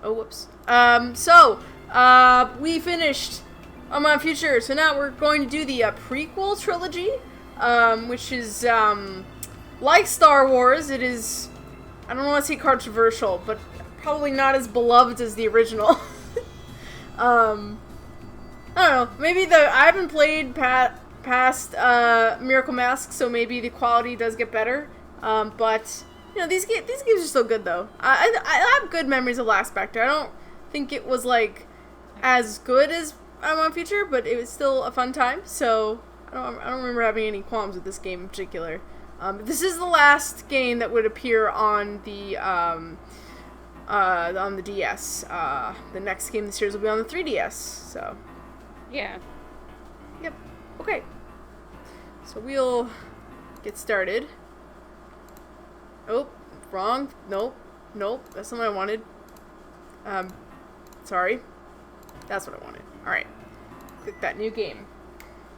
Oh, whoops. We finished Armand Future, so now we're going to do the prequel trilogy, which is, like Star Wars, it is, I don't want to say controversial, but probably not as beloved as the original. I don't know, maybe I haven't played past Miracle Mask, so maybe the quality does get better, but, you know, these games are still good, though. I have good memories of Last Spectre. I don't think it was, like, as good as Armand Future, but it was still a fun time, so I don't remember having any qualms with this game in particular. This is the last game that would appear on the DS. The next game this year will be on the 3DS, so. Yeah. Yep. Okay. So we'll get started. Oh, wrong. Nope. That's not what I wanted. Sorry. That's what I wanted. Alright. Click that new game.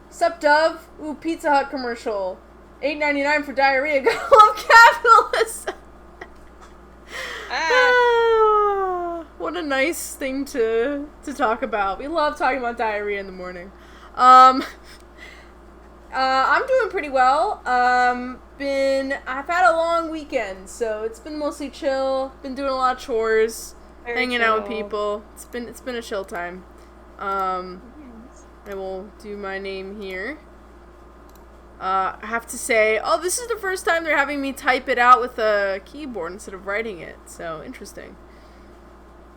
Sup, Dove? Ooh, Pizza Hut commercial. $8.99 for diarrhea. Gotta love capitalists! What a nice thing to talk about. We love talking about diarrhea in the morning. I'm doing pretty well. I've had a long weekend, so it's been mostly chill. Been doing a lot of chores, hanging out with people. It's been a chill time. I will do my name here. I have to say, this is the first time they're having me type it out with a keyboard instead of writing it. So interesting.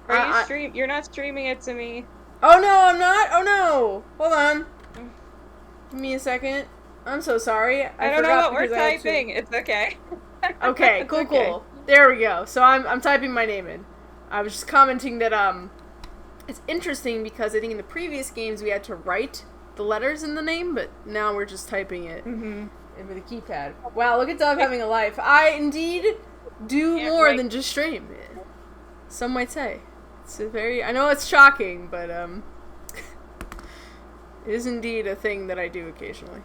You're not streaming it to me. Oh no, I'm not. Oh no. Hold on. Give me a second. I'm so sorry. I don't know what we're typing. It's okay. Okay, cool. There we go. So I'm typing my name in. I was just commenting that it's interesting because I think in the previous games we had to write the letters in the name, but now we're just typing it with a keypad. Wow, look at Dove having a life. I indeed do more than just stream. Some might say. I know it's shocking, but it is indeed a thing that I do occasionally.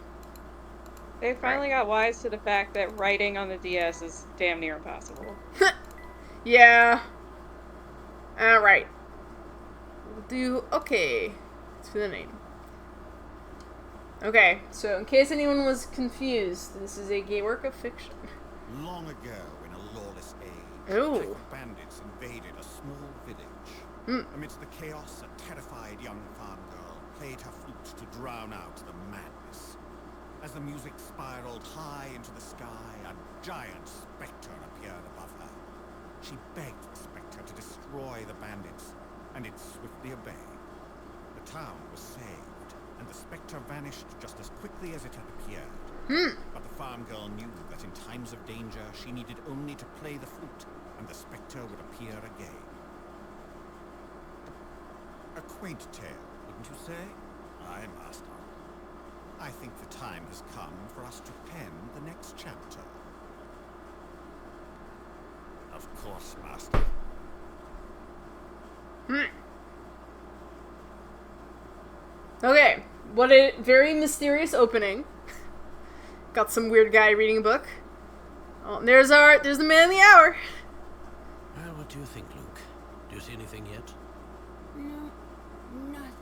They finally got wise to the fact that writing on the DS is damn near impossible. Yeah. Alright. We'll do, okay. Let's do the name. Okay, so in case anyone was confused, this is a gay work of fiction. Long ago, in a lawless age, Ooh. bandits invaded a small village. Amidst the chaos, a terrified young farm girl played her flute to drown out the madness. As the music spiraled high into the sky, a giant spectre appeared above her. She begged the spectre to destroy the bandits, and it swiftly obeyed. The town was saved, and the spectre vanished just as quickly as it had appeared. But the farm girl knew that in times of danger, she needed only to play the flute, and the spectre would appear again. A quaint tale, wouldn't you say? Aye, master. I think the time has come for us to pen the next chapter. Of course, master. Okay, what a very mysterious opening. Got some weird guy reading a book. Oh, there's the man of the hour. Well, what do you think, Luke? Do you see anything yet? No, nothing.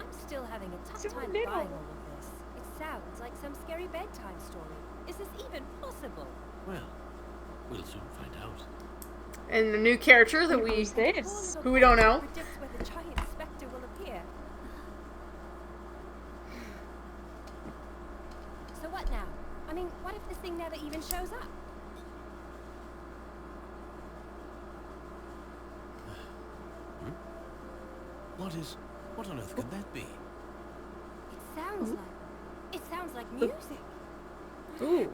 I'm still having a tough So time little. buying all of this. It sounds like some scary bedtime story. Is this even possible? Well, we'll soon find out. And a new character that Who's this? who we don't know. Predicts where the giant spectre will appear. So what now? I mean, what if this thing never even shows up? What on earth could that be? It sounds like music. Ooh.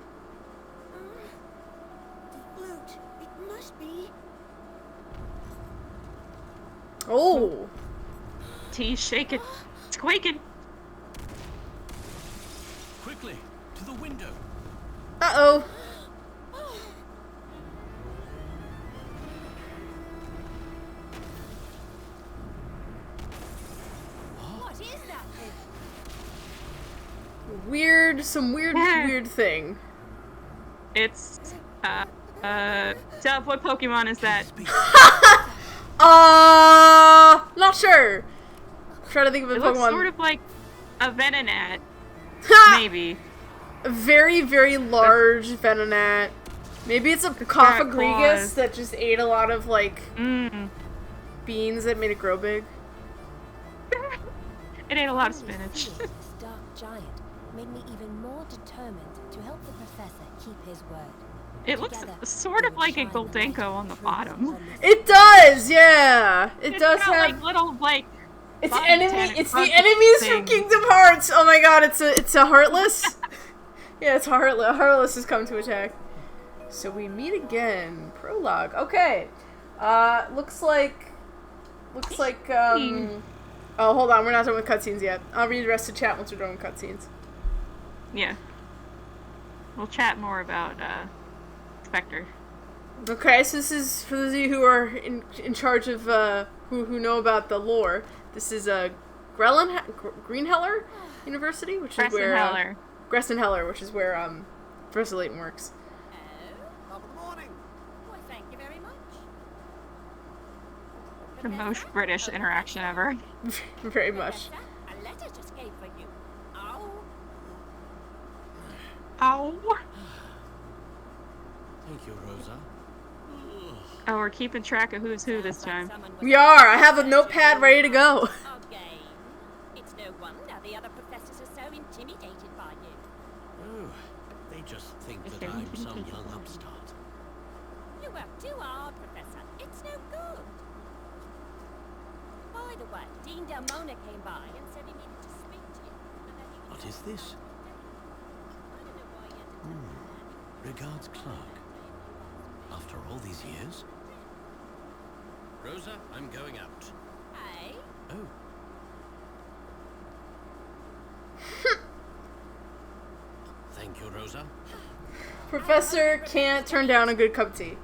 The flute. It must be. Oh. T's shaking. It's quaking. Quickly, to the window. Uh-oh. What is that thing? Some weird thing. It's Dub, what Pokemon is that? Not sure. I'm trying to think of a It Pokemon. looks sort of like a Venonat. Maybe. A very, very large Venonat. Maybe it's a got Cofagrigus claws. that just ate a lot of, like, Mmm. beans that made it grow big. It ate a lot of spinach. Seeing this dark giant made me even more determined to help the professor keep his word. It looks Together, sort of we will like a shine the light Goldenko of on the truth bottom. on this It does, yeah! It It's does got, have... like little, like, It's body enemy. tan It's the front enemies from thing. Kingdom Hearts. Oh my god! It's a Heartless. Yeah, it's Heartless. Heartless has come to attack. So we meet again. Prologue. Okay. Looks like. Oh, hold on. We're not done with cutscenes yet. I'll read the rest of the chat once we're done with cutscenes. Yeah. We'll chat more about, Spectre. Okay, so this is for those of you who are in charge of who know about the lore. This is Greenheller University, which is where Heller. Gressenheller, which is where Professor Layton works. Top of the morning. Why, thank you very much. The most British interaction ever. Very much. Professor, a letter just came for you. Oh, Ow. Thank you, Rosa. Oh, we're keeping track of who's who this time. someone was We are. I have a notepad ready to go. again. It's no wonder the other professors are so intimidated by you. Oh, they just think that Okay. I'm some young upstart. You work too hard, Professor. It's no good. By the way, Dean Delmona came by and said he needed to speak to you. And that he was What is this? I don't know why he had to tell you that. Regards, Clark. After all these years? Rosa, I'm going out. Hey, Oh. Thank you, Rosa. Professor can't turn down a good cup of tea.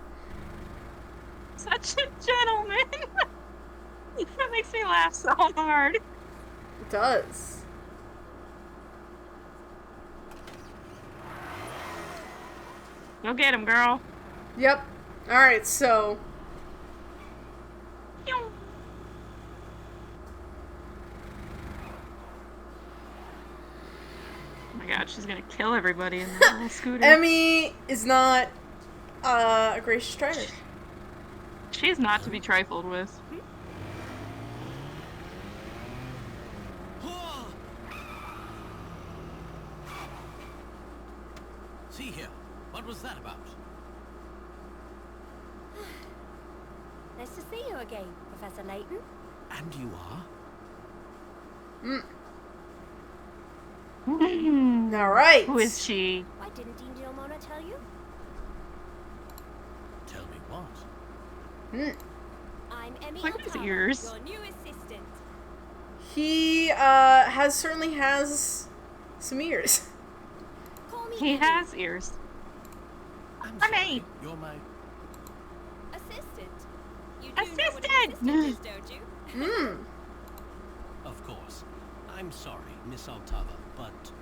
Such a gentleman. That makes me laugh so hard. It does. Go get him, girl. Yep. Alright, so. Pew. Oh my god, she's gonna kill everybody in that little scooter. Emmy is not a gracious trainer. She's not to be trifled with. See here. What was that about? nice to see you again, Professor Layton. And you are? Alright. Who is she? Why didn't Dean Delmona tell you? Tell me what? I'm Emmy Look at his O'Connor, ears. your new assistant. He certainly has some ears. Call me He Emmy. has ears. I'm Emmy! sorry. You're my... Assistant. You do know what an Assistant! assistant is, don't you? Of course. I'm sorry, Miss Altava, but...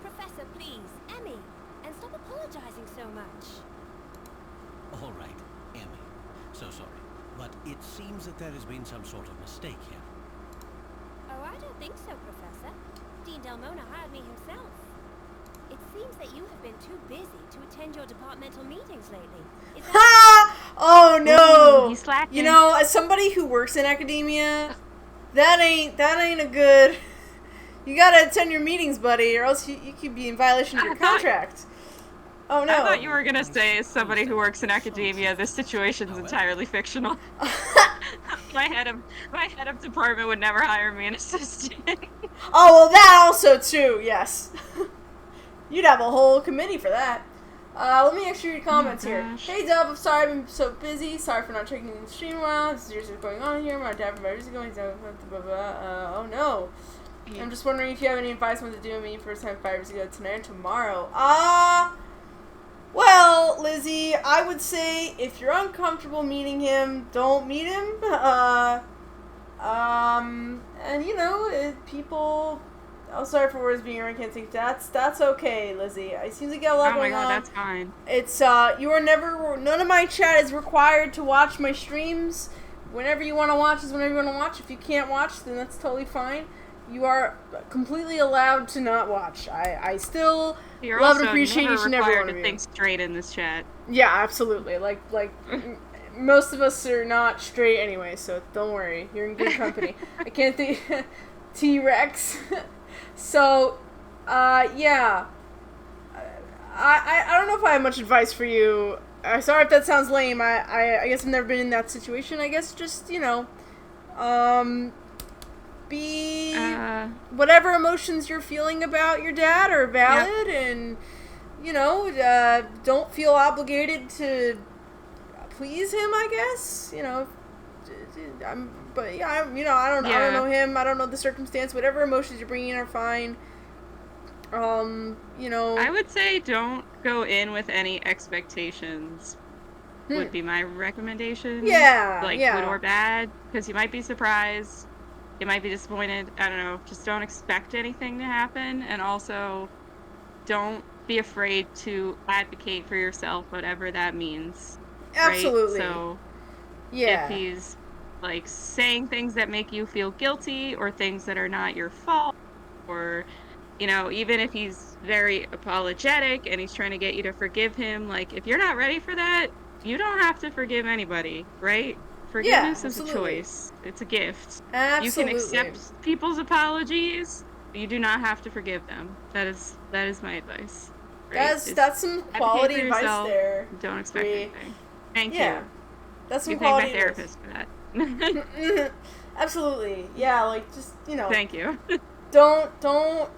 Professor, please, Emmy. And stop apologizing so much. All right, Emmy. So sorry. But it seems that there has been some sort of mistake here. Oh, I don't think so, Professor. Dean Delmona hired me himself. It seems that you have been too busy to attend your departmental meetings lately. Is that Ha! Oh no! Ooh, he's slacking. You know, as somebody who works in academia, that ain't a good. You gotta attend your meetings, buddy, or else you could be in violation of your I thought- contract. Oh no! I thought you were gonna say, as somebody who works in academia, this situation's entirely fictional. my head of department would never hire me an assistant. Oh well, that also too. Yes. You'd have a whole committee for that. Let me actually read comments here. gosh. Hey Dub, I'm sorry I've been so busy. Sorry for not checking the stream a while. This is seriously what's going on here. My dad from years ago. He's oh no. I'm just wondering if you have any advice on what to do with me first time 5 years ago, tonight or tomorrow. Well, Lizzie, I would say if you're uncomfortable meeting him, don't meet him. And you know, people I'm sorry for words being I can't take that's okay, Lizzie. I seem to get a lot Oh my going god, on. that's fine. It's you are never none of my chat is required to watch my streams. Whenever you want to watch is whenever you want to watch. If you can't watch, then that's totally fine. You are completely allowed to not watch. I still You're love also and appreciate never each and every required one of to you. think straight in this chat. Yeah, absolutely. Like most of us are not straight anyway, so don't worry. You're in good company. I can't think T-Rex. So, yeah. I don't know if I have much advice for you. Sorry if that sounds lame. I guess I've never been in that situation. I guess just, be whatever emotions you're feeling about your dad are valid, and don't feel obligated to please him, I guess. I don't know him. I don't know the circumstance. Whatever emotions you're bringing in are fine. I would say don't go in with any expectations. Would be my recommendation. Yeah, like yeah. good or bad, because you might be surprised. You might be disappointed. I don't know. Just don't expect anything to happen, and also don't be afraid to advocate for yourself, whatever that means. Absolutely. Right? So, yeah. if he's like saying things that make you feel guilty or things that are not your fault, or even if he's very apologetic and he's trying to get you to forgive him, like if you're not ready for that, you don't have to forgive anybody, right? Forgiveness is a choice. It's a gift. Absolutely. You can accept people's apologies. You do not have to forgive them. That is my advice. Right? That's some quality advice yourself. there. Don't expect anything. Thank Yeah. you. That's some You thank quality my therapist advice. for that. Absolutely. Yeah, like just, Thank you. Don't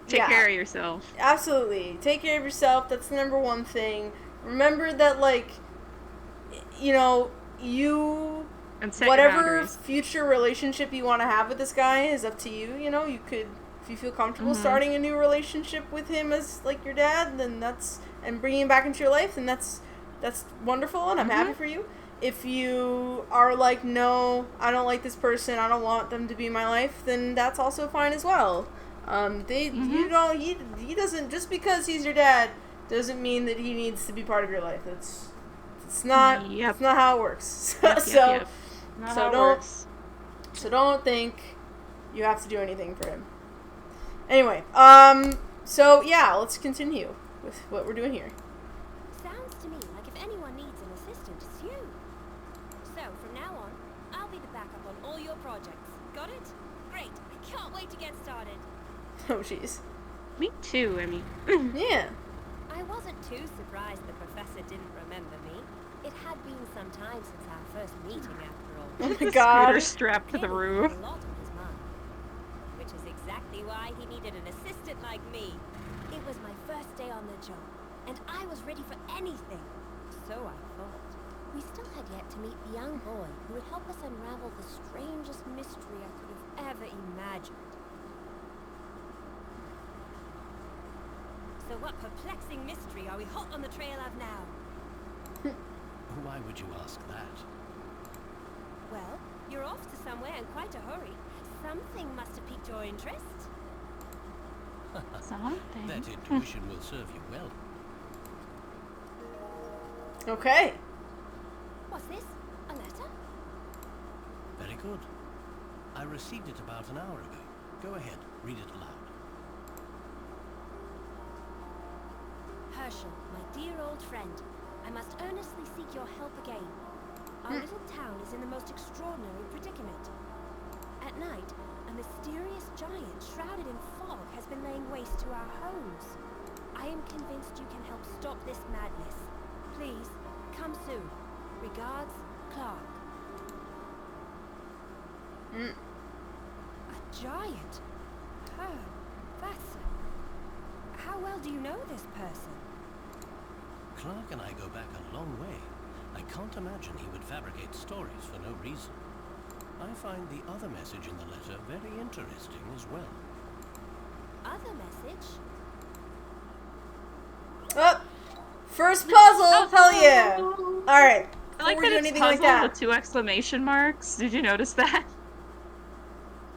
Take care of yourself. Absolutely. Take care of yourself. That's the number one thing. Remember that, like, you And set your whatever boundaries. future relationship you want to have with this guy is up to you. You could, if you feel comfortable starting a new relationship with him as like your dad, then and bringing him back into your life, then that's wonderful, and I'm happy for you. If you are like, no, I don't like this person, I don't want them to be in my life, then that's also fine as well. He doesn't, just because he's your dad doesn't mean that he needs to be part of your life. It's not how it works. So don't think you have to do anything for him. Anyway, so yeah, let's continue with what we're doing here. Sounds to me like if anyone needs an assistant, it's you. So from now on, I'll be the backup on all your projects. Got it? Great. I can't wait to get started. Oh, jeez. Me too, Emmy. Yeah. I wasn't too surprised the professor didn't remember me. It had been some time since our first meeting, after all. Oh my god. Scooter strapped to the Clearly, roof. he had a lot on his mind, which is exactly why he needed an assistant like me. It was my first day on the job, and I was ready for anything. So I thought. We still had yet to meet the young boy who would help us unravel the strangest mystery I could have ever imagined. So what perplexing mystery are we hot on the trail of now? Why would you ask that? Well, you're off to somewhere in quite a hurry. Something must have piqued your interest. Something. That intuition will serve you well. Okay. What's this? A letter? Very good. I received it about an hour ago. Go ahead, read it aloud. Herschel, my dear old friend, I must earnestly seek your help again. Our little town is in the most extraordinary predicament. At night, a mysterious giant shrouded in fog has been laying waste to our homes. I am convinced you can help stop this madness. Please, come soon. Regards, Clark. A giant? Oh, that's... How well do you know this person? Clark and I go back a long way. I can't imagine he would fabricate stories for no reason. I find the other message in the letter very interesting as well. Other message? Oh, first puzzle. Hell yeah. All right. I like Before we that do it's anything puzzle like that. with 2 exclamation marks. Did you notice that?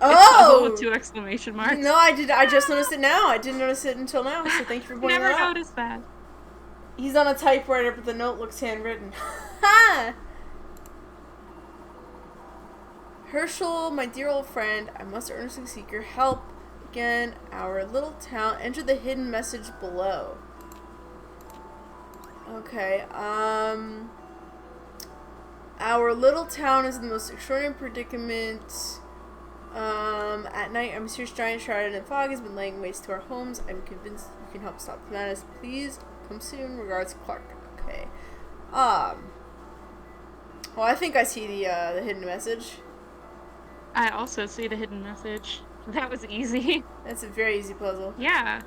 Oh! With 2 exclamation marks. No, I just noticed it now. I didn't notice it until now, so thank you for pointing Never that out. noticed that. He's on a typewriter, but the note looks handwritten. Ha! Herschel, my dear old friend, I must earnestly seek your help. Again, our little town. Enter the hidden message below. Okay, our little town is in the most extraordinary predicament. At night, a mysterious giant shrouded in fog has been laying waste to our homes. I'm convinced you can help stop the madness. Please come soon. Regards, Clark. Okay. Well, I think I see the hidden message. I also see the hidden message. That was easy. That's a very easy puzzle. Yeah.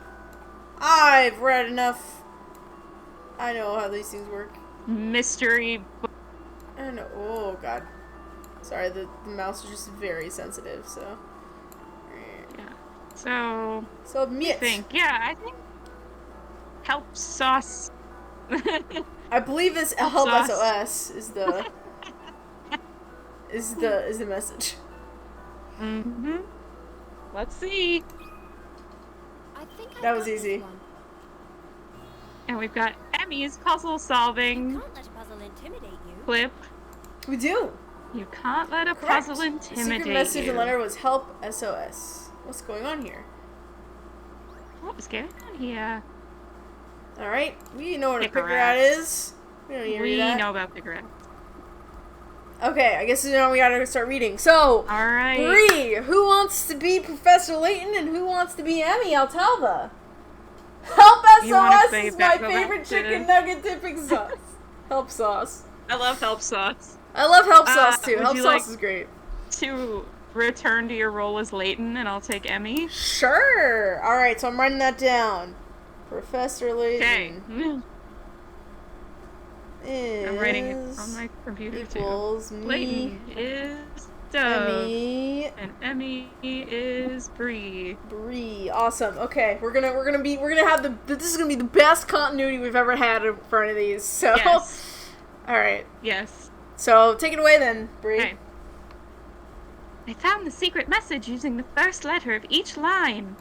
I've read enough. I know how these things work. Mystery. I don't know. Oh, God. Sorry, the mouse is just very sensitive, so. Yeah. So. Submit. I think. Help sauce. I believe this help sauce. SOS is the is the message. Mm-hmm. Let's see. I think I That was got this easy. one. And we've got Emmy's puzzle solving Can't let a puzzle intimidate you. clip. We do. You can't let a Correct. puzzle The intimidate secret message you. and letter was help SOS. What's going on here? What was going on here? All right, we know what a Pick a picker rat. rat is. We don't need to We read that. know about the grid. Okay, I guess now we gotta start reading. So, Alright. Bree, who wants to be Professor Layton and who wants to be Emmy Altalva? Help You wanna SOS say is my go back favorite to- chicken nugget dipping sauce. Help sauce. I love help sauce. I love help sauce too. would Help you sauce like- is great. To return to your role as Layton, and I'll take Emmy. Sure. All right, so I'm writing that down. Professor Okay. Layton is I'm writing it on my computer too. equals me, Layton is Dove, Emmy, and Emmy is Bree. Bree. Awesome. Okay, we're gonna have this is gonna be the best continuity we've ever had for any of these. So, Yes. all right. Yes. So take it away then, Bree. Okay. I found the secret message using the first letter of each line.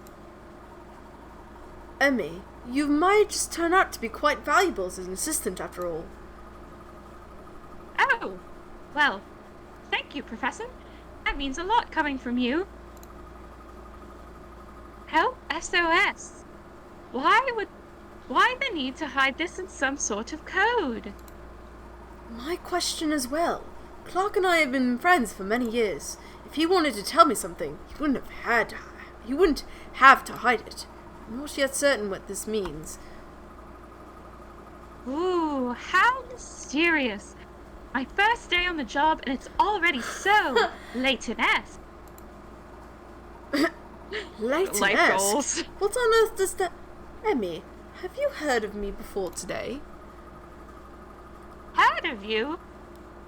Emmy, you might just turn out to be quite valuable as an assistant after all. Oh, well, thank you, Professor. That means a lot coming from you. Help SOS. Why the need to hide this in some sort of code? My question as well. Clark and I have been friends for many years. If he wanted to tell me something, he wouldn't have to hide it. I'm not yet certain what this means. Ooh, how mysterious. My first day on the job and it's already so Layton-esque. Life Layton-esque? goals. What on earth does that... Emmy, have you heard of me before today? Heard of you?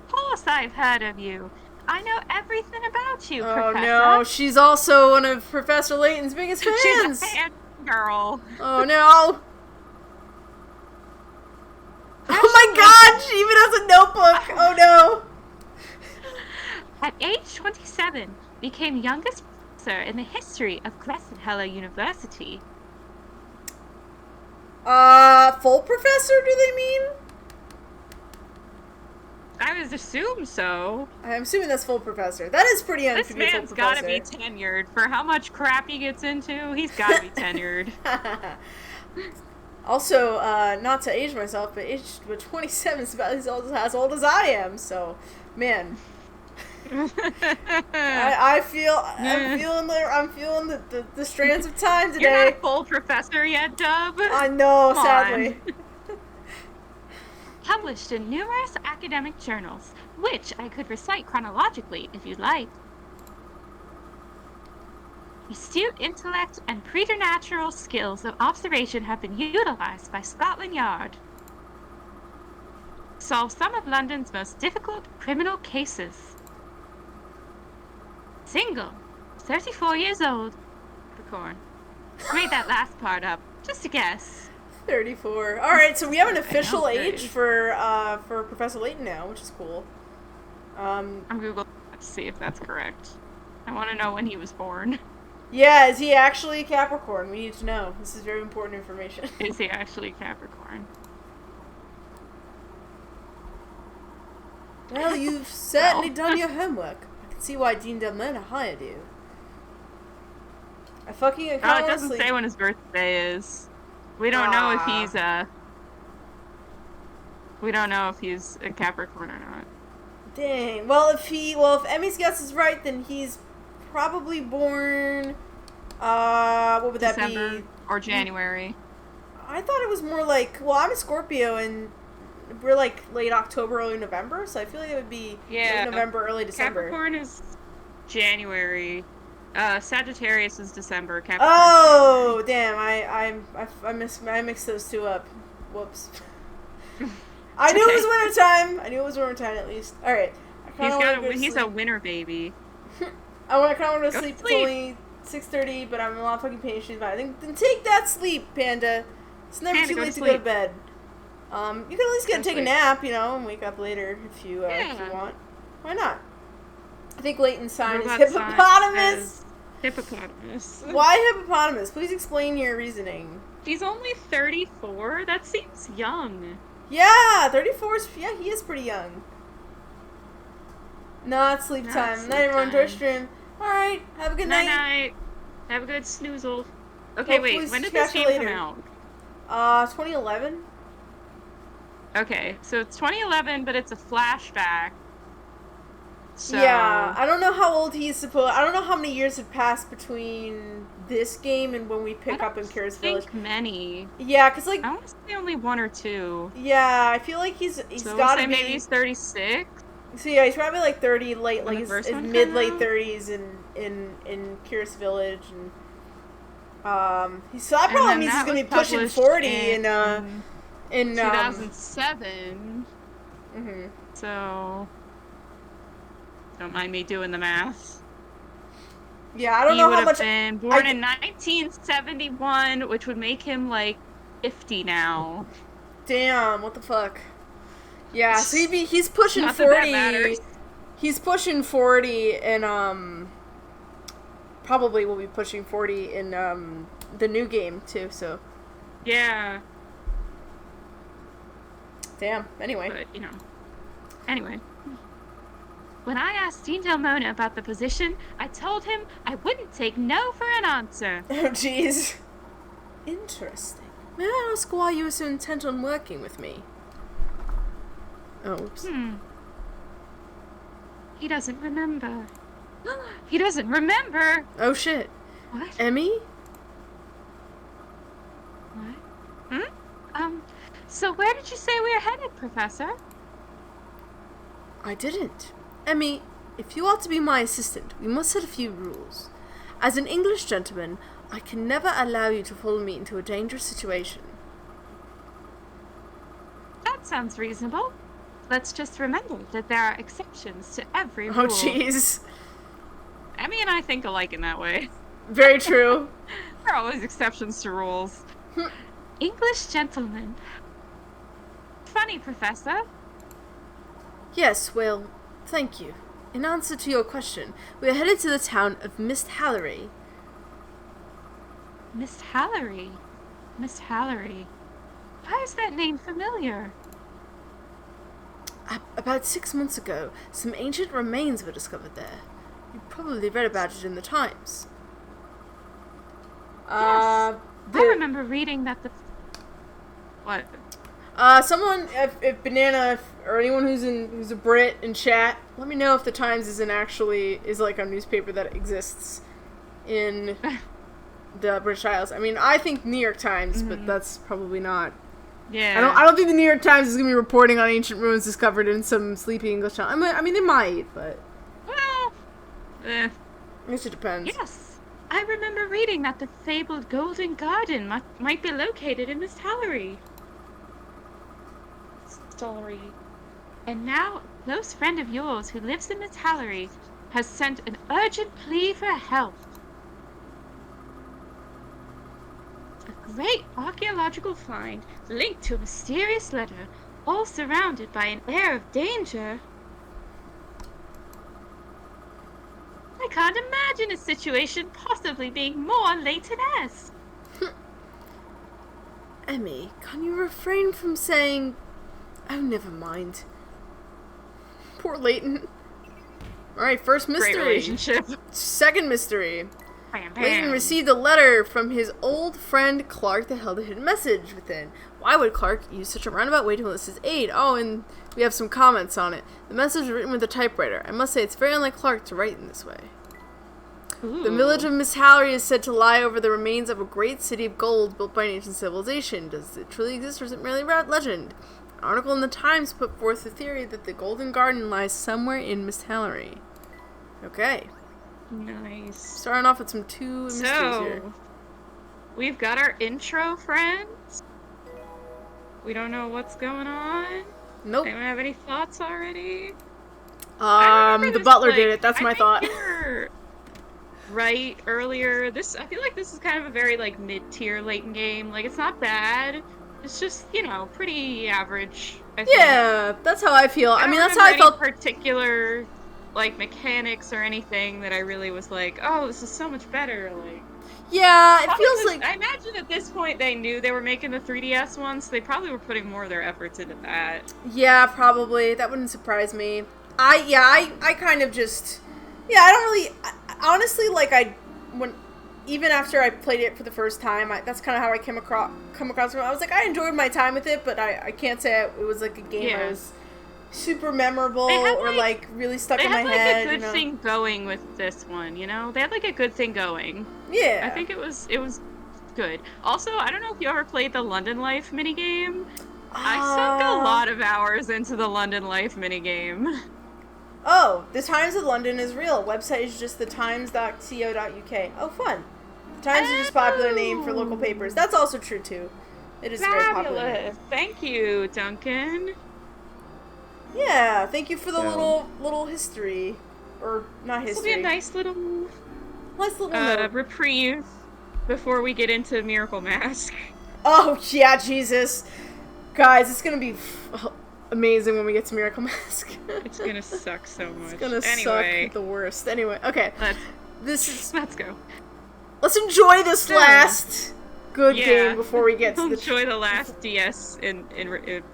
Of course I've heard of you. I know everything about you, Oh Professor. no, she's also one of Professor Layton's biggest fans! She's a fan girl. Oh no! Oh my god, she even has a notebook! Oh no! At age 27, became youngest professor in the history of Gressenheller University. Full professor, do they mean? I would assume so. I'm assuming that's full professor. That is pretty This to be a full man's gotta professor. be tenured. For how much crap he gets into, he's gotta be tenured. Also, not to age myself, but 27 is about as old as I am, so, man. I'm feeling the strands of time You're not today. a full professor yet, Dub. I know, Come sadly. Published in numerous academic journals, which I could recite chronologically if you'd like. Astute intellect and preternatural skills of observation have been utilized by Scotland Yard. Solved some of London's most difficult criminal cases. Single, 34 years old. Capricorn. Made that last part up, just a guess. 34. Alright, so we have an official I know, age for Professor Layton now, which is cool. I'm Googling to see if that's correct. I want to know when he was born. Yeah, is he actually a Capricorn? We need to know. This is very important information. Is he actually Capricorn? Well, you've certainly done your homework. I can see why Dean Delmona hired you. I fucking Oh, it honestly... doesn't say when his birthday is. We don't know if he's we don't know if he's a Capricorn or not. Dang. Well, if Emmy's guess is right, then he's probably born... what would that December be? or January. I thought it was more like... Well, I'm a Scorpio, and we're like late October, early November, so I feel like it would be late November, early December. Capricorn is January. Sagittarius is December. Capricorn. Oh, damn! I mixed those two up. Whoops. I knew it was wintertime. I knew it was wintertime at least. All right. He's a winter baby. I kind of want to Go sleep. to It's only 6:30, but I'm a lot of fucking patient about it. Then take that sleep, Panda. It's never Panda, too go late to to go to sleep. bed. You can at least take a nap, and wake up later if you want. Why not? I think Leighton's sign is Robot hippopotamus. sign Hippopotamus. Why hippopotamus? Please explain your reasoning. He's only 34? That seems young. Yeah, 34 is... Yeah, he is pretty young. Not sleep Not time. sleep Night, everyone. time. To stream. Alright, have a good night. Night. Have a good snoozle. Okay, Hopefully wait. When did catch this you game come later. out? 2011? Okay, so it's 2011, but it's a flashback. So... Yeah, I don't know how old he's supposed... I don't know how many years have passed between this game and when we pick up in Kira's Village. I think many. Yeah, because, like... I want to say only 1 or 2. Yeah, I feel like he's So got to we'll say be... maybe he's 36. So yeah, he's probably like 30, late, When like the first his one mid came late out? 30s in Kira's Village, and so that And probably then means he's that gonna be was pushing published 40 in in 2007. Mm-hmm. So don't mind me doing the math. Yeah, I don't He know would how have much. been born in 1971, which would make him like 50 now. Damn, what the fuck? Yeah, so he's pushing Not that that 40. matters. He's pushing 40, and probably will be pushing 40 in the new game too. So Yeah, damn. Anyway. but Anyway. When I asked Dean Delmona about the position, I told him I wouldn't take no for an answer. Oh, jeez. Interesting. May I ask why you were so intent on working with me? Oh, oops. He doesn't remember. He doesn't remember! Oh, shit. What? Emmy? What? So where did you say we are headed, Professor? I didn't. Emmy, if you are to be my assistant, we must set a few rules. As an English gentleman, I can never allow you to follow me into a dangerous situation. That sounds reasonable. Let's just remember that there are exceptions to every rule. Oh, jeez. Emmy and I think alike in that way. Very true. There are always exceptions to rules. English gentlemen. Funny, Professor. Yes, well, thank you. In answer to your question, we are headed to the town of Mist Hallory. Miss Hallory. Miss Hallory. Why is that name familiar? About 6 months ago, some ancient remains were discovered there. You probably read about it in the Times. Yes. I remember reading that the... What? Someone, if Banana, or anyone who's a Brit in chat, let me know if the Times is like a newspaper that exists in the British Isles. I mean, I think New York Times, but that's probably not. Yeah. I don't think the New York Times is gonna be reporting on ancient ruins discovered in some sleepy English town. I mean, they might, but Well... I guess it depends. Yes. I remember reading that the fabled Golden Garden might be located in Miss Hallory. Story. And now, a close friend of yours who lives in Miss Hallory has sent an urgent plea for help. A great archaeological find linked to a mysterious letter, all surrounded by an air of danger. I can't imagine a situation possibly being more Layton-esque. Emmy, can you refrain from saying... Oh, never mind. Poor Layton. Alright, first mystery. Great relationship. Second mystery. Bam, bam. Layton received a letter from his old friend Clark that held a hidden message within. Why would Clark use such a roundabout way to enlist his aid? Oh, and we have some comments on it. The message was written with a typewriter. I must say, it's very unlike Clark to write in this way. Ooh. The village of Miss Hallory is said to lie over the remains of a great city of gold built by an ancient civilization. Does it truly exist, or is it merely legend? An article in the Times put forth the theory that the Golden Garden lies somewhere in Miss Hallory. Okay. Nice. Starting off with some two mysteries here. So, we've got our intro friends. We don't know what's going on. Nope. Anyone have any thoughts already? I remember The this, butler like, did it. That's I my think thought. you were right earlier. I feel like this is kind of a very like mid-tier Layton game. Like it's not bad. It's just, you know, pretty average. I think. Yeah, that's how I feel. I don't mean, that's how I remember any felt. particular like mechanics or anything that I really was like, oh, this is so much better. Like, Yeah, it probably feels just- like. I imagine at this point they knew they were making the 3DS one, so they probably were putting more of their efforts into that. Yeah, probably. That wouldn't surprise me. I kind of just. Yeah, I don't really. Honestly, like, even after I played it for the first time, that's kind of how I come across it. I was like, I enjoyed my time with it, but I can't say it was like a game Yeah. that was super memorable They had, or like- like really stuck They in my had like head. a good you know? thing going with this one, you know? They had like a good thing going. Yeah. I think it was good. Also, I don't know if you ever played the London Life minigame. I sunk a lot of hours into the London Life minigame. Oh, the Times of London is real. Website is just thetimes.co.uk. Oh, fun. The Times is just a popular name for local papers. That's also true, too. It is a very popular name. Fabulous. Thank you, Duncan. Yeah, thank you for the So- little history. Or, not This will be history. a nice little note. reprieve before we get into Miracle Mask. Oh, yeah, Jesus. Guys, it's gonna be amazing when we get to Miracle Mask. It's gonna suck so much. It's gonna Anyway, suck the worst. Anyway, okay. let's go. Let's enjoy this So- last good Yeah. game before we get to the... Enjoy the last DS in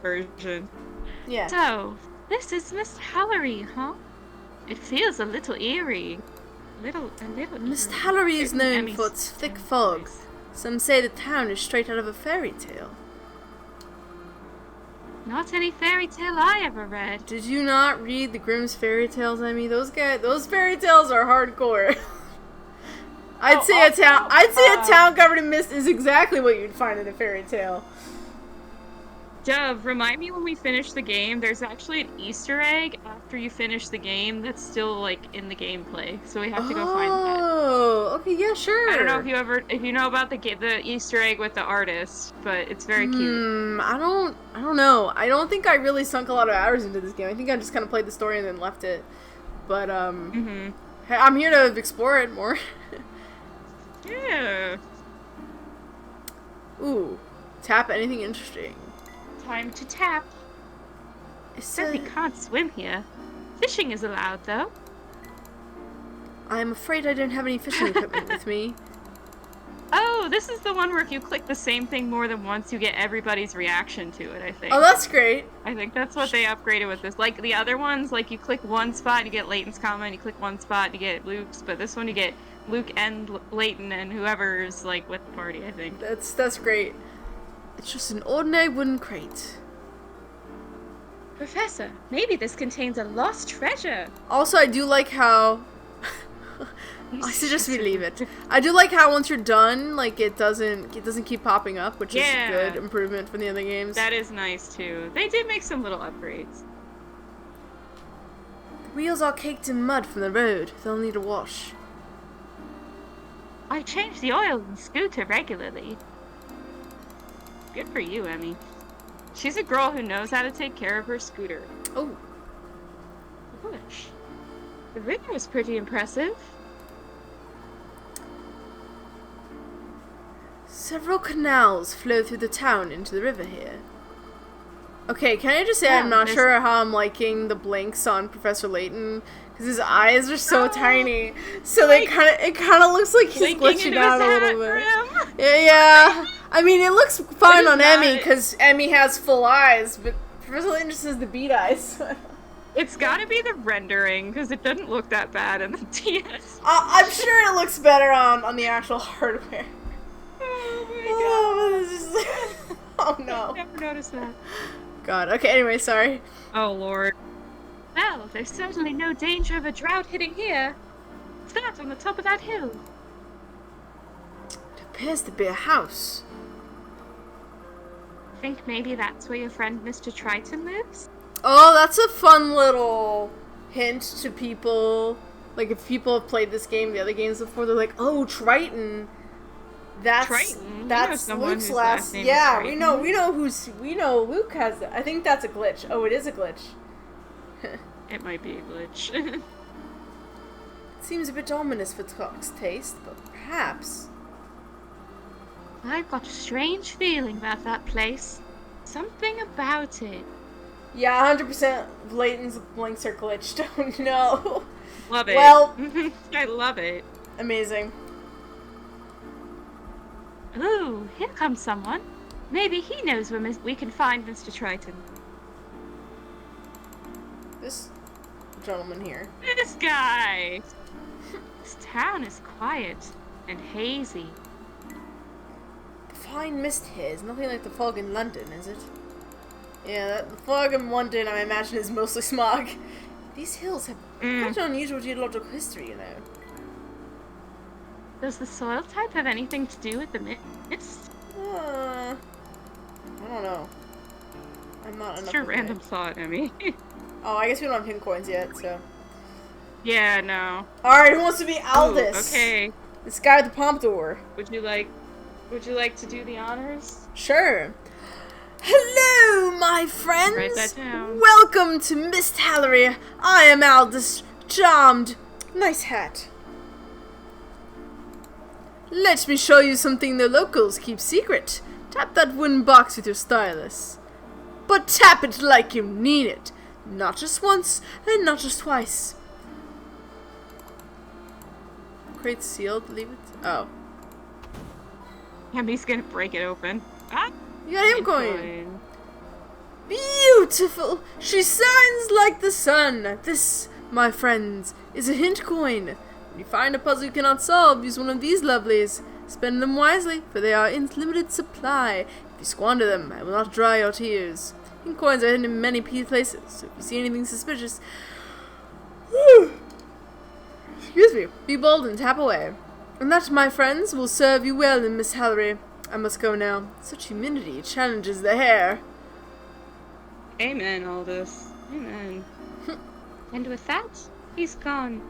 version. Yeah. So, this is Miss Hallory, huh? It feels a little eerie. A little. Miss Hallory is known Emmy's- for its thick fog. Some say the town is straight out of a fairy tale. Not any fairy tale I ever read. Did you not read the Grimm's fairy tales, Emmy? Those fairy tales are hardcore. I'd say a town covered in mist is exactly what you'd find in a fairy tale. Dove, remind me when we finish the game, there's actually an Easter egg after you finish the game that's still, like, in the gameplay. So we have to go find that. Oh, okay, yeah, sure. I don't know if you know about the Easter egg with the artist, but it's very cute. I don't know. I don't think I really sunk a lot of hours into this game. I think I just kind of played the story and then left it. But, hey, I'm here to explore it more. Yeah. Ooh, tap anything interesting. Time to tap. It Says we said, can't swim here. Fishing is allowed, though. I'm afraid I don't have any fishing equipment with me. Oh, this is the one where if you click the same thing more than once, you get everybody's reaction to it, I think. Oh, that's great. I think that's what they upgraded with this. Like, the other ones, like, you click one spot, you get Layton's comment, you click one spot, you get Luke's, but this one you get Luke and Layton and whoever's, like, with the party, I think. That's great. It's just an ordinary wooden crate. Professor, maybe this contains a lost treasure. Also, I do like how... I suggest we leave it. I do like how once you're done, like, it doesn't keep popping up, which is a good improvement from the other games. That is nice, too. They did make some little upgrades. The wheels are caked in mud from the road. They'll need a wash. I change the oil in the scooter regularly. Good for you, Emmy. She's a girl who knows how to take care of her scooter. Oh. Gosh. The river was pretty impressive. Several canals flow through the town into the river here. Okay, can I just say Yeah, I'm not there's- sure how I'm liking the blinks on Professor Layton because his eyes are so Oh, tiny, so like, it kind of looks like he's Blinking glitching into out his a hat little bit. rim. Yeah. I mean, it looks fine is on Emmy not- because Emmy has full eyes, but Professor Layton just has the bead eyes. It's gotta be the rendering, because it doesn't look that bad in the DS. I'm sure it looks better on the actual hardware. Oh my Oh, it's just- oh god. no. Never noticed that. God. Okay. Anyway, sorry. Oh lord. Well, there's certainly no danger of a drought hitting here. What's that on the top of that hill? It appears to be a house. Think maybe that's where your friend Mr. Triton lives? Oh, that's a fun little hint to people. Like, if people have played this game, the other games before, they're like, "Oh, Triton. That's Triton? We know that's someone Luke's whose last." last name is Yeah, we Triton. know Luke has it. I think that's a glitch. Oh, it is a glitch. It might be a glitch. Seems a bit ominous for Tuck's taste, but perhaps. I've got a strange feeling about that place. Something about it. Yeah, 100% Layton's blinks are glitched. Oh no. Love it. Well- I love it. Amazing. Ooh, here comes someone. Maybe he knows where we can find Mr. Triton. This gentleman here. This guy! This town is quiet and hazy. The fine mist here is nothing like the fog in London, is it? Yeah, the fog in London, I imagine, is mostly smog. These hills have quite an unusual geological history, you know. Does the soil type have anything to do with the mist? I don't know. I'm not It's enough your of random it. thought, Emmy. Oh, I guess we don't have hidden coins yet, so. Yeah, no. Alright, who wants to be Ooh, Aldous? okay. This guy with the pompadour. Would you like to do the honors? Sure. Hello, my friends. Write that down. Welcome to Mist Hallery. I am Aldous Charmed. Nice hat. Let me show you something the locals keep secret. Tap that wooden box with your stylus. But tap it like you mean it. Not just once, and not just twice. Crate sealed, leave it. Oh. Emmy's gonna break it open. Ah! You got him going. Coin. Beautiful! She shines like the sun. This, my friends, is a hint coin. When you find a puzzle you cannot solve, use one of these lovelies. Spend them wisely, for they are in limited supply. If you squander them, I will not dry your tears. Hint coins are hidden in many places, so if you see anything suspicious, excuse me, be bold and tap away. And that, my friends, will serve you well in Miss Hallery. I must go now. Such humidity challenges the hair. Amen, Aldous. Amen. And with that, he's gone.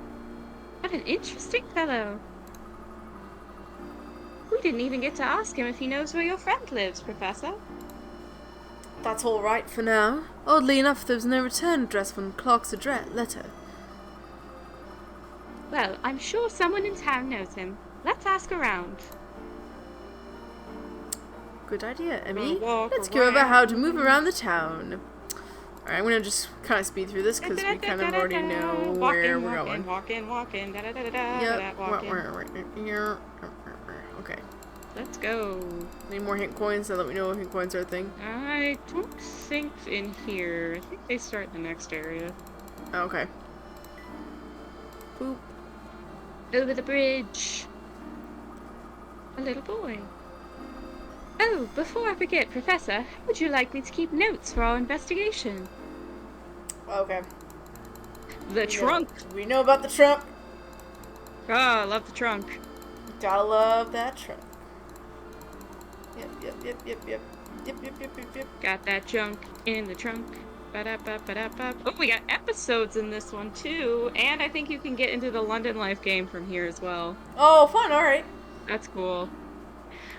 What an interesting fellow. We didn't even get to ask him if he knows where your friend lives, Professor. That's all right for now. Oddly enough, there was no return address from Clark's letter. Well, I'm sure someone in town knows him. Let's ask around. Good idea, Emmy. Walk Let's go over around. how to move around the town. Alright, I'm gonna just kind of speed through this because we kind of already know where we're going. Walking, da da da da Yep. da, walking. Okay. Let's go. Need more hint coins now that we know hint coins are a thing. I don't think in here. I think they start in the next area. Oh, okay. Boop. Over the bridge. A little boy. Oh, before I forget, Professor, how would you like me to keep notes for our investigation? Okay. The trunk. We know about the trunk. Oh, I love the trunk. Gotta love that trunk. Yep. Got that junk in the trunk. Ba-da-ba-ba-da-ba. Oh, we got episodes in this one too, and I think you can get into the London Life game from here as well. Oh, fun, alright. That's cool.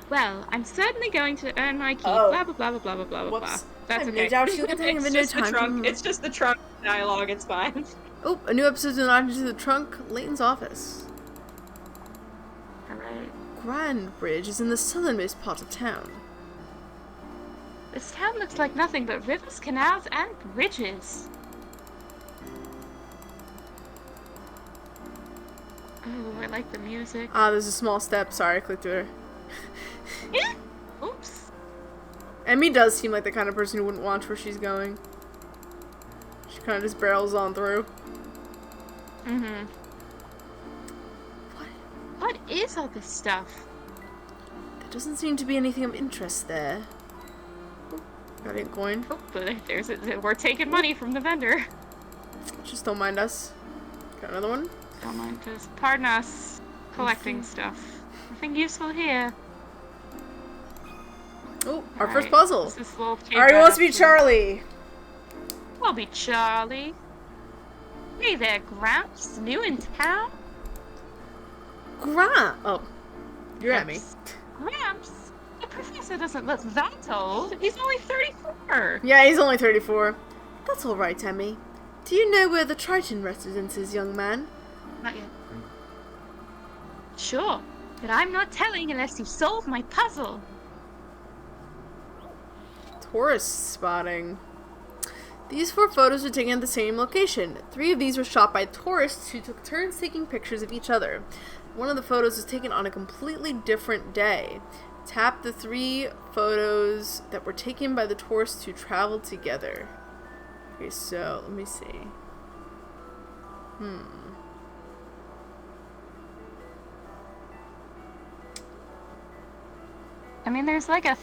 Well, I'm certainly going to earn my keep. Oh. Blah blah blah blah blah blah blah blah. Whoops. That's I have okay. no doubt you'll get the hang of it in no It's just the time. trunk. It's just the trunk dialogue. It's fine. Oh, a new episode's been added to the trunk, Layton's office. All right. Grand Bridge is in the southernmost part of town. This town looks like nothing but rivers, canals, and bridges. Oh, I like the music. Ah, there's a small step. Sorry, I clicked through her. Oops. Emmy does seem like the kind of person who wouldn't watch where she's going. She kind of just barrels on through. Mm-hmm. What is all this stuff? There doesn't seem to be anything of interest there. Oh, got an coin. Oh, but we're taking money from the vendor. Just don't mind us. Got another one? Don't mind us. Pardon us. Collecting stuff. Nothing useful here. Oh, our Alright, first puzzle. this is a little Alright, who wants to be Charlie? I'll be Charlie. Hey there, Gramps. New in town? Grant. Oh, you're at me. Gramps? The professor doesn't look that old. He's only 34. Yeah, he's only 34. That's all right, Emmy. Do you know where the Triton residence is, young man? Not yet. Sure, but I'm not telling unless you solve my puzzle. Tourist spotting. These 4 photos were taken at the same location. 3 of these were shot by tourists who took turns taking pictures of each other. One of the photos was taken on a completely different day. Tap the 3 photos that were taken by the tourists who traveled together. Okay, so let me see. I mean, there's like a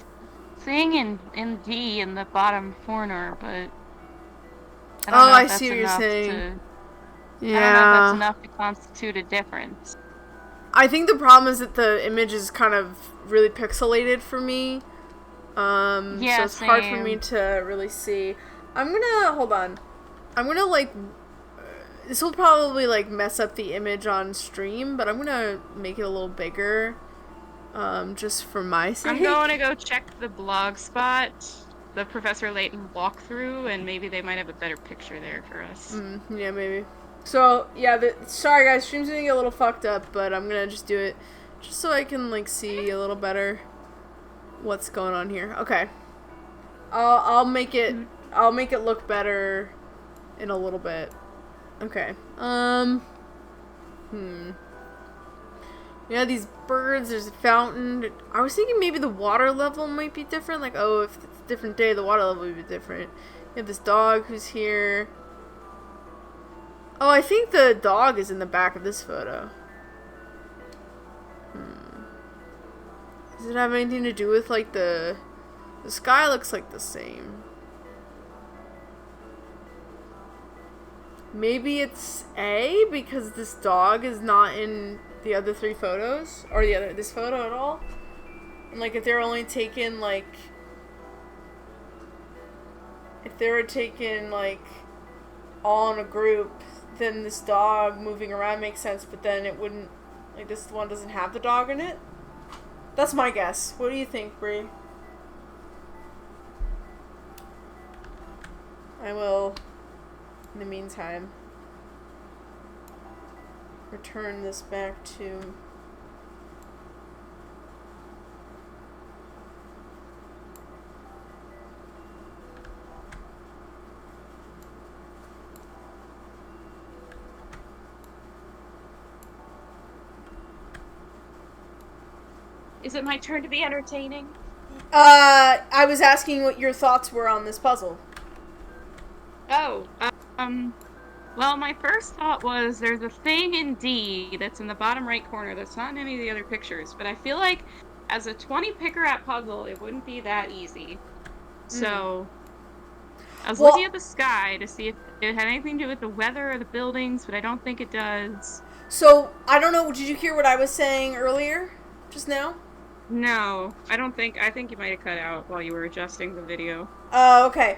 thing in D in the bottom corner, but I don't know I if that's see what you're enough saying. I don't know if Yeah. that's enough to constitute a difference. I think the problem is that the image is kind of really pixelated for me. Yeah, so it's hard for same. me to really see. I'm gonna, hold on. I'm gonna this will probably mess up the image on stream, but I'm gonna make it a little bigger. Just for my sake. I'm going to go check the blog spot, the Professor Layton walkthrough, and maybe they might have a better picture there for us. Yeah, maybe. So, yeah, sorry guys, stream's gonna get a little fucked up, but I'm gonna just do it just so I can, see a little better what's going on here. Okay. I'll make it look better in a little bit. Okay. Yeah, these birds, there's a fountain. I was thinking maybe the water level might be different. If it's a different day, the water level would be different. You have this dog who's here. Oh, I think the dog is in the back of this photo. Does it have anything to do with, the sky looks like the same. Maybe it's A, because this dog is not in the other 3 photos, or this photo at all. And if they're only taken if they were taken all in a group, then this dog moving around makes sense, but then it wouldn't, this one doesn't have the dog in it. That's my guess. What do you think, Bree? I will, in the meantime, return this back to Is it my turn to be entertaining? I was asking what your thoughts were on this puzzle. Oh, well, my first thought was there's a thing in D that's in the bottom right corner that's not in any of the other pictures, but I feel like as a 20 picker at puzzle, it wouldn't be that easy. So, I was looking at the sky to see if it had anything to do with the weather or the buildings, but I don't think it does. So, I don't know, did you hear what I was saying earlier? Just now? No, I think you might have cut out while you were adjusting the video. Oh, okay.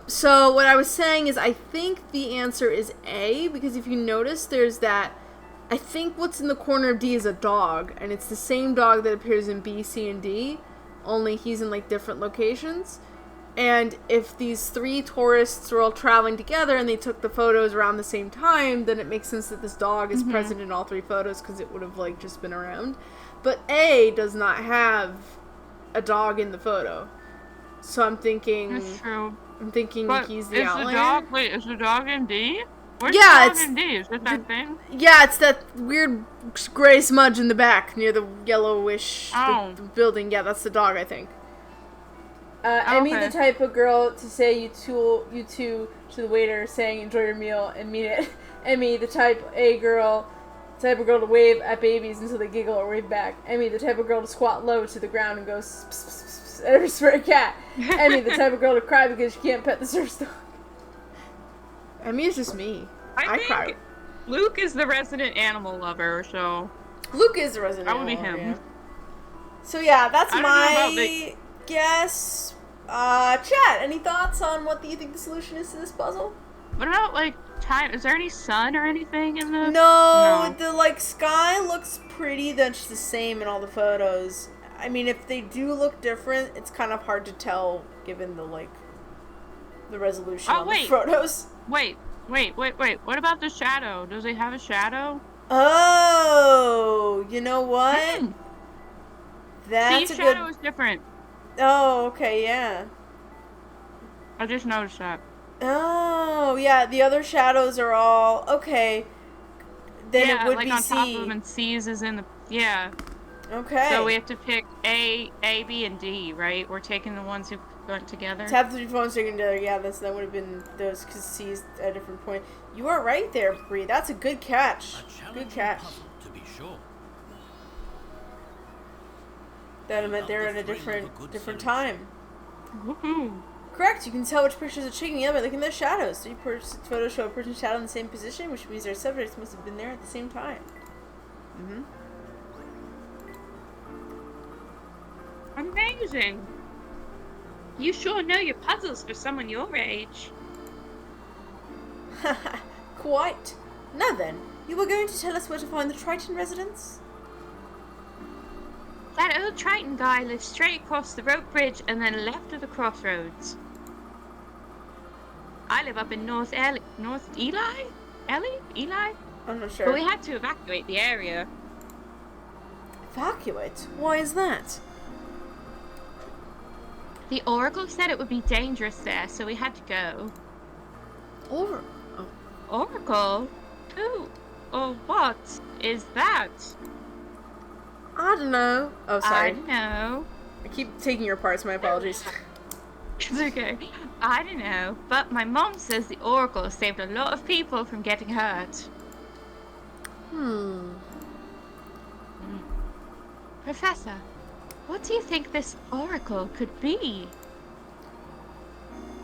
So what I was saying is I think the answer is A, because if you notice, there's that, I think what's in the corner of D is a dog, and it's the same dog that appears in B, C, and D, only he's in, different locations. And if these 3 tourists were all traveling together and they took the photos around the same time, then it makes sense that this dog is present in all 3 photos, because it would have, just been around. But A does not have a dog in the photo. So I'm thinking That's true. But he's the is outlier. the dog? Wait, is the dog in D? Where's Yeah, the it's dog in D? Is it that thing? Yeah, it's that weird gray smudge in the back near the yellowish the building. Yeah, that's the dog, I think. Emmy, the type of girl to say you two to the waiter, saying enjoy your meal and mean it. Emmy, the type of girl to wave at babies until they giggle or wave back. Emmy, the type of girl to squat low to the ground and go pss, pss, pss, pss, at every stray cat. Emmy, the type of girl to cry because she can't pet the service dog. Emmy is just me. I think cry. Luke is the resident animal lover, so Luke is the resident that would be animal him. lover, yeah. So yeah, that's I don't know about my guess. Chat, any thoughts on what you think the solution is to this puzzle? What about, like, time? Is there any sun or anything in the... No, the, like, sky looks pretty much the same in all the photos. I mean, if they do look different, it's kind of hard to tell given the, like, the resolution on the photos. Wait. What about the shadow? Does it have a shadow? Oh, you know what? That's See, shadow is different. Oh, okay, yeah. I just noticed that. Oh, yeah, the other shadows are all... Okay. Then it would like be on C. top of them, and C's is in the... Yeah. Okay. So we have to pick A, B, and D, right? We're taking the ones who went together. Tap the phones together. Yeah, that would have been those because C's at a different point. You are right there, Bree. That's a good catch. Good catch. Puzzle, to be sure. That meant they're at a different time. Woohoo! Correct. You can tell which pictures are checking out by looking at their shadows. 3 photos show a person's shadow in the same position, which means their subjects must have been there at the same time. Amazing! You sure know your puzzles for someone your age. Haha, quite. Now then, you were going to tell us where to find the Triton residence? That old Triton guy lives straight across the rope bridge and then left of the crossroads. I live up in North Eli? I'm not sure. But we had to evacuate the area. Evacuate? Why is that? The Oracle said it would be dangerous there, so we had to go. Oracle? Who or what is that? I don't know. Oh, sorry. I don't know. I keep taking your parts. My apologies. It's okay. I don't know, but my mom says the Oracle saved a lot of people from getting hurt. Professor, what do you think this Oracle could be?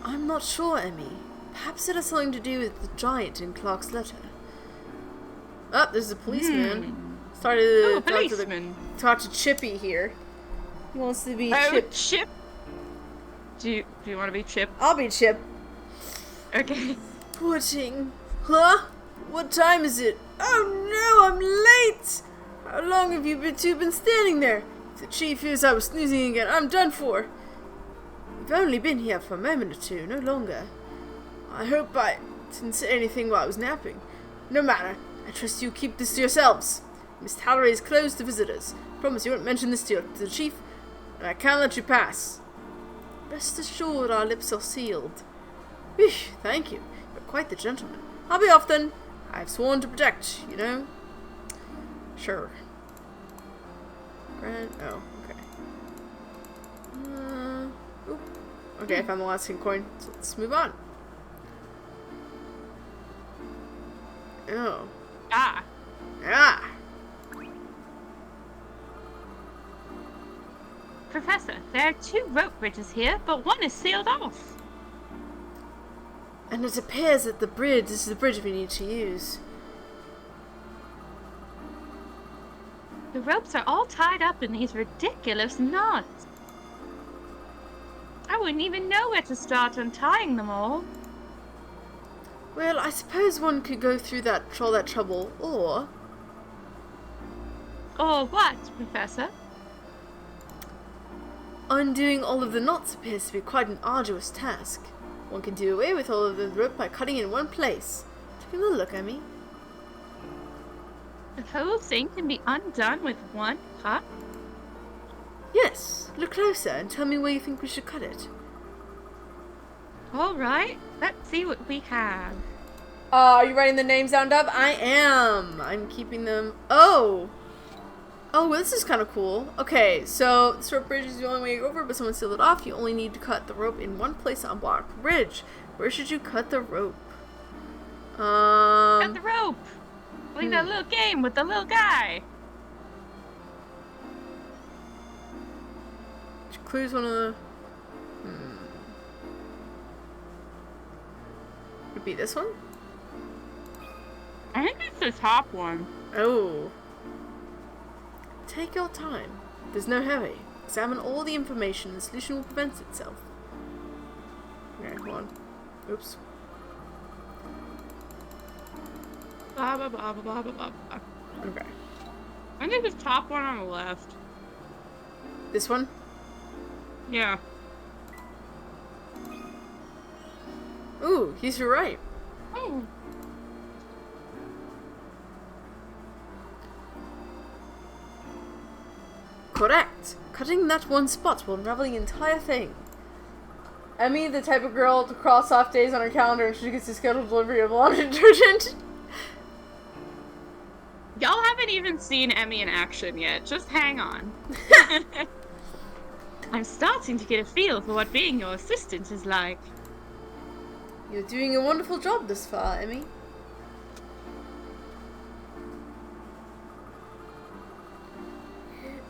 I'm not sure, Emmy. Perhaps it has something to do with the giant in Clark's letter. Oh, there's a policeman. Started to talk to Chippy here. He wants to be Chip. Chip? Do you want to be Chip? I'll be Chip. Okay. Pudding. Huh? What time is it? Oh no, I'm late! How long have you two been standing there? If the chief hears I was snoozing again, I'm done for. We've only been here for a moment or two, no longer. I hope I didn't say anything while I was napping. No matter. I trust you keep this to yourselves. Miss Tallery is closed to visitors. Promise you won't mention this to the chief, and I can't let you pass. Rest assured our lips are sealed. Whew, thank you. You're quite the gentleman. I'll be off then. I've sworn to protect, you know. Sure. Oh, okay. Okay, I found the last coin, so let's move on. Oh. Ah. Professor, there are 2 rope bridges here, but one is sealed off. And it appears that this is the bridge we need to use. The ropes are all tied up in these ridiculous knots. I wouldn't even know where to start untying them all. Well, I suppose one could go through all that trouble, or... Or what, Professor? Undoing all of the knots appears to be quite an arduous task. One can do away with all of the rope by cutting it in one place. Take a little look, Emmy. The whole thing can be undone with one cut? Yes. Look closer and tell me where you think we should cut it. All right, let's see what we have. Are you writing the names down, Dub? I am. I'm keeping them. Oh, well, this is kind of cool. Okay, so this rope bridge is the only way over, but someone sealed it off. You only need to cut the rope in one place to unblock the bridge. Where should you cut the rope? Cut the rope. Play that little game with the little guy. Clues one of the. Would it be this one? I think it's the top one. Oh. Take your time. There's no hurry. Examine all the information. The solution will prevent itself. Okay, hold on. Oops. Blah, blah, blah, blah, blah, blah, blah. Okay. I think it's top one on the left. This one? Yeah. Ooh, he's right. Oh. Correct. Cutting that one spot will unravel the entire thing. Emmy, the type of girl to cross off days on her calendar and she gets the scheduled delivery of laundry detergent. Y'all haven't even seen Emmy in action yet. Just hang on. I'm starting to get a feel for what being your assistant is like. You're doing a wonderful job thus far, Emmy.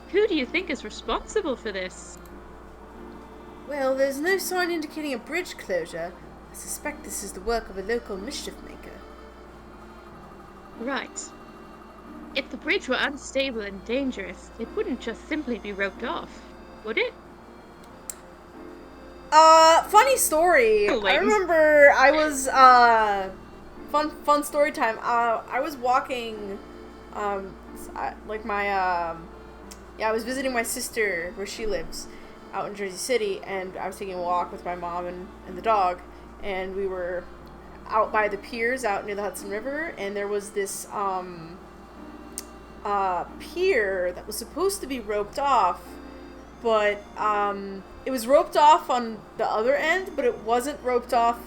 Who do you think is responsible for this? Well, there's no sign indicating a bridge closure. I suspect this is the work of a local mischief maker. Right. If the bridge were unstable and dangerous, it wouldn't just simply be roped off, would it? Funny story. I remember I was, fun story time. I was walking, I was visiting my sister where she lives out in Jersey City, and I was taking a walk with my mom and the dog, and we were out by the piers out near the Hudson River, and there was this, pier that was supposed to be roped off, but, it was roped off on the other end, but it wasn't roped off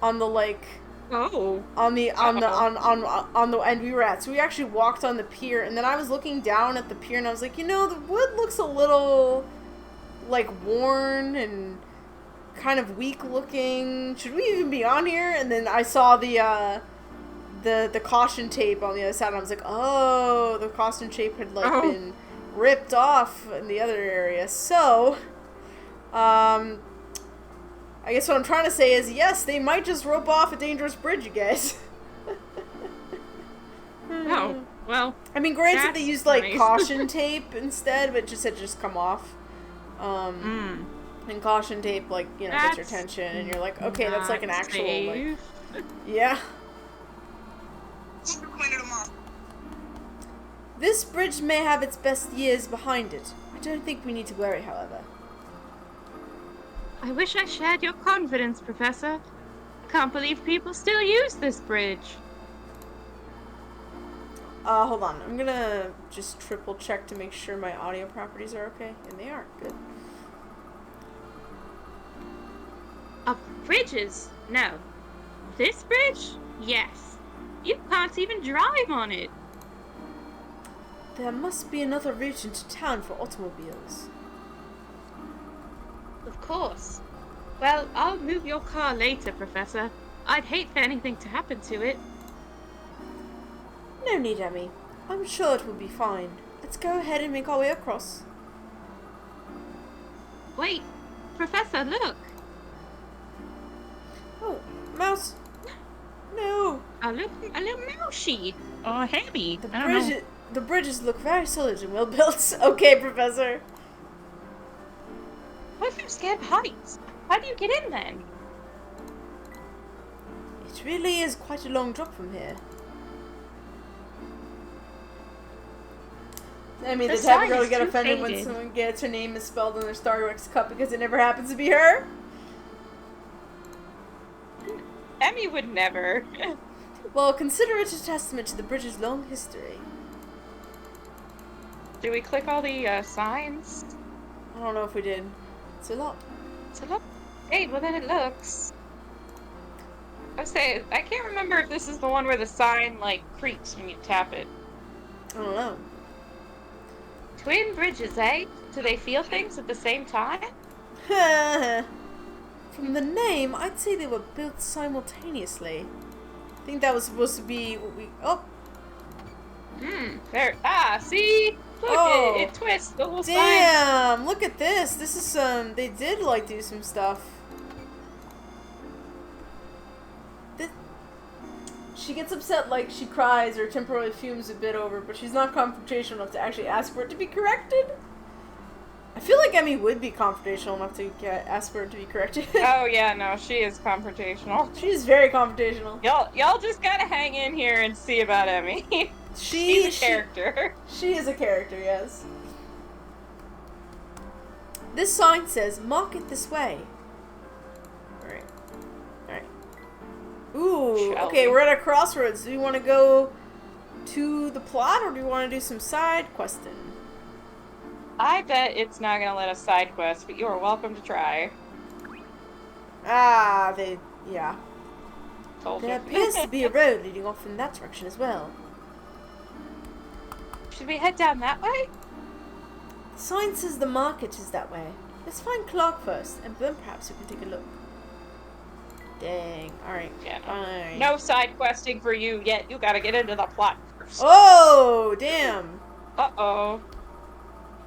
on the, like, on the end we were at. So we actually walked on the pier, and then I was looking down at the pier, and I was like, you know, the wood looks a little, like, worn and kind of weak looking. Should we even be on here? And then I saw the caution tape on the other side, and I was like, oh, the caution tape had, like, been ripped off in the other area. So, I guess what I'm trying to say is, yes, they might just rope off a dangerous bridge, you guys. Oh, well. I mean, granted, they used, like, nice. caution tape instead, but it just said just come off. And caution tape, like, you know, gets your attention, and you're like, okay, that's like an actual, like, yeah. This bridge may have its best years behind it. I don't think we need to worry, however. I wish I shared your confidence, Professor. I can't believe people still use this bridge. Hold on. I'm gonna just triple check to make sure my audio properties are okay. And they are. Good. Bridges? No. This bridge? Yes. You can't even drive on it. There must be another route into town for automobiles. Of course. Well, I'll move your car later, Professor. I'd hate for anything to happen to it. No need, Emmy. I'm sure it will be fine. Let's go ahead and make our way across. Wait, Professor, look. Oh, mouse. No. A little mousey. Or heavy. The bridges look very solid and well built. Okay, Professor. What if I'm scared of heights? How do you get in then? It really is quite a long drop from here. I mean, the type of girl to get offended when someone gets her name misspelled in their Starbucks cup because it never happens to be her. Emmy would never. Well, consider it a testament to the bridge's long history. Do we click all the signs? I don't know if we did. It's a lot. It's a lot. Hey, well then it looks I say, I can't remember if this is the one where the sign, like, creaks when you tap it. I don't know. Twin bridges, eh? Do they feel things at the same time? From the name, I'd say they were built simultaneously. I think that was supposed to be what we... Oh! There. Ah, see? Look, Oh. it twists the whole sign. Damn! Look at this! This is some... They did, like, do some stuff. She gets upset, like, she cries or temporarily fumes a bit over, but she's not confrontational enough to actually ask for it to be corrected. I feel like Emmy would be confrontational enough to ask for it to be corrected. Oh, yeah, no, she is confrontational. She's very confrontational. Y'all just gotta hang in here and see about Emmy. She's a character. She is a character, yes. This sign says, "Market this way." Alright. Alright. Ooh, Shall okay, we? we're at a crossroads. Do you want to go to the plot, or do you want to do some side questing? I bet it's not gonna let us side quest, but you are welcome to try. Yeah. Told There you. appears to be a road leading off in that direction as well. Should we head down that way? The sign says the market is that way. Let's find Clark first, and then perhaps we can take a look. Dang. Alright. Yeah, Fine. no side questing for you yet. You gotta get into the plot first. Oh, damn. Uh-oh.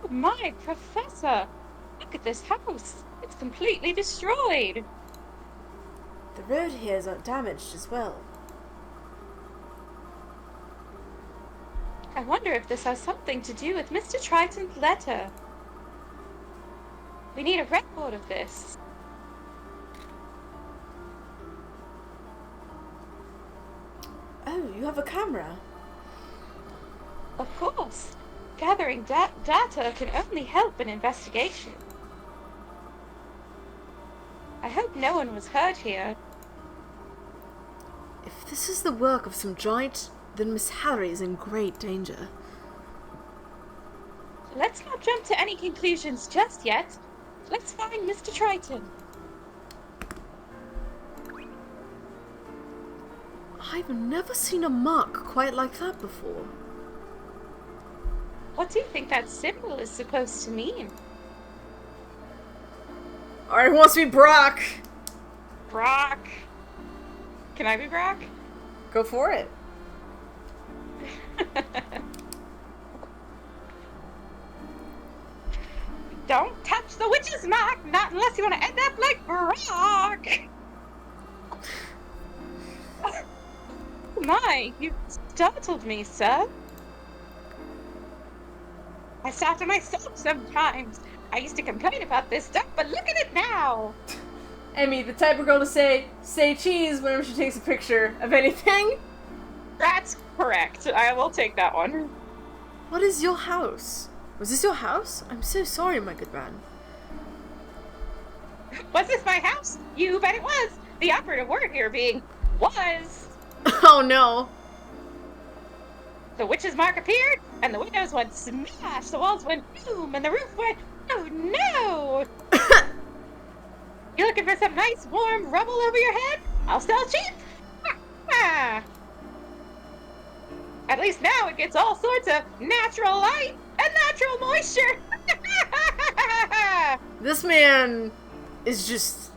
Oh my, Professor! Look at this house. It's completely destroyed. The road here is damaged as well. I wonder if this has something to do with Mr. Triton's letter. We need a record of this. Oh, you have a camera. Of course. Gathering data can only help an investigation. I hope no one was hurt here. If this is the work of some giant, then Miss Harry is in great danger. Let's not jump to any conclusions just yet. Let's find Mr. Triton. I've never seen a mark quite like that before. What do you think that symbol is supposed to mean? Alright, who wants to be Brock? Brock. Can I be Brock? Go for it. Don't touch the witch's mark, not unless you want to end up like Brock. Oh my, you startled me, sir. I startle myself sometimes. I used to complain about this stuff, but look at it now. Emmy, the type of girl to say cheese whenever she takes a picture of anything. That's correct. I will take that one. What is your house? Was this your house? I'm so sorry, my good man. Was this my house? You bet it was. The operative word here being was. Oh no. The witch's mark appeared, and the windows went smash, the walls went boom, and the roof went, oh no! You looking for some nice warm rubble over your head? I'll sell cheap! At least now it gets all sorts of natural light and natural moisture! This man is just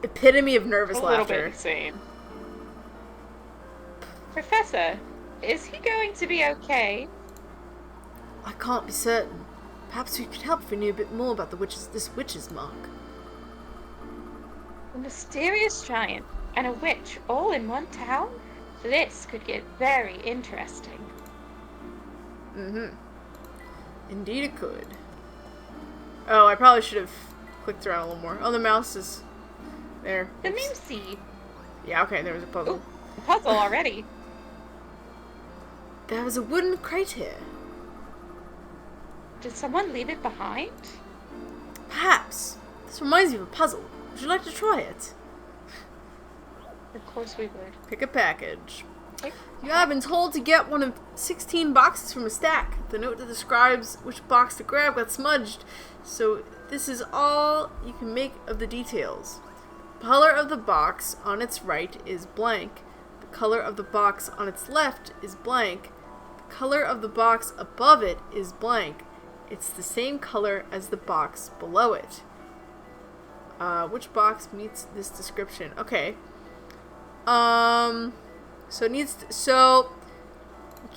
epitome of nervous A little laughter. bit insane. Professor, is he going to be okay? I can't be certain. Perhaps we could help if we knew a bit more about this witch's mark. A mysterious giant and a witch all in one town? This could get very interesting. Mm-hmm. Indeed it could. Oh, I probably should have clicked around a little more. Oh, the mouse is there. The Oops. Moosey. Yeah, okay, there was a puzzle. Ooh, puzzle already. There was a wooden crate here. Did someone leave it behind? Perhaps. This reminds me of a puzzle. Would you like to try it? Of course we would. Pick a package. Okay. You have been told to get one of 16 boxes from a stack. The note that describes which box to grab got smudged, so this is all you can make of the details. color of the box on its right is blank. The color of the box on its left is blank. The color of the box above it is blank. It's the same color as the box below it. Which box meets this description? Okay. So it needs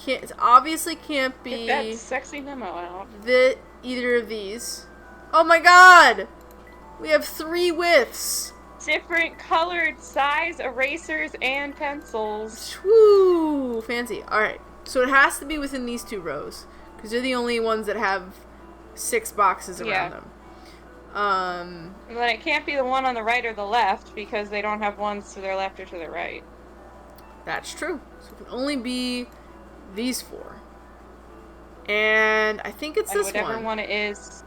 it obviously can't be Get that sexy memo out. either of these. Oh my god! We have 3 widths. Different colored size erasers and pencils. Woo! Fancy. Alright. So it has to be within these 2 rows. Because they're the only ones that have 6 boxes around them. But it can't be the one on the right or the left because they don't have ones to their left or to their right. That's true. So it can only be these 4. And I think it's And this whatever one. one it is.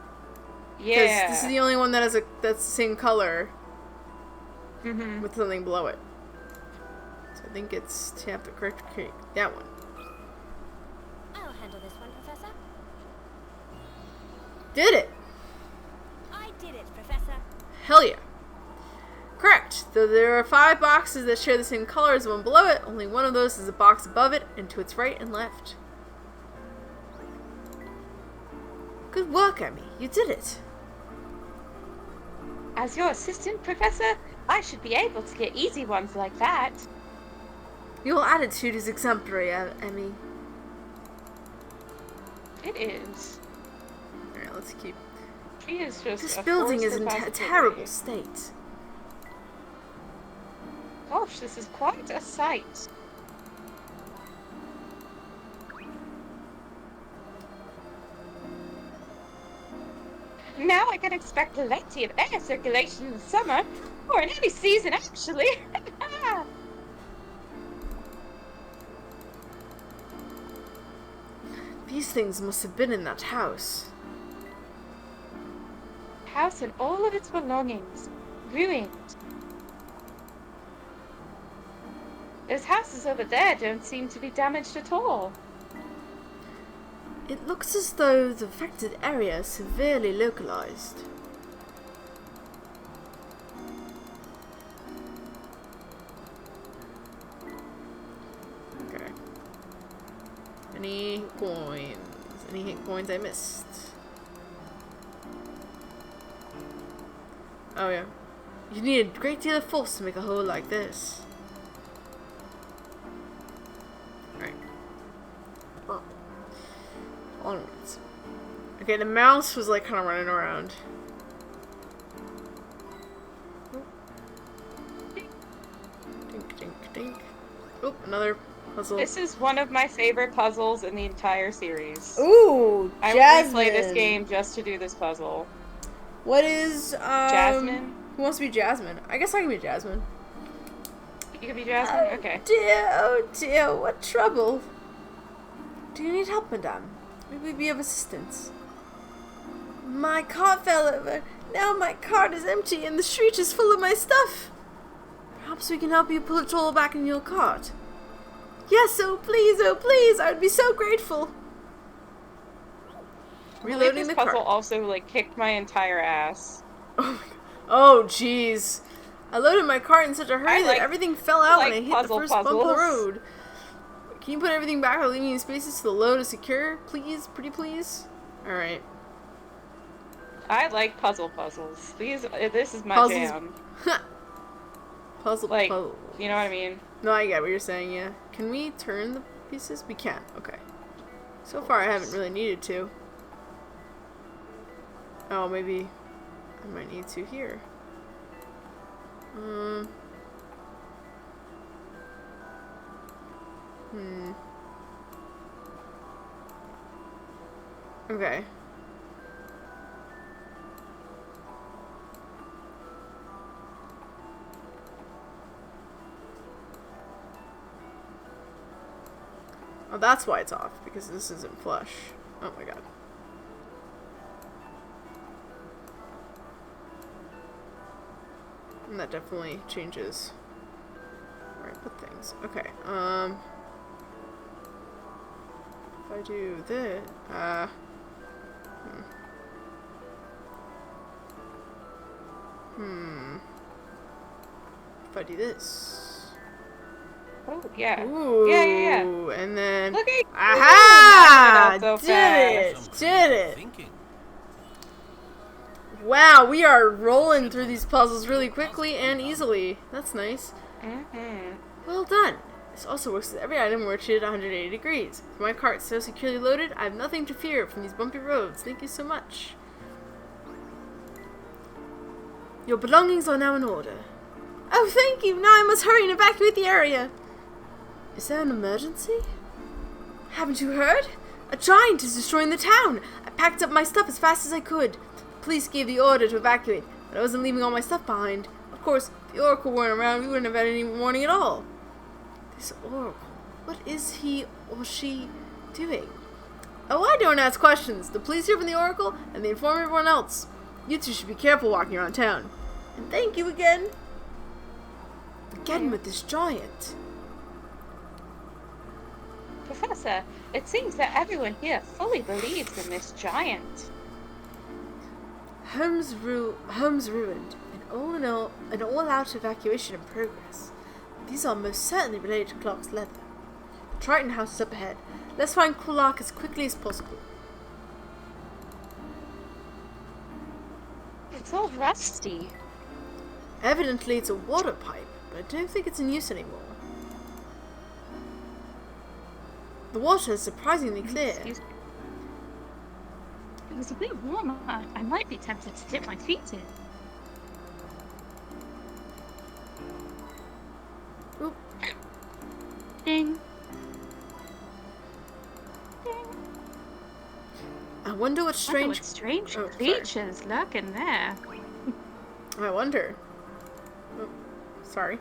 Because Yeah. this is the only one that has that's the same color Mm-hmm. with something below it. So I think it's tap the correct creek. That one. I'll handle this one, Professor. Did it! I did it, Professor. Hell yeah. Correct. Though there are 5 boxes that share the same color as the one below it, only one of those is a box above it and to its right and left. Good work, Emmy. You did it. As your assistant, Professor, I should be able to get easy ones like that. Your attitude is exemplary, Emmy. It is. Alright, let's keep... She is just This a building force is for in a positivity. terrible state. Gosh, this is quite a sight. Now I can expect plenty of air circulation in the summer, or in any season, actually. These things must have been in that house. House and all of its belongings ruined. Those houses over there don't seem to be damaged at all. It looks as though the affected area is severely localized. Okay. Any coins? Any hit coins I missed? Oh yeah. You need a great deal of force to make a hole like this. Alright. Oh. Onwards. Okay, the mouse was like kind of running around. Dink, dink, dink. Oh, another puzzle. This is one of my favorite puzzles in the entire series. Ooh, I Jasmine. will replay this game just to do this puzzle. What is Jasmine? Who wants to be Jasmine? I guess I can be Jasmine. You can be Jasmine? Okay. Oh dear, what trouble? Do you need help, madame? May we be of assistance? My cart fell over. Now my cart is empty and the street is full of my stuff. Perhaps we can help you pull it all back in your cart. Yes, oh please, I would be so grateful. Reloading this the puzzle cart. also like kicked my entire ass. Oh my god. Oh jeez. I loaded my cart in such a hurry I that like- everything fell out when I like hit the puzzle first bump of the puzzles. road. Can you put everything back while leaving spaces to the load is secure? Please? Pretty please? Alright. I like puzzles. This is my Puzzles. jam. Puzzle, Like, puzzle. you know what I mean? No, I get what you're saying, yeah. Can we turn the pieces? We can. Okay. So far, I haven't really needed to. Oh, maybe I might need to here. Okay. Oh, that's why it's off, because this isn't flush. Oh my god. And that definitely changes where I put things. Okay, if I do this, If I do this. Oh, yeah. Ooh. Yeah. And then. Look at Aha! you! Knocking it out so Did fast. it! Did it! Thinking. Wow, we are rolling through these puzzles really quickly and easily. That's nice. Mm-hmm. Well done. This also works with every item rotated 180 degrees. With my cart so securely loaded, I have nothing to fear from these bumpy roads. Thank you so much. Your belongings are now in order. Oh, thank you! Now I must hurry and evacuate the area. Is there an emergency? Haven't you heard? A giant is destroying the town. I packed up my stuff as fast as I could. The police gave the order to evacuate, but I wasn't leaving all my stuff behind. Of course, if the Oracle weren't around, we wouldn't have had any warning at all. This Oracle, what is he or she doing? Oh, I don't ask questions. The police hear from the Oracle, and they inform everyone else. You two should be careful walking around town. And thank you again. Again with this giant. Professor, it seems that everyone here fully believes in this giant. Homes ruined, an all-out evacuation in progress. These are most certainly related to Clark's leather. The Triton House is up ahead. Let's find Clark as quickly as possible. It's all rusty. Evidently it's a water pipe, but I don't think it's in use anymore. The water is surprisingly clear. Excuse me. It was a bit warmer. I might be tempted to dip my feet in. Oop. Ding. Ding. I wonder what strange... What strange Oh, sorry. creatures lurking there. I wonder. Oh, sorry.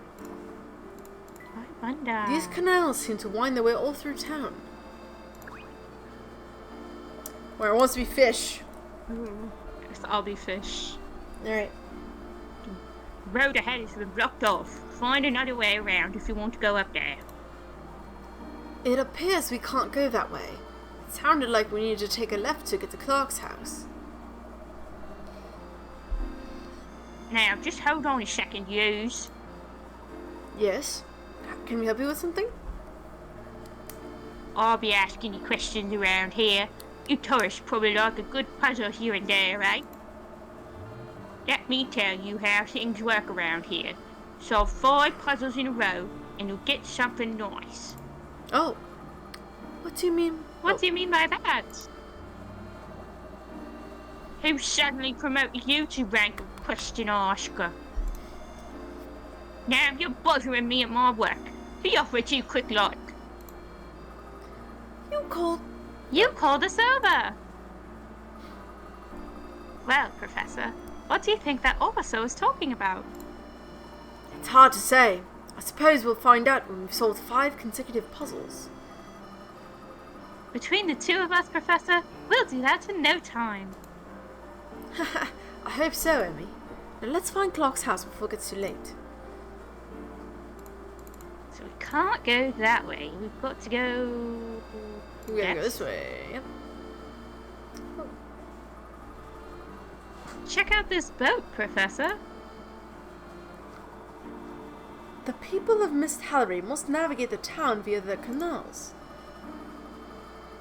I wonder. These canals seem to wind their way all through town. Where it wants to be fish. Guess I'll be fish. Alright. Road ahead has been blocked off. Find another way around if you want to go up there. It appears we can't go that way. It sounded like we needed to take a left to get to Clark's house. Now, just hold on a second, yous. Yes? Can we help you with something? I'll be asking you questions around here. You tourists probably like a good puzzle here and there, right? Let me tell you how things work around here. Solve 5 puzzles in a row, and you'll get something nice. Oh. What do you mean? What do you mean by that? Who suddenly promoted you to rank of question asker? Now you're bothering me at my work. Be off with you quick like. You called... You called us over. Well, Professor, what do you think that officer was talking about? It's hard to say. I suppose we'll find out when we've solved 5 consecutive puzzles. Between the two of us, Professor, we'll do that in no time. I hope so, Emmy. Now let's find Clark's house before it gets too late. So we can't go that way. We've got to go... We're gonna go Yes. this way. Yep. Check out this boat, Professor. The people of Mist Hallery must navigate the town via the canals.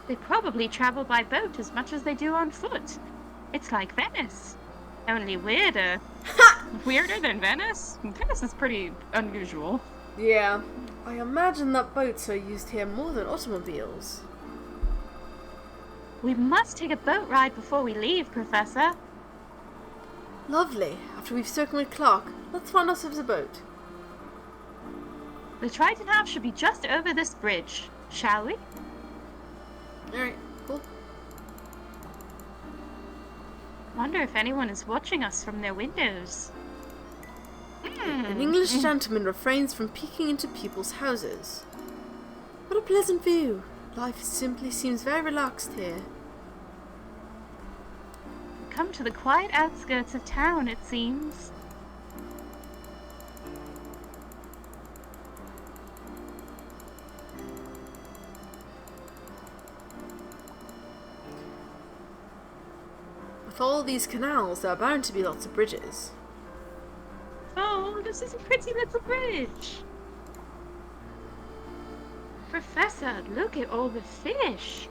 They probably travel by boat as much as they do on foot. It's like Venice. Only weirder. Ha! Weirder than Venice? Venice is pretty unusual. Yeah. I imagine that boats are used here more than automobiles. We must take a boat ride before we leave, Professor. Lovely. After we've spoken with Clark, let's find ourselves a boat. The Triton House should be just over this bridge, shall we? Alright, cool. Wonder if anyone is watching us from their windows. An English gentleman refrains from peeking into people's houses. What a pleasant view. Life simply seems very relaxed here. Come to the quiet outskirts of town, it seems. With all these canals, there are bound to be lots of bridges. Fold this is a pretty little bridge. Professor, look at all the fish.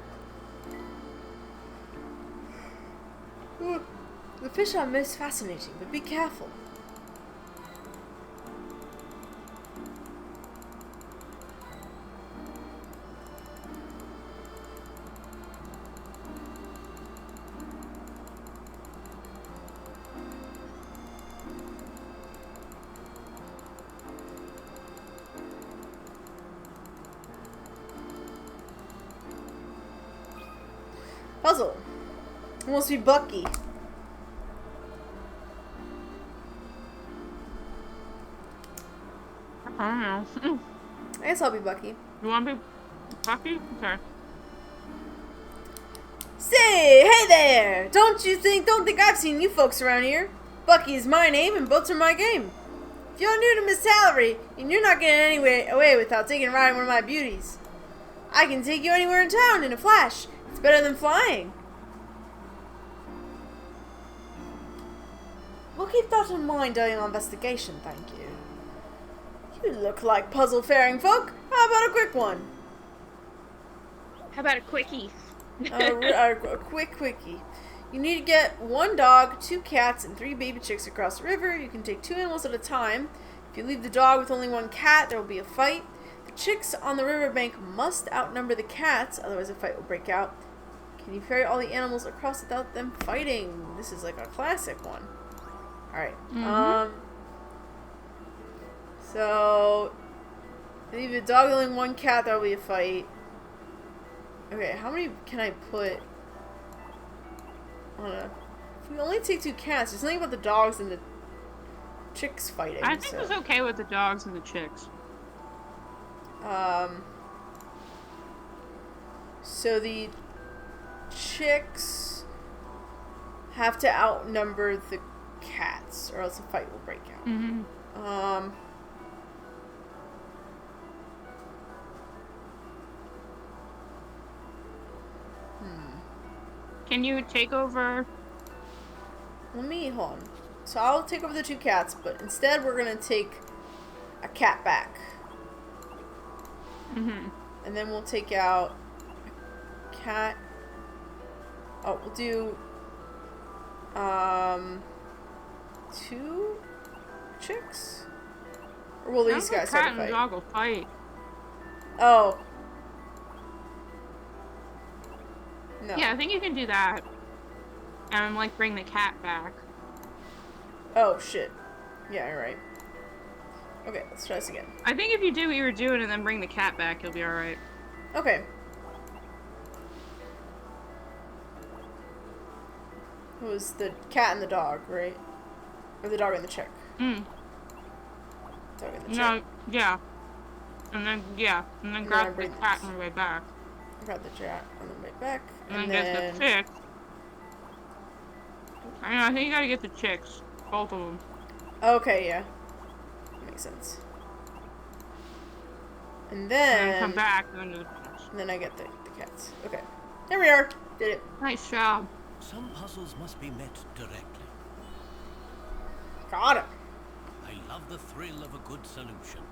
The fish are most fascinating, but be careful. Puzzle. It must be Bucky. I don't know. I guess I'll be Bucky. You want to be Bucky? Okay. Say, hey there! Don't think I've seen you folks around here. Bucky is my name and boats are my game. If you're new to Miss Salary, and you're not getting away without taking a ride in one of my beauties, I can take you anywhere in town in a flash. It's better than flying. We'll keep that in mind during our investigation, thank you. You look like puzzle-faring folk. How about a quick one? How about a quickie? A quick quickie. You need to get 1 dog, 2 cats, and 3 baby chicks across the river. You can take 2 animals at a time. If you leave the dog with only 1 cat, there will be a fight. The chicks on the riverbank must outnumber the cats, otherwise a fight will break out. Can you ferry all the animals across without them fighting? This is like a classic one. Alright. So, leave a dog with only 1 cat, there will be a fight. Okay, how many can I put on a... If we only take 2 cats, there's nothing about the dogs and the chicks fighting. I think it's okay with the dogs and the chicks. So the chicks have to outnumber the cats, or else a fight will break out. Mm-hmm. Can you take over? Hold on. So I'll take over the 2 cats, but instead we're gonna take a cat back. Mm-hmm. And then we'll take out a cat. Oh, we'll do 2 chicks? Or will these guys start cat a fight? and dog will fight. Oh. No. Yeah, I think you can do that. And like bring the cat back. Oh, shit. Yeah, you're right. Okay, let's try this again. I think if you do what you were doing and then bring the cat back, you'll be alright. Okay. It was the cat and the dog, right? Or the dog and the chick? Mm. Dog and the chick. No, yeah. And then grab the cat on the way back. Grab the cat on the way back. And then get the chick. I think you gotta get the chicks. Both of them. Okay, yeah. Makes sense. And then come back and then do the chicks. And then I get the cats. Okay. There we are. Did it. Nice job. Some puzzles must be met directly. Got it. I love the thrill of a good solution.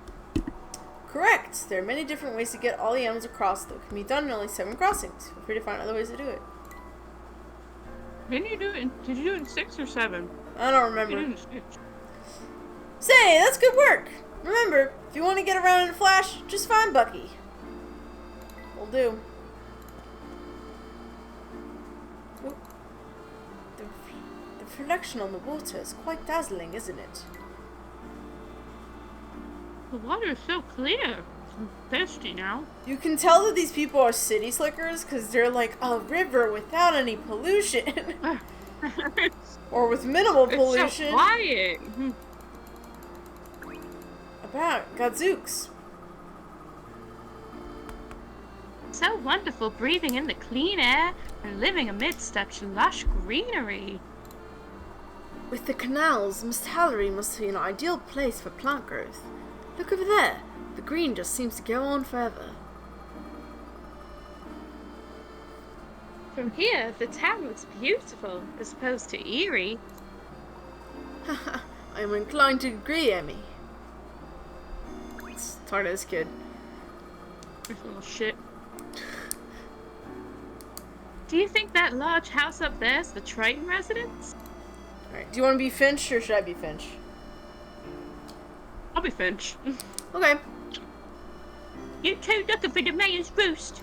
Correct. There are many different ways to get all the animals across, though it can be done in only 7 crossings. Feel free to find other ways to do it. Didn't you do it? Did you do it in 6 or 7? I don't You remember. did it in 6. Say, that's good work. Remember, if you want to get around in a flash, just find Bucky. Will do. Oop. The reflection on the water is quite dazzling, isn't it? The water is so clear. I'm thirsty now. You can tell that these people are city slickers because they're like a river without any pollution. Or with minimal pollution. It's so quiet. About Gadzooks. So wonderful breathing in the clean air and living amidst such lush greenery. With the canals, Miss Hallery must be an ideal place for plant growth. Look over there. The green just seems to go on forever. From here, the town looks beautiful, as opposed to eerie. I am inclined to agree, Emmy. Talking to this kid. This little shit. Do you think that large house up there is the Triton residence? Alright, do you want to be Finch or should I be Finch? I'll be Finch. Okay. You two looking for the mayor's roost?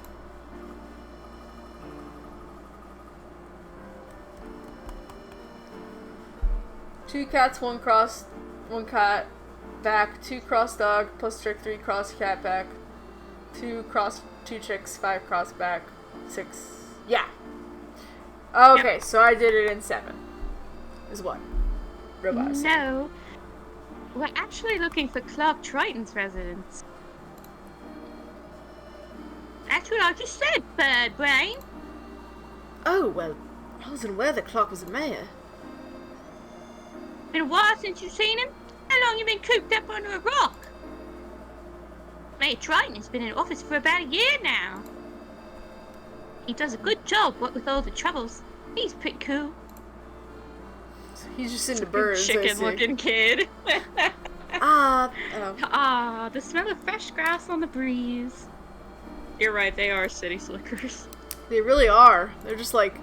Two cats, one cross, one cat back, 2 cross dog, plus trick, 3 cross cat back, 2 cross, 2 chicks, 5 cross back, 6. Yeah. Okay, Yep. so I did it in 7. Is what? Robot. said. No. We're actually looking for Clark Triton's residence. That's what I just said, bird brain. Oh, well, I wasn't aware that Clark was a mayor. Been a while since you've seen him? How long you been cooped up under a rock? Mayor Triton has been in office for about a year now. He does a good job, what with all the troubles. He's pretty cool. He's just into birds. I see. Chicken-looking kid. Ah, Ah, the smell of fresh grass on the breeze. You're right, they are city slickers. they really are. They're just like,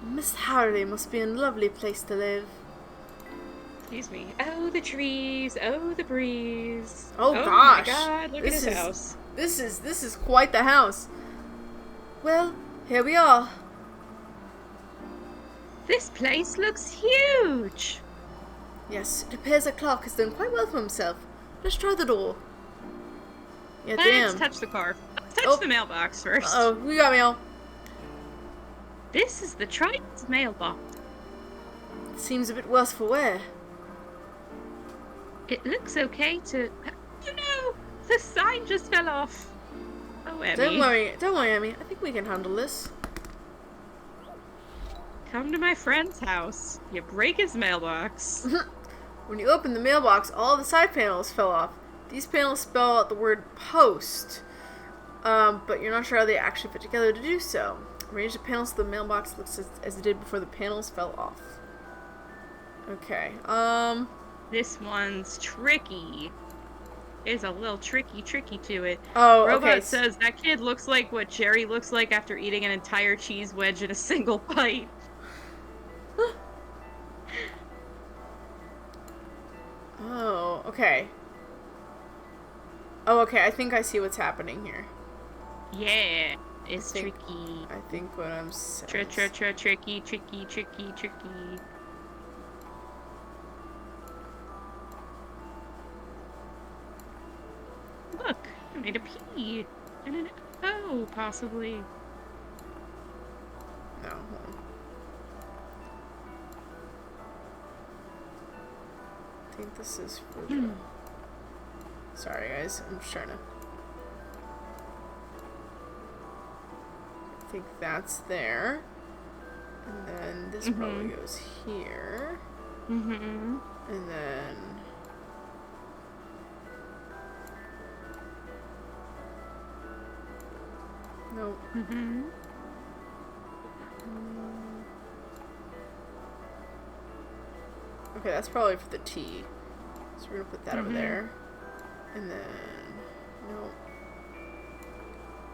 Miss Halliday must be a lovely place to live. Excuse me. Oh, the trees. Oh, the breeze. Oh, my gosh. God, look at This his is- house. This is quite the house. Well, here we are. This place looks huge. Yes, it appears that Clark has done quite well for himself. Let's try the door. Yeah, Let's damn. touch the car. Touch Oh. the mailbox first. Uh-oh, we got mail. This is the Triton's mailbox. Seems a bit worse for wear. It looks okay to... Oh no! The sign just fell off. Oh, Emmy. Don't worry, Emmy. I think we can handle this. Come to my friend's house. You break his mailbox. When you open the mailbox, all the side panels fell off. These panels spell out the word post, but you're not sure how they actually fit together to do so. Arrange the panels so the mailbox looks as it did before the panels fell off. Okay, This one's tricky. There's a little tricky to it. oh, Robot okay. says that kid looks like what Jerry looks like after eating an entire cheese wedge in a single bite. Oh, okay. Oh, okay, I think I see what's happening here. Yeah, it's think- tricky. I think what I'm saying. Tricky. Look, I made a P and an O, possibly. No, hold on. I think this is Frugal. Sorry, guys. I'm just trying to. I think that's there. And then this probably goes here. Mm-hmm. And then. Nope. Mm-hmm. Okay, that's probably for the T. So we're gonna put that over there. And then. Nope.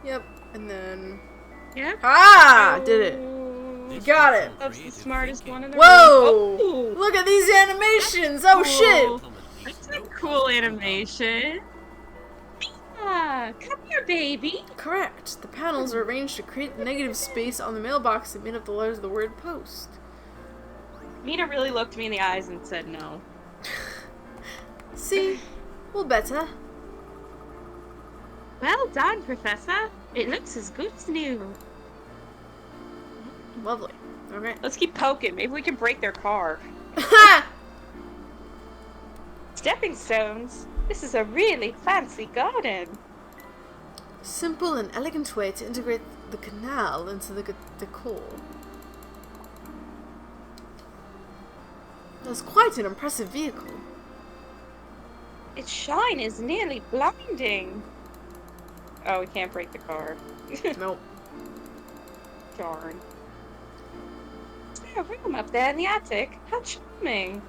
Yep. And then. Yep. Ah! Did it. This got is it. some That's the creative smartest thinking. one in the Whoa! room. Look at these animations! Oh shit! Cool. That's a cool animation. Ah, come here, baby. Correct. The panels are arranged to create negative space on the mailbox that made up the letters of the word post. Mina really looked me in the eyes and said no. See? Well, better. Well done, Professor. It looks as good as new. Lovely. Okay. Let's keep poking. Maybe we can break their car. Stepping stones. This is a really fancy garden. Simple and elegant way to integrate the canal into the decor. That's quite an impressive vehicle. Its shine is nearly blinding. Oh, we can't break the car. Nope. Darn. Is there a room up there in the attic? How charming.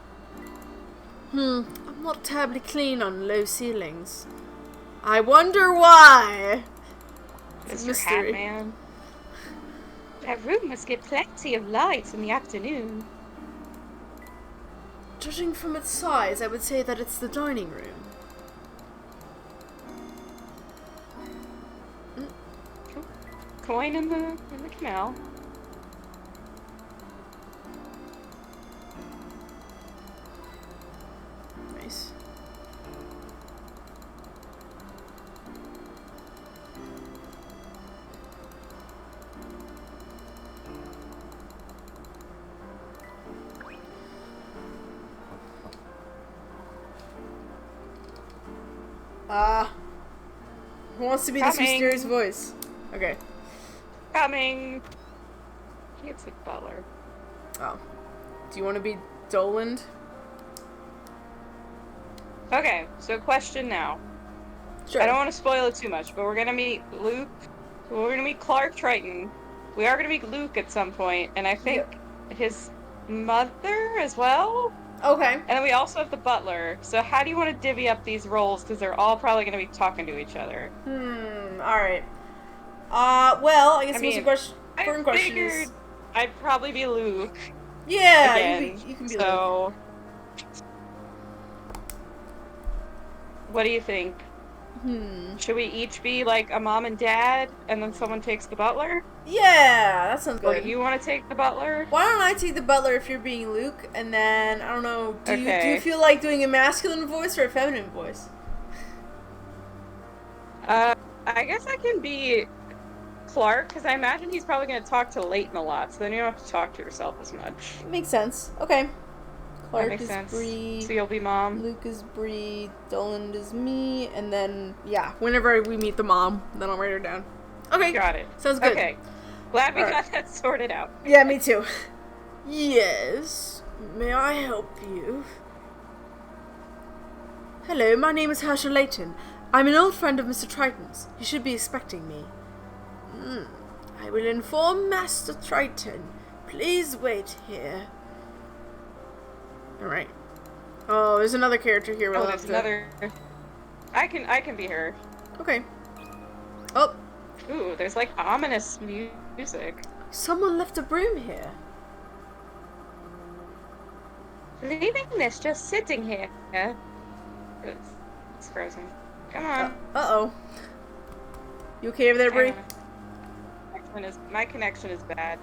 I'm not terribly keen on low ceilings. I wonder why. It's a Mr. mystery. Hatman. That room must get plenty of light in the afternoon. Judging from its size, I would say that it's the dining room. Coin in the canal. Nice. Who wants to be this Coming. mysterious voice? Okay. Coming. It's a butler. Oh. Do you want to be Doland? Okay, so question now. Sure. I don't want to spoil it too much, but we're gonna meet Luke. We're gonna meet Clark Triton. We are gonna meet Luke at some point, and I think his mother as well. Okay. And then we also have the butler. So how do you want to divvy up these roles? Because they're all probably gonna be talking to each other. Alright. Well, I guess the most important question figured is... I'd probably be Luke. Yeah, Again. you can be So, what do you think? Should we each be like a mom and dad, and then someone takes the butler? Yeah, that sounds Or good. do you want to take the butler? Why don't I take the butler if you're being Luke, and then, I don't know, do you Okay. feel like doing a masculine voice or a feminine voice? I guess I can be Clark, because I imagine he's probably going to talk to Leighton a lot, so then you don't have to talk to yourself as much. Makes sense. Okay. Clark That makes is sense. Bree, So you'll be mom. Luke is Bree, Doland is me, and then, yeah, whenever we meet the mom, then I'll write her down. Okay. Got it. Sounds good. Okay. Glad we Alright. got that sorted out. Yeah, me too. Yes. May I help you? Hello, my name is Herschel Layton. I'm an old friend of Mr. Triton's. He should be expecting me. I will inform Master Triton. Please wait here. Alright. Oh, there's another character here. We'll Oh, have there's to... another. I can be her. Okay. Oh, Ooh, there's like ominous music. someone left a broom here. Leaving this just sitting here. It's frozen. Come on. Uh-oh. You okay over there, Bree? My connection is bad.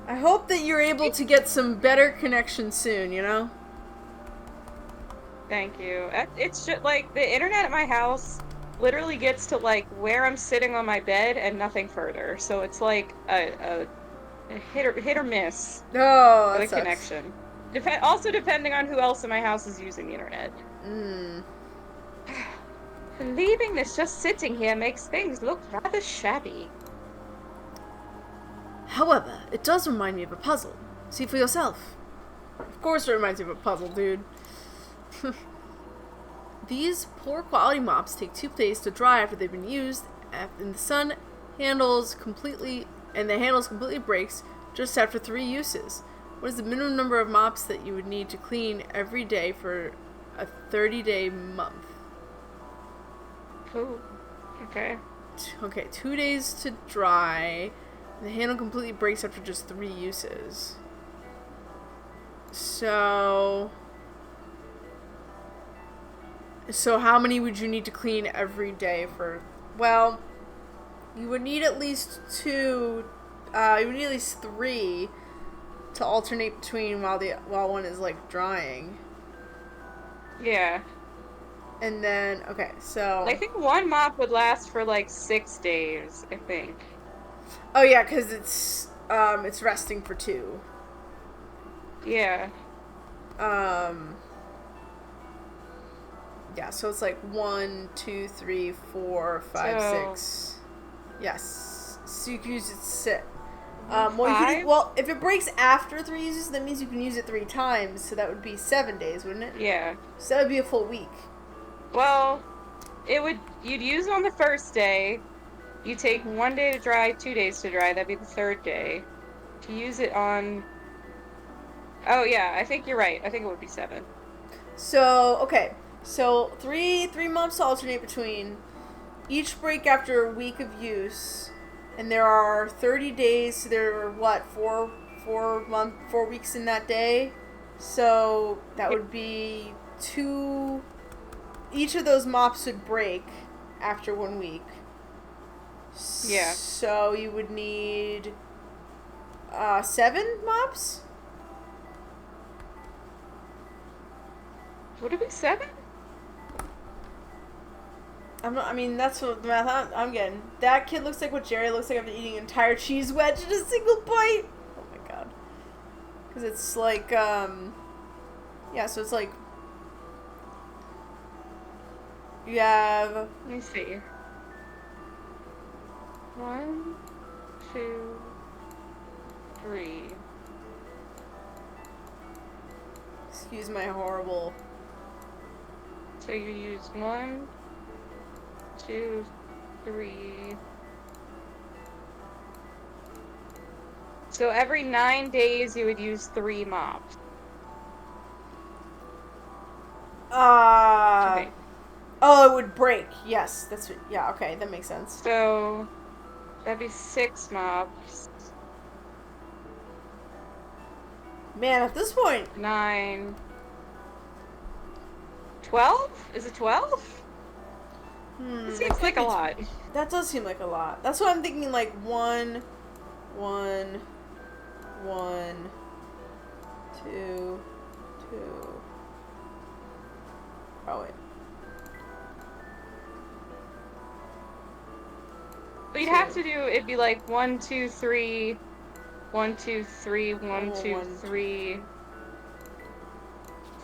I hope that you're able to get some better connection soon, you know? Thank you. It's just like the internet at my house literally gets to like where I'm sitting on my bed and nothing further. So it's like a hit or miss Oh, for that the sucks. connection. Also depending on who else in my house is using the internet. Leaving this just sitting here makes things look rather shabby. However, it does remind me of a puzzle. See for yourself. Of course it reminds me of a puzzle, dude. These poor quality mops take 2 days to dry after they've been used, and the handles completely breaks just after 3 uses. What is the minimum number of mops that you would need to clean every day for a 30-day month? Ooh. Okay. Okay, 2 days to dry. The handle completely breaks after just 3 uses. So how many would you need to clean every day for? Well, you would need at least 2. You would need at least 3 to alternate between while one is like drying. Yeah. And then okay, so I think one mop would last for like 6 days, I think. oh yeah, because it's resting for 2. Yeah. Yeah, so it's like 1, 2, 3, 4, 5, So- 6. Yes. So you can use it to sit. Five? If it breaks after 3 uses, that means you can use it 3 times, so that would be 7 days, wouldn't it? Yeah. So that would be a full week. Well, you'd use it on the first day. You take 1 day to dry, 2 days to dry, that'd be the 3rd day. To use it on... Oh yeah, I think you're right. I think it would be 7. So, okay. So three mops to alternate between. Each break after a week of use, and there are 30 days. So there are what 4 weeks in that day. So that would be 2. Each of those mops would break after 1 week. Yeah. So you would need 7 mops. Would it be 7? I mean, that's what the math I'm getting. That kid looks like what Jerry looks like after eating an entire cheese wedge in a single bite. Oh my god. Because it's like, yeah, so it's like, you have... Let me see. 1, 2, 3. Excuse my horrible... So you use 1, 2, 3. So every 9 days you would use 3 mops. Okay. Oh, it would break. Yes, that's what, yeah, okay, that makes sense. So that'd be 6 mops. Man, at this point... 9. 12? Is it 12? It seems like a lot. That does seem like a lot. That's what I'm thinking, like, 1, 1, 1, 2, 2. Oh, wait. But you'd have to do, it'd be like 1, 2, 3, 1, 2, 3, 1, 2, 3,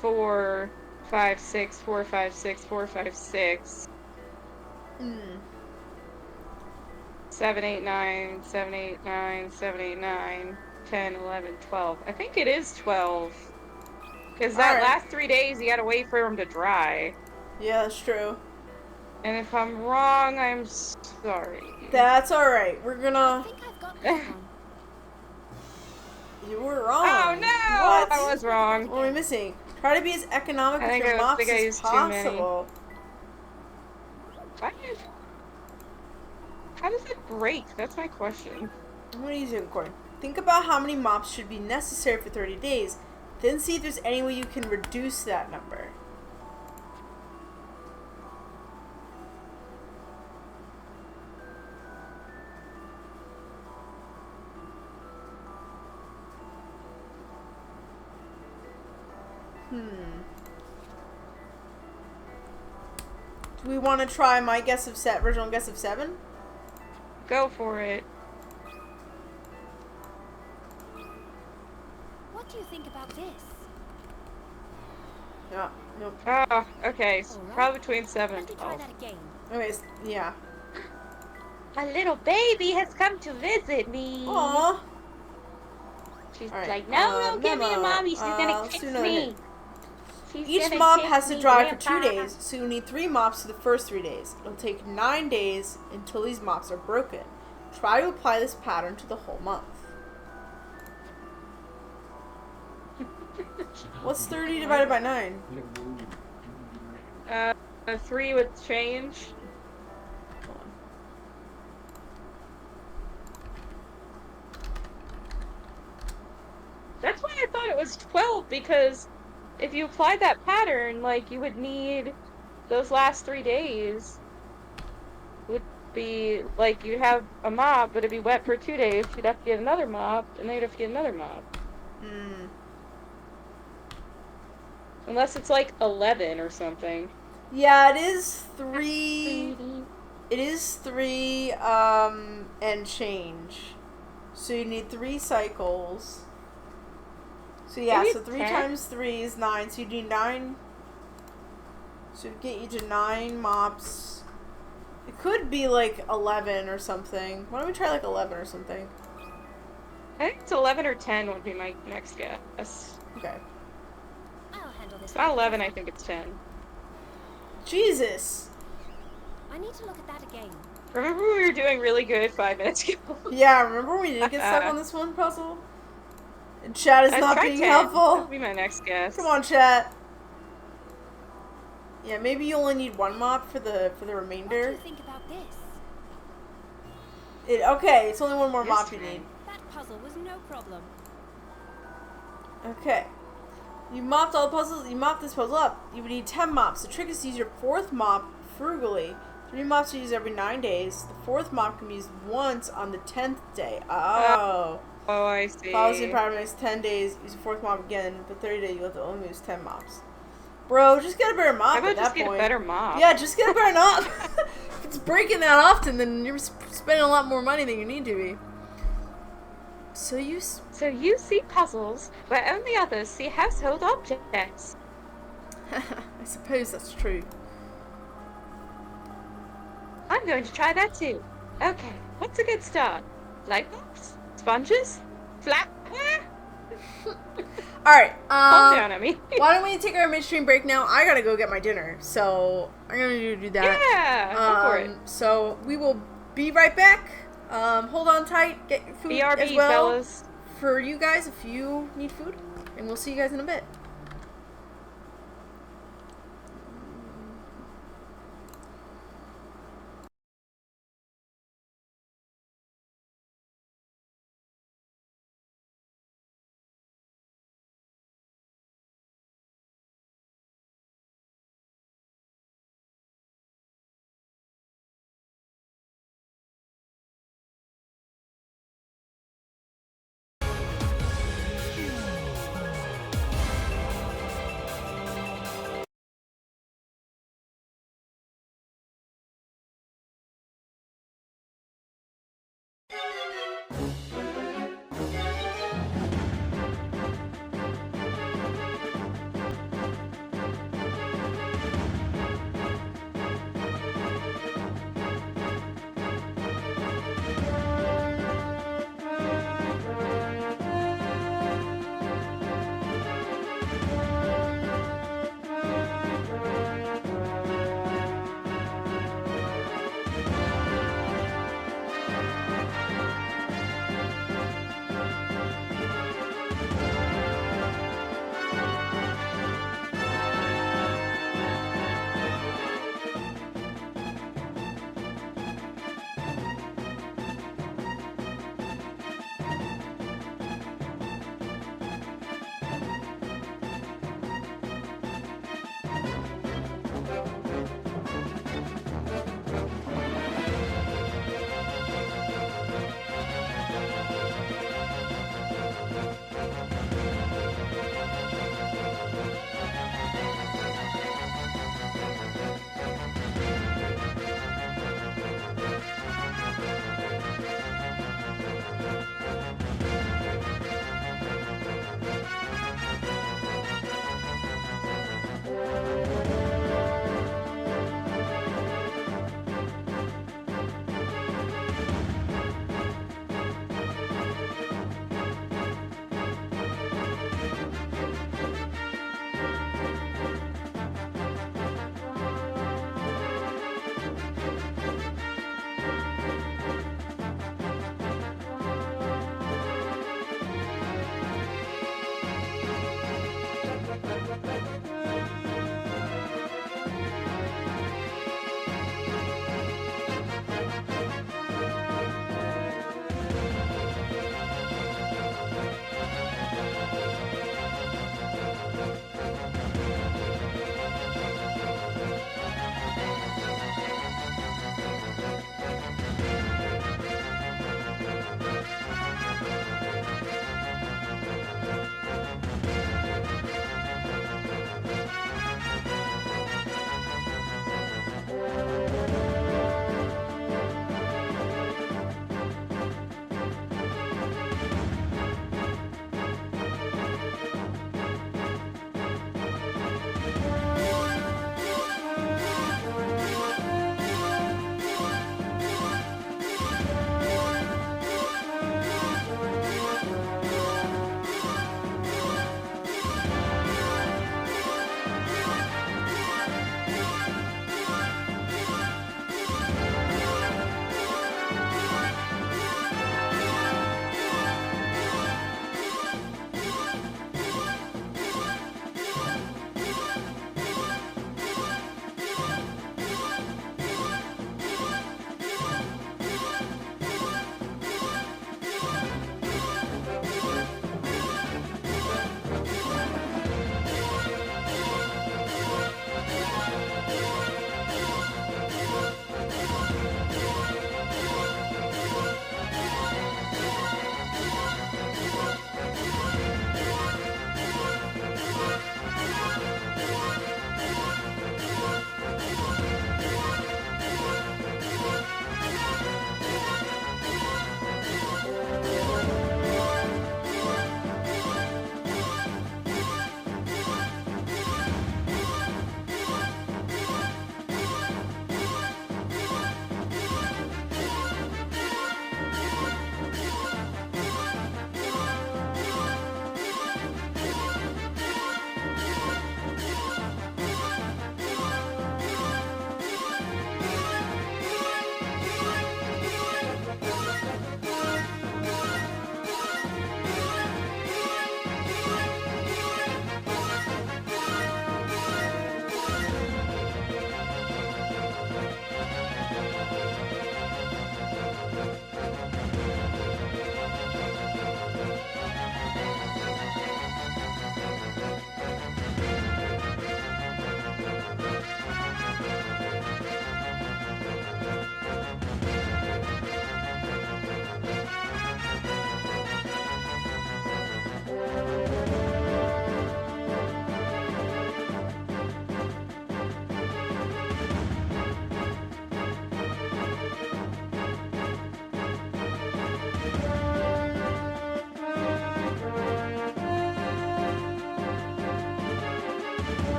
4, 5, 6, 4, 5, 6, 4, 5, 6. 7, 8, 9, 7, 8, 9, 7, 8, 9, 10, 11, 12. I think it is 12. Because that last 3 days, you gotta wait for them to dry. Yeah, that's true. And if I'm wrong, I'm sorry. That's alright. We're I gonna... think I've got this one. You were wrong. Oh no! What? I was wrong. What are we missing? Try to be as economic I with think your I mops think I as used too many. possible. How does it break? That's my question. What are you doing, Corey? Think about how many mops should be necessary for 30 days. Then see if there's any way you can reduce that number. Do we want to try my guess of original guess of 7? Go for it. What do you think about this? Yeah. Nope. Oh, okay. So Alright. probably between 7 and Let me try 12. that again. Anyways, yeah. A little baby has come to visit me. Aww. She's Alright, like, no, give me a mommy. She's gonna kiss Sooner me. than- She's Each gonna mop kiss has to me dry real for 2 days, fast. so you need 3 mops for the first 3 days. It'll take 9 days until these mops are broken. Try to apply this pattern to the whole month. What's 30 divided by 9? 3 with change. Hold on. That's why I thought it was 12, because if you applied that pattern, like, you would need those last 3 days would be, like, you'd have a mop, but it'd be wet for 2 days. You'd have to get another mop, and then you'd have to get another mop. Unless it's, like, 11 or something. Yeah, it is 3. It is 3, and change. So you need 3 cycles. So yeah, Maybe so 3 10? times 3 is 9. So you need 9. So it'd get you to 9 mops. It could be like 11 or something. Why don't we try like 11 or something? I think it's 11 or 10 would be my next guess. Okay. I'll handle this. It's not 11, I think it's 10. Jesus. I need to look at that again. Remember we were doing really good 5 minutes ago? Yeah, remember when we didn't get stuck on this one puzzle? And chat is I not tried being 10. helpful. That'd be my next guess. Come on, chat. Yeah, maybe you only need one mop for the What do remainder. you think about this? Okay, it's only one more This mop you time. need. That puzzle was no problem. Okay. You mopped all the puzzles. You mopped this puzzle up. You would need 10 mops. The trick is to use your 4th mop frugally. 3 mops are used every 9 days. The 4th mop can be used once on the 10th day. Oh. Oh, I see. Follows the pattern makes 10 days. Use the 4th mop again. But 30 days, you have to only use 10 mops. Bro, just get a better mop How about at that just get point. a better mop? Yeah, just get a better mop. If it's breaking that often, then you're spending a lot more money than you need to be. So you see puzzles where only others see household objects. I suppose that's true. I'm going to try that too. Okay, what's a good start? Light bulbs? Sponges? Flatware? Alright, Calm down, Emmy. why don't we take our midstream break now? I gotta go get my dinner, so I'm gonna do that. Yeah, go for it. So we will be right back. Hold on tight, get your food BRB, as well fellas. for you guys if you need food, and we'll see you guys in a bit.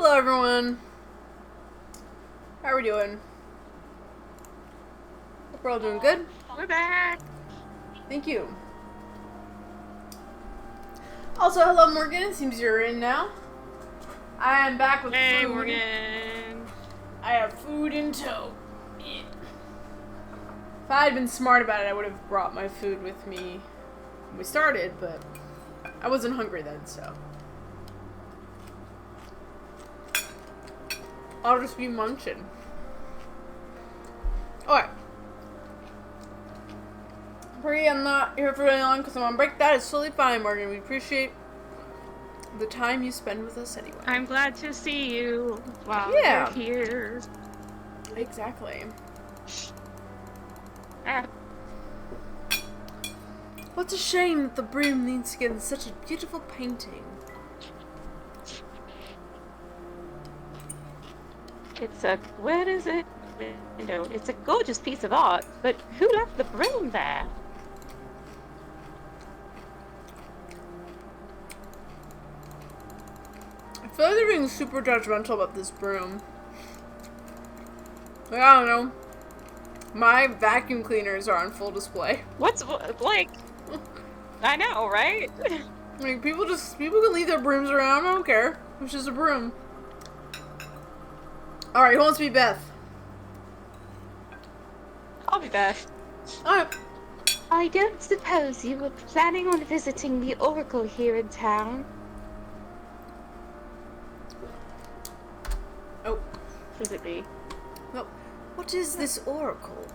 Hello, everyone. How are we doing? Hope we're all doing good. We're back. Thank you. Also, hello, Morgan. It seems you're in now. I am back with Hey, food. Morgan. I have food in tow. Yeah. If I had been smart about it, I would have brought my food with me when we started, but I wasn't hungry then, so. I'll just be munching. Okay. Bree, I'm not here for very long because I'm on break. That is totally fine, Morgan. We appreciate the time you spend with us anyway. I'm glad to see you while Yeah. you're here. Exactly. Ah, What's a shame that the broom needs to get in such a beautiful painting. it's a, what is it? Window. It's a gorgeous piece of art, but who left the broom there? I feel like they're being super judgmental about this broom. Like, I don't know. My vacuum cleaners are on full display. What's, like, I know, right? Like, people can leave their brooms around. I don't care. It's just a broom. Alright, who wants to be Beth? I'll be back. Alright. I don't suppose you were planning on visiting the Oracle here in town? Oh. Should it be? No. What is this oracle?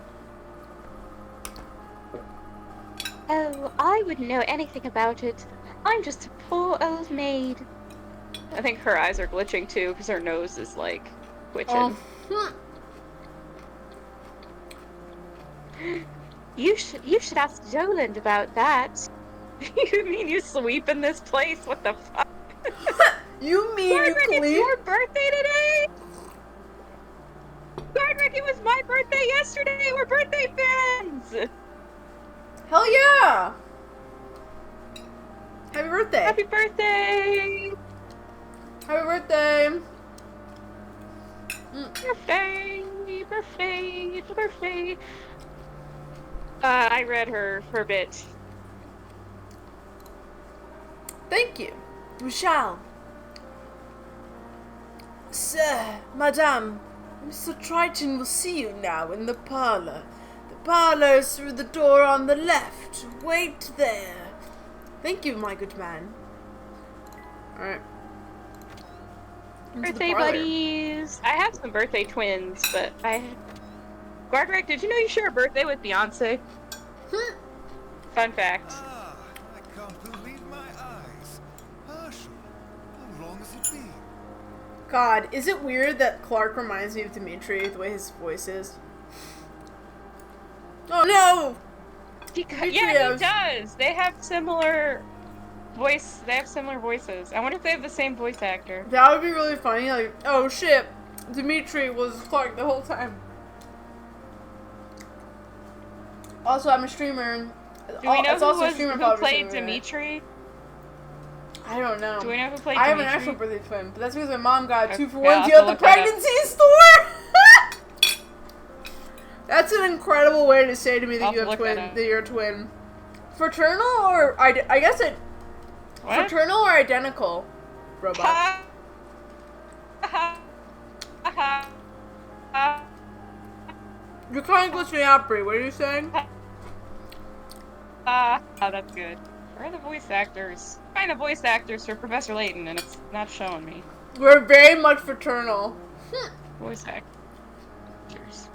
Oh, I wouldn't know anything about it. I'm just a poor old maid. I think her eyes are glitching too, because her nose is, like, twitching. Oh. You should ask Joland about that. You mean you sweep in this place? What the fuck? You mean you Gardrick, it's clean? your birthday today? Gardrick, it was my birthday yesterday! We're birthday fans! Hell yeah! Happy birthday! Happy birthday! Happy birthday! Birthday! Birthday! Birthday! I read her bit. Thank you. We shall. Sir, Madame, Mr. Triton will see you now in the parlor. The parlor is through the door on the left. Wait there. Thank you, my good man. Alright. Birthday buddies! I have some birthday twins, but Gardrick, did you know you share a birthday with Beyonce? Fun fact. Ah, I can't believe my eyes. Herschel, how long has it been? God, is it weird that Clark reminds me of Dimitri, the way his voice is? Oh no! Yeah, he does! They have similar voices. I wonder if they have the same voice actor. That would be really funny. Like, oh shit, Dimitri was Clark the whole time. Also, I'm a streamer. Do we know it's also who played Dimitri? I don't know. Do we know who played I have Dimitri? an actual birthday twin, but that's because my mom got a Okay, 2-for-1 I'll deal at the look that up. pregnancy store. That's an incredible way to say to me that I'll you have look twin. that up. That you're a twin. Fraternal or I guess it. What? Fraternal or identical, robot. Ha! Ha! Ha! Ha! You're kind of glitching out, Brie. What are you saying? Oh, that's good. Where are the voice actors? Find the voice actors for Professor Layton, and it's not showing me. We're very much fraternal. Voice actors.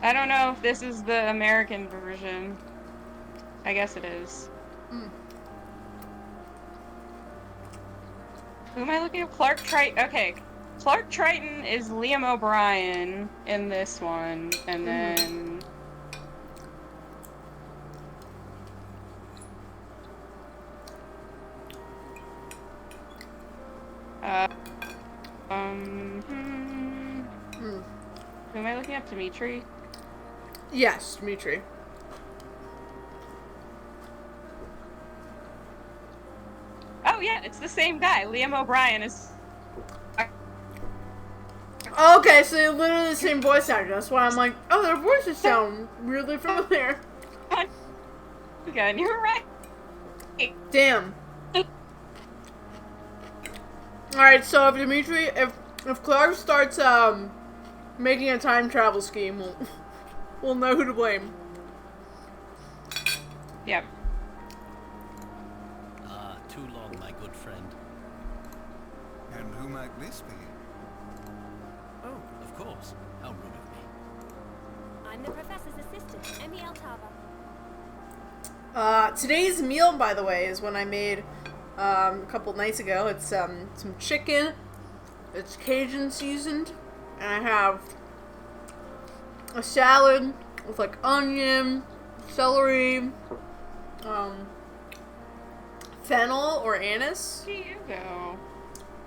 I don't know if this is the American version. I guess it is. Who am I looking at? Clark Triton. Okay. Clark Triton is Liam O'Brien in this one, and then Am I looking up Dimitri? Yes, Dimitri. Oh yeah, it's the same guy. Liam O'Brien is. Okay, so they're literally the same voice actor. That's why I'm like, oh, their voices sound really familiar. Again, you're right. Damn. Alright, so if Dimitri, if Clark starts, making a time travel scheme, we'll know who to blame. Yep. Ah, too long, my good friend. And who might this be? Oh, of course. How rude of me. I'm the professor's assistant, Emmy Altava. Today's meal, by the way, is one I made, a couple nights ago. It's, some chicken. It's Cajun seasoned. And I have a salad with, like, onion, celery, fennel or anise. Here you go.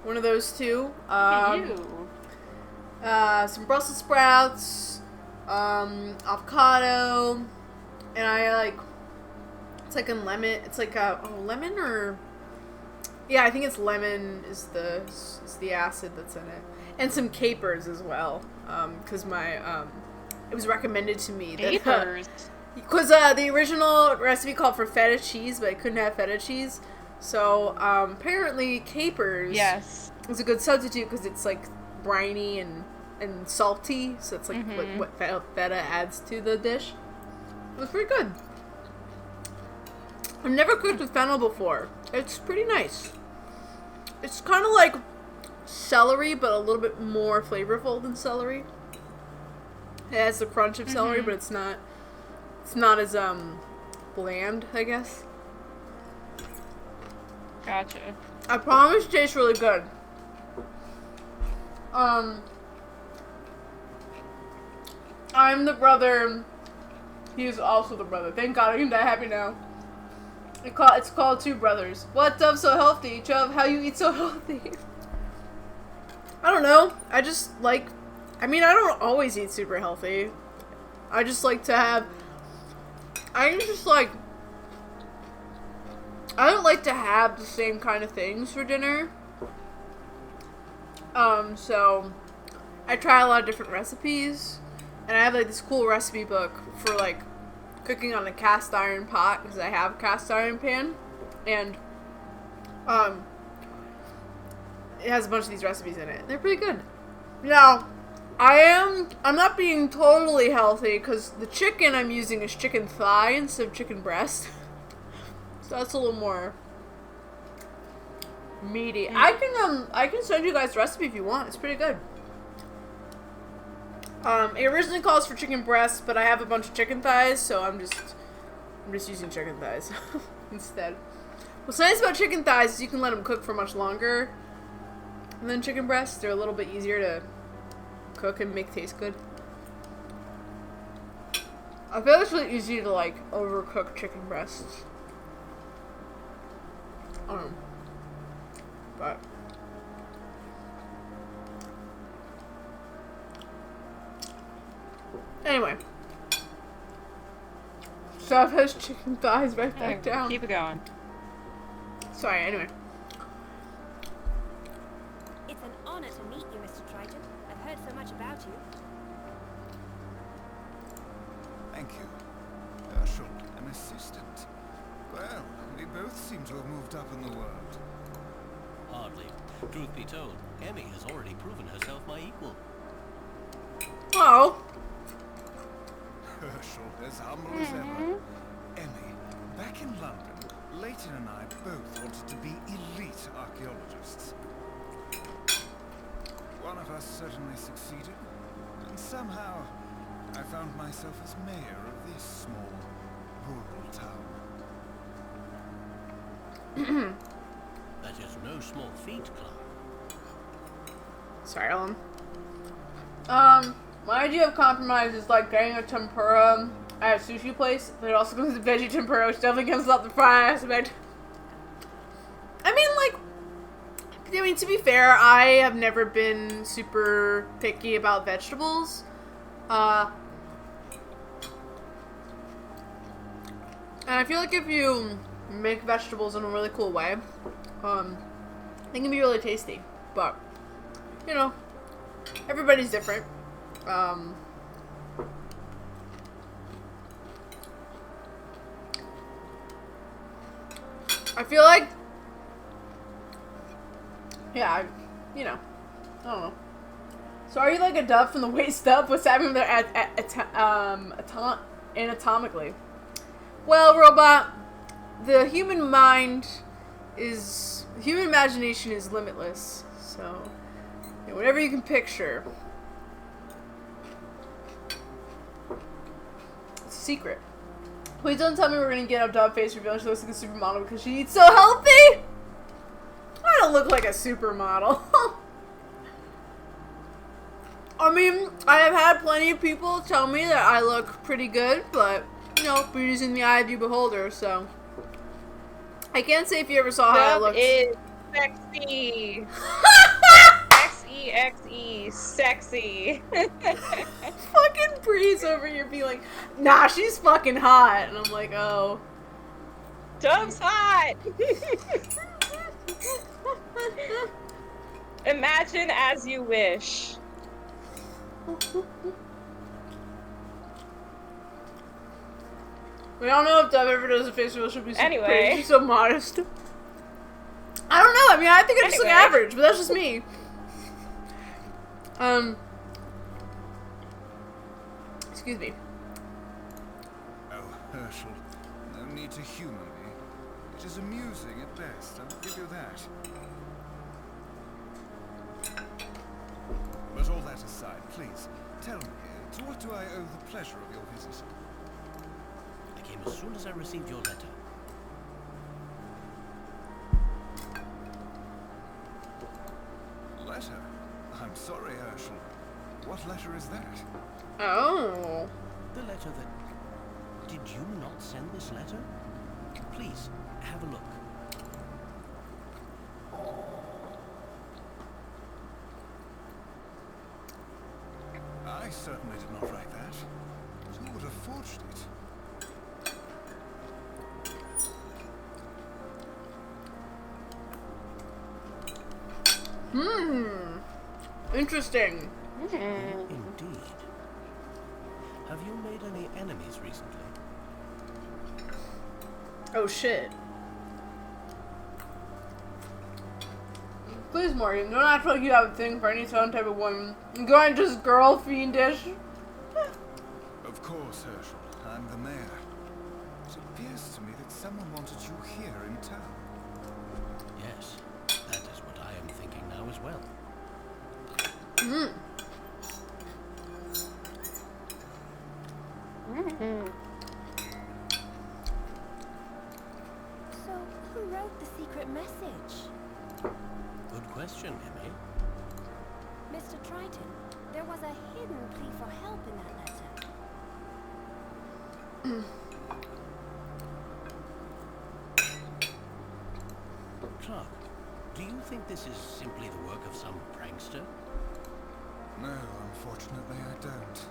One of those two. Look at you. Some Brussels sprouts, avocado, and I like, it's like a lemon, it's like a, lemon or, yeah, I think it's lemon is the acid that's in it. And some capers as well, because it was recommended to me. Capers? Because the original recipe called for feta cheese, but I couldn't have feta cheese. So, apparently capers is a good substitute because it's like briny and salty, so it's like what feta adds to the dish. It was pretty good. I've never cooked with fennel before. It's pretty nice. It's kind of like celery, but a little bit more flavorful than celery. It has the crunch of celery, but it's not as bland, I guess. Gotcha. I promise it tastes really good. I'm the brother. He's also the brother. Thank God I can die happy now. It's called Two Brothers. What, Dove, so healthy? Chubb, how you eat so healthy? I don't know. I just like... I mean, I don't always eat super healthy. I just like to have... I don't like to have the same kind of things for dinner. So... I try a lot of different recipes. And I have, like, this cool recipe book for, like, cooking on a cast iron pot, because I have a cast iron pan. And, it has a bunch of these recipes in it. They're pretty good. Now, I'm not being totally healthy, because the chicken I'm using is chicken thigh instead of chicken breast. So that's a little more meaty. I can send you guys the recipe if you want. It's pretty good. It originally calls for chicken breasts, but I have a bunch of chicken thighs, so I'm just using chicken thighs instead. What's nice about chicken thighs is you can let them cook for much longer than chicken breasts. They're a little bit easier to cook and make taste good. I feel it's really easy to, like, overcook chicken breasts. But... Anyway. Stuff has chicken thighs right back down. Keep it going. Sorry, anyway. It's an honor to meet you, Mr. Triton. I've heard so much about you. Thank you. Herschel, an assistant. Well, we both seem to have moved up in the world. Hardly. Truth be told, Emmy has already proven herself my equal. Oh. Herschel, as humble as ever. Emmy, back in London, Leighton and I both wanted to be elite archaeologists. One of us certainly succeeded, and somehow I found myself as mayor of this small, rural town. That is no small feat, Clark. Sorry, Ellen. My idea of compromise is like getting a tempura at a sushi place, but it also comes with veggie tempura, which definitely comes out the fry aspect. I mean, to be fair, I have never been super picky about vegetables. And I feel like if you make vegetables in a really cool way, they can be really tasty. But, you know, everybody's different. I feel like, yeah, you know, I don't know. So are you like a dove from the waist up? What's happening there anatomically? Well, robot, the human imagination is limitless. So, you know, whatever you can picture. It's a secret. Please don't tell me we're gonna get a dove face reveal. She looks like a supermodel because she eats so healthy. I don't look like a supermodel. I mean, I have had plenty of people tell me that I look pretty good, but, you know, beauty's in the eye of the beholder, so. I can't say if you ever saw how I looked. Is sexy. X-E-X-E, sexy. Fucking Breeze over here being like, nah, she's fucking hot. And I'm like, oh. Dove's hot. Imagine as you wish. We don't know if Dove ever does a face reveal. She'll be so Anyway. pretty. She's so modest. I don't know. I mean, I think I just look average, but that's just me. Excuse me. Oh, Herschel, no need to humor me. It is amusing at best, I'll give you that. But all that aside, please, tell me, to what do I owe the pleasure of your visit? I came as soon as I received your letter. Letter? I'm sorry, Herschel. What letter is that? Oh. The letter that... Did you not send this letter? Please, have a look. I certainly did not write that. Who would have forged it? Interesting. Indeed. Have you made any enemies recently? Oh shit. Please, Morgan, don't act like you have a thing for any certain type of woman. You're going just girl fiendish. Of course, Herschel. I'm the mayor. It appears to me that someone wanted you here in town. Yes, that is what I am thinking now as well. So, who wrote the secret message? Good question, Emmy. Mr. Triton, there was a hidden plea for help in that letter. Clark, do you think this is simply the work of some prankster? No, unfortunately I don't.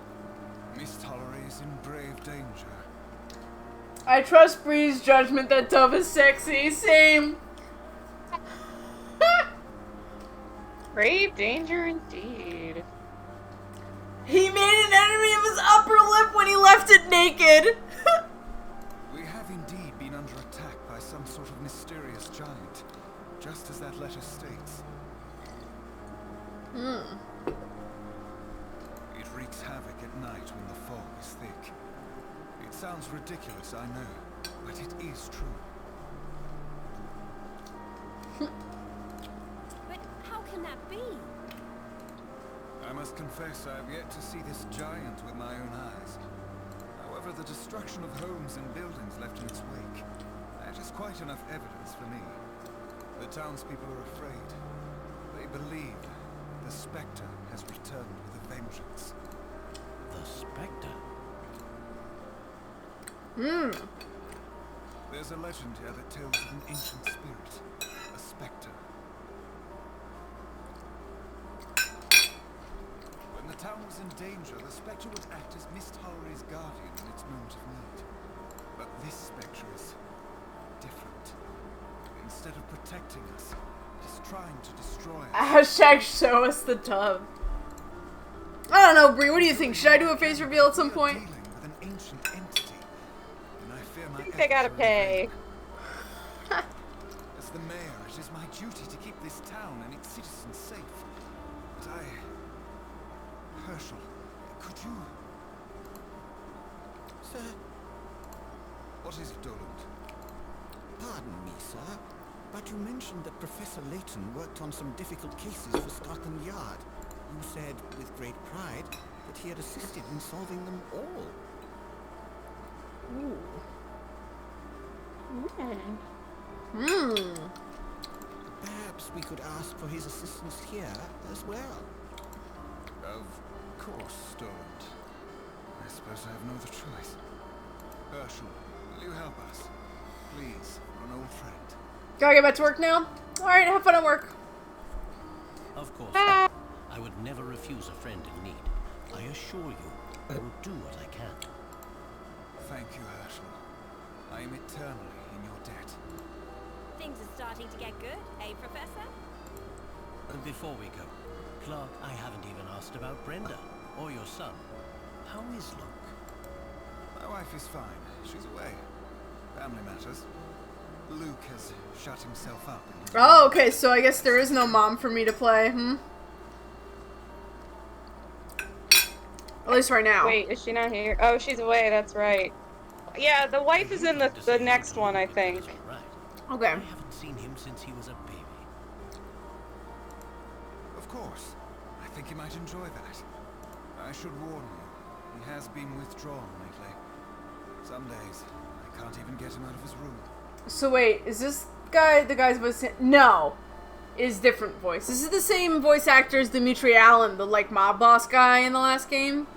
Miss Tollery is in grave danger. I trust Bree's judgment that Dove is sexy. Same. Grave danger indeed. He made an enemy of his upper lip when he left it naked. We have indeed been under attack by some sort of mysterious giant, just as that letter states. It wreaks havoc at night when the fog is thick. It sounds ridiculous, I know, but it is true. But how can that be? I must confess I have yet to see this giant with my own eyes. However, the destruction of homes and buildings left in its wake, that is quite enough evidence for me. The townspeople are afraid. They believe the Spectre has returned with a vengeance. The Spectre? There's a legend here that tells of an ancient spirit, a Spectre. When the town was in danger, the Spectre would act as Miss Tollery's guardian in its moment of need. But this Spectre is different. Instead of protecting us, it's trying to destroy us. Hashtag show us the tub. I don't know, Bree. What do you think? Should I do a face reveal at some We are point? dealing with an ancient entity, and I fear my I think they gotta efforts are in pay. vain. As the mayor, it is my duty to keep this town and its citizens safe. But Herschel, could you... Sir, What is it, Doland? pardon me, sir, but you mentioned that Professor Layton worked on some difficult cases for Scotland Yard. You said, with great pride, that he had assisted in solving them all. Hmm. Perhaps we could ask for his assistance here as well. Of course, Doland. I suppose I have no other choice. Herschel, will you help us? Please, for an old friend. Gotta get back to work now? Alright, have fun at work. Of course, I would never refuse a friend in need. I assure you, I will do what I can. Thank you, Herschel. I am eternally in your debt. Things are starting to get good, eh, Professor? And before we go, Clark, I haven't even asked about Brenda or your son. How is Luke? My wife is fine. She's away. Family matters. Luke has shut himself up in his Oh, okay, so I guess there is no mom for me to play, At least right now. Wait, is she not here? Oh, she's away, that's right. Yeah, the wife is in the next one, I think. Right. Okay. I haven't seen him since he was a baby. Of course. I think he might enjoy that. I should warn you. He has been withdrawn lately. Some days, I can't even get him out of his room. So wait, is this guy the guy's voice? No. Is different voice. This is the same voice actor as Dimitri Allen, the like mob boss guy in the last game.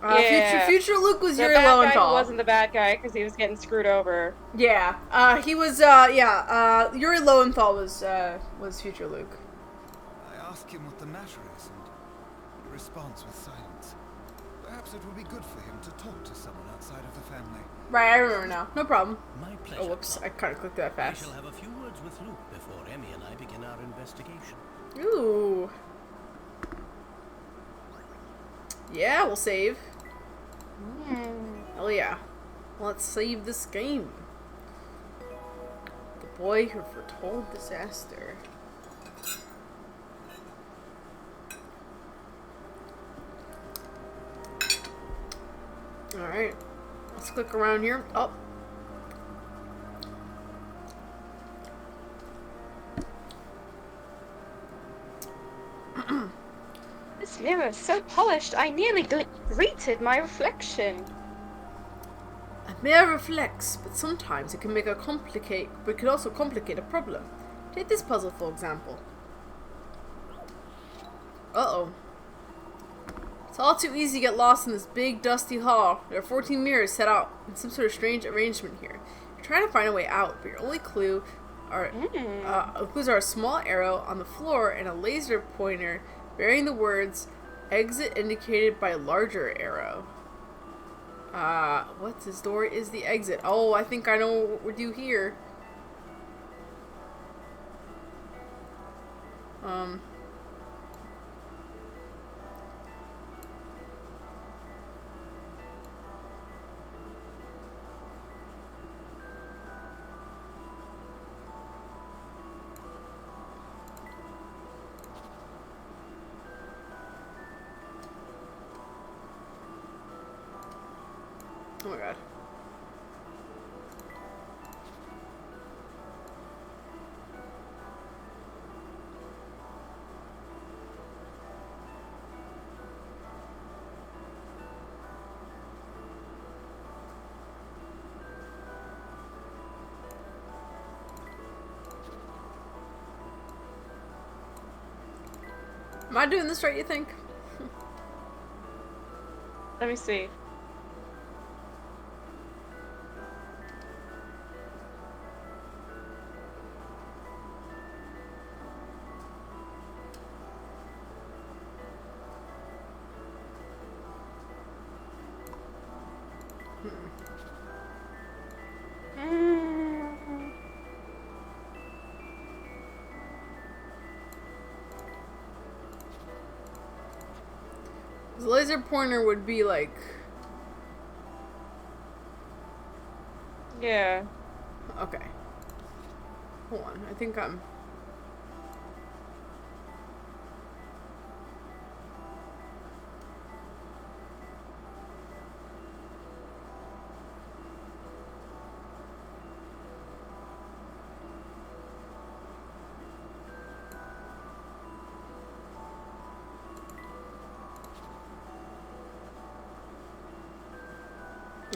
Yeah. Future Luke was The Yuri bad guy Lowenthal. wasn't the bad guy because he was getting screwed over. Yeah. He was Yuri Lowenthal was Future Luke. I ask him what the matter is, and he responds with silence. Perhaps it would be good for him to talk to someone outside of the family. Right, I remember now. No problem. My pleasure. Oh, whoops. I Clark. kind of clicked that I fast. shall have a few words with Luke before Emmy and I begin our investigation. Ooh. Yeah, we'll save. Hell yeah. Let's save this game. The boy who foretold disaster. Alright. Let's click around here. Oh. This mirror is so polished, I nearly greeted my reflection. A mirror reflects, but sometimes it can but it can also complicate a problem. Take this puzzle for example. Uh-oh. It's all too easy to get lost in this big, dusty hall. There are 14 mirrors set out in some sort of strange arrangement here. You're trying to find a way out, but your only clues are a small arrow on the floor and a laser pointer bearing the words exit indicated by a larger arrow. What's this door is the exit? Oh, I think I know what we do here. Oh my god. Am I doing this right, you think? Let me see. The laser pointer would be like... Yeah. Okay. Hold on, I think I'm...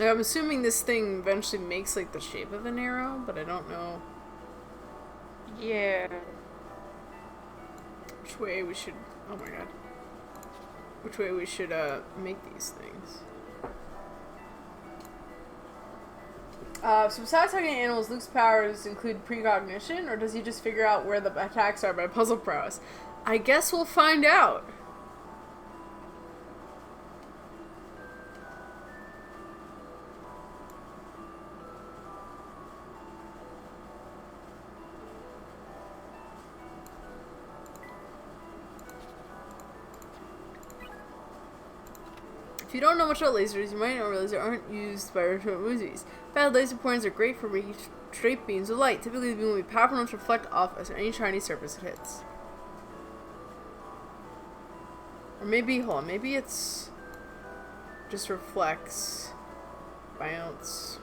I'm assuming this thing eventually makes like the shape of an arrow, but I don't know Yeah. which way we should... Oh my god. Which way we should make these things. So besides targeting animals, Luke's powers include precognition, or does he just figure out where the attacks are by puzzle prowess? I guess we'll find out. If you don't know much about lasers, you might not realize they aren't used by remote movies. Bad laser pointers are great for making straight beams of light. Typically, the beam will be powerful enough to reflect off as any shiny surface it hits. Or maybe, hold on, maybe it's just reflects, bounce.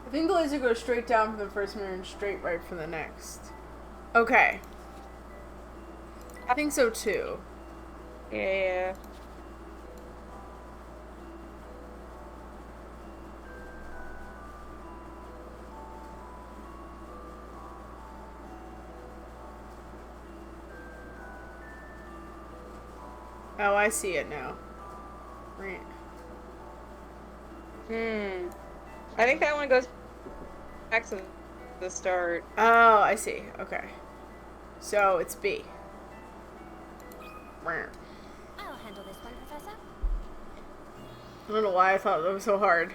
I think the laser goes straight down from the first mirror and straight right from the next. Okay. I think so too. Yeah. Oh, I see it now. Right. I think that one goes back to the start. Oh, I see. Okay. So it's B. I'll handle this one, Professor. I don't know why I thought that was so hard.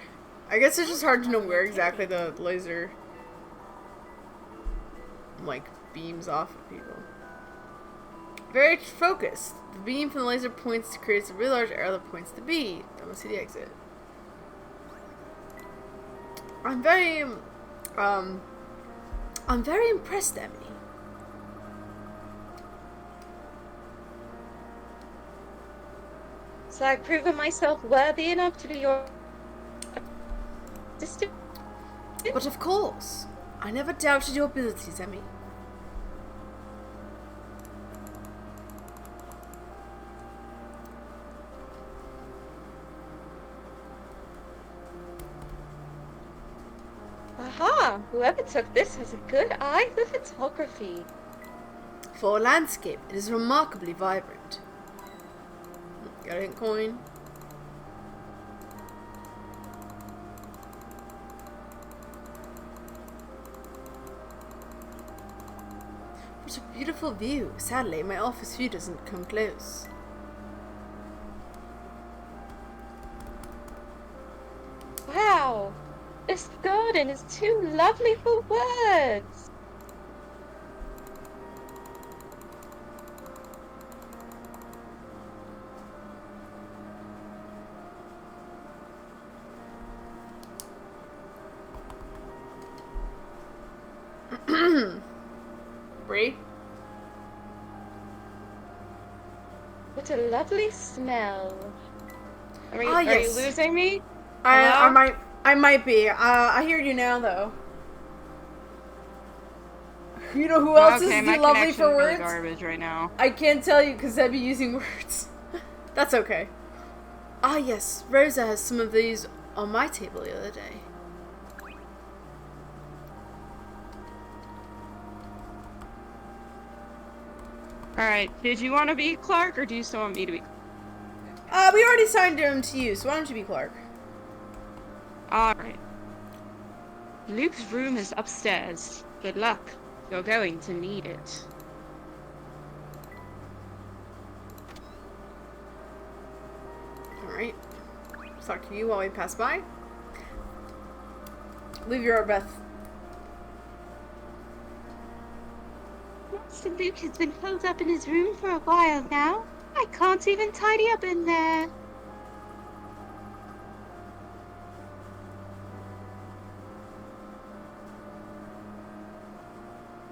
I guess it's just hard to know where exactly the laser like beams off of people. Very focused. The beam from the laser points to create a really large arrow that points to B. That must see the exit. I'm very impressed, Emmy. So I've proven myself worthy enough to be your assistant? But of course, I never doubted your abilities, Emmy. Aha! Whoever took this has a good eye for photography. For a landscape, it is remarkably vibrant. Got a hint coin. What a beautiful view. Sadly, my office view doesn't come close. Wow! This garden is too lovely for words! Bree? What a lovely smell. Are you Yes. losing me? I might be. I hear you now, though. You know who else Okay, is my lovely for connection's really words? garbage right now. I can't tell you because I'd be using words. That's okay. Ah, yes. Rosa has some of these on my table the other day. Alright, did you want to be Clark, or do you still want me to be? We already signed him to you, so why don't you be Clark? Alright. Luke's room is upstairs. Good luck. You're going to need it. Alright. Let's talk to you while we pass by. Leave your Beth. Master Luke has been holed up in his room for a while now. I can't even tidy up in there.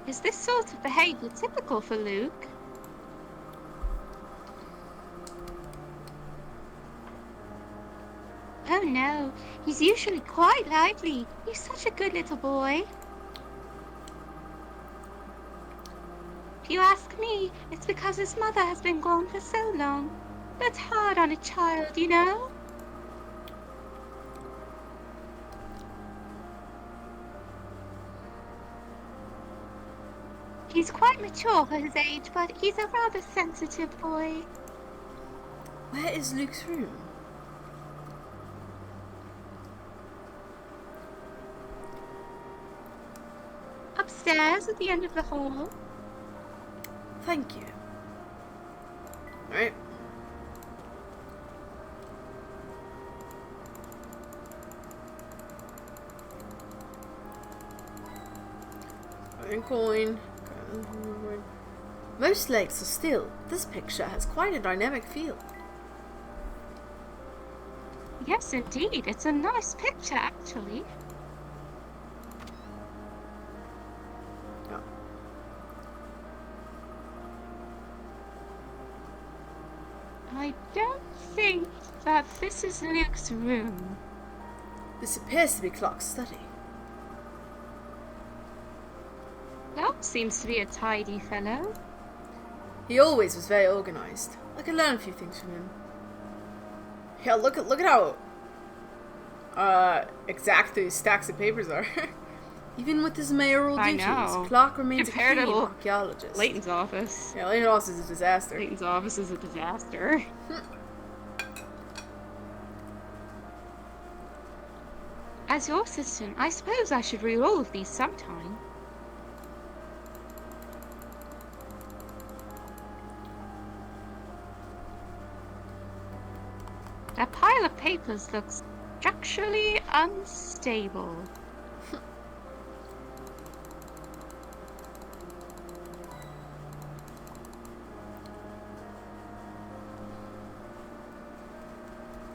Is this sort of behavior typical for Luke? Oh no, he's usually quite lively. He's such a good little boy. If you ask me, it's because his mother has been gone for so long. That's hard on a child, you know? He's quite mature for his age, but he's a rather sensitive boy. Where is Luke's room? Upstairs at the end of the hall. Thank you. Alright. Coin. Most lakes are still. This picture has quite a dynamic feel. Yes, indeed. It's a nice picture, actually. Oh. I don't think that this is Luke's room. This appears to be Clark's study. Clark seems to be a tidy fellow. He always was very organized. I could learn a few things from him. Yeah, look at how exact these stacks of papers are. Even with his mayoral I duties, know. Clark remains Compared a to keen archaeologist. Layton's office. Yeah, Layton's office is a disaster. Layton's office is a disaster. As your assistant, I suppose I should read all of these sometime. That pile of papers looks structurally unstable.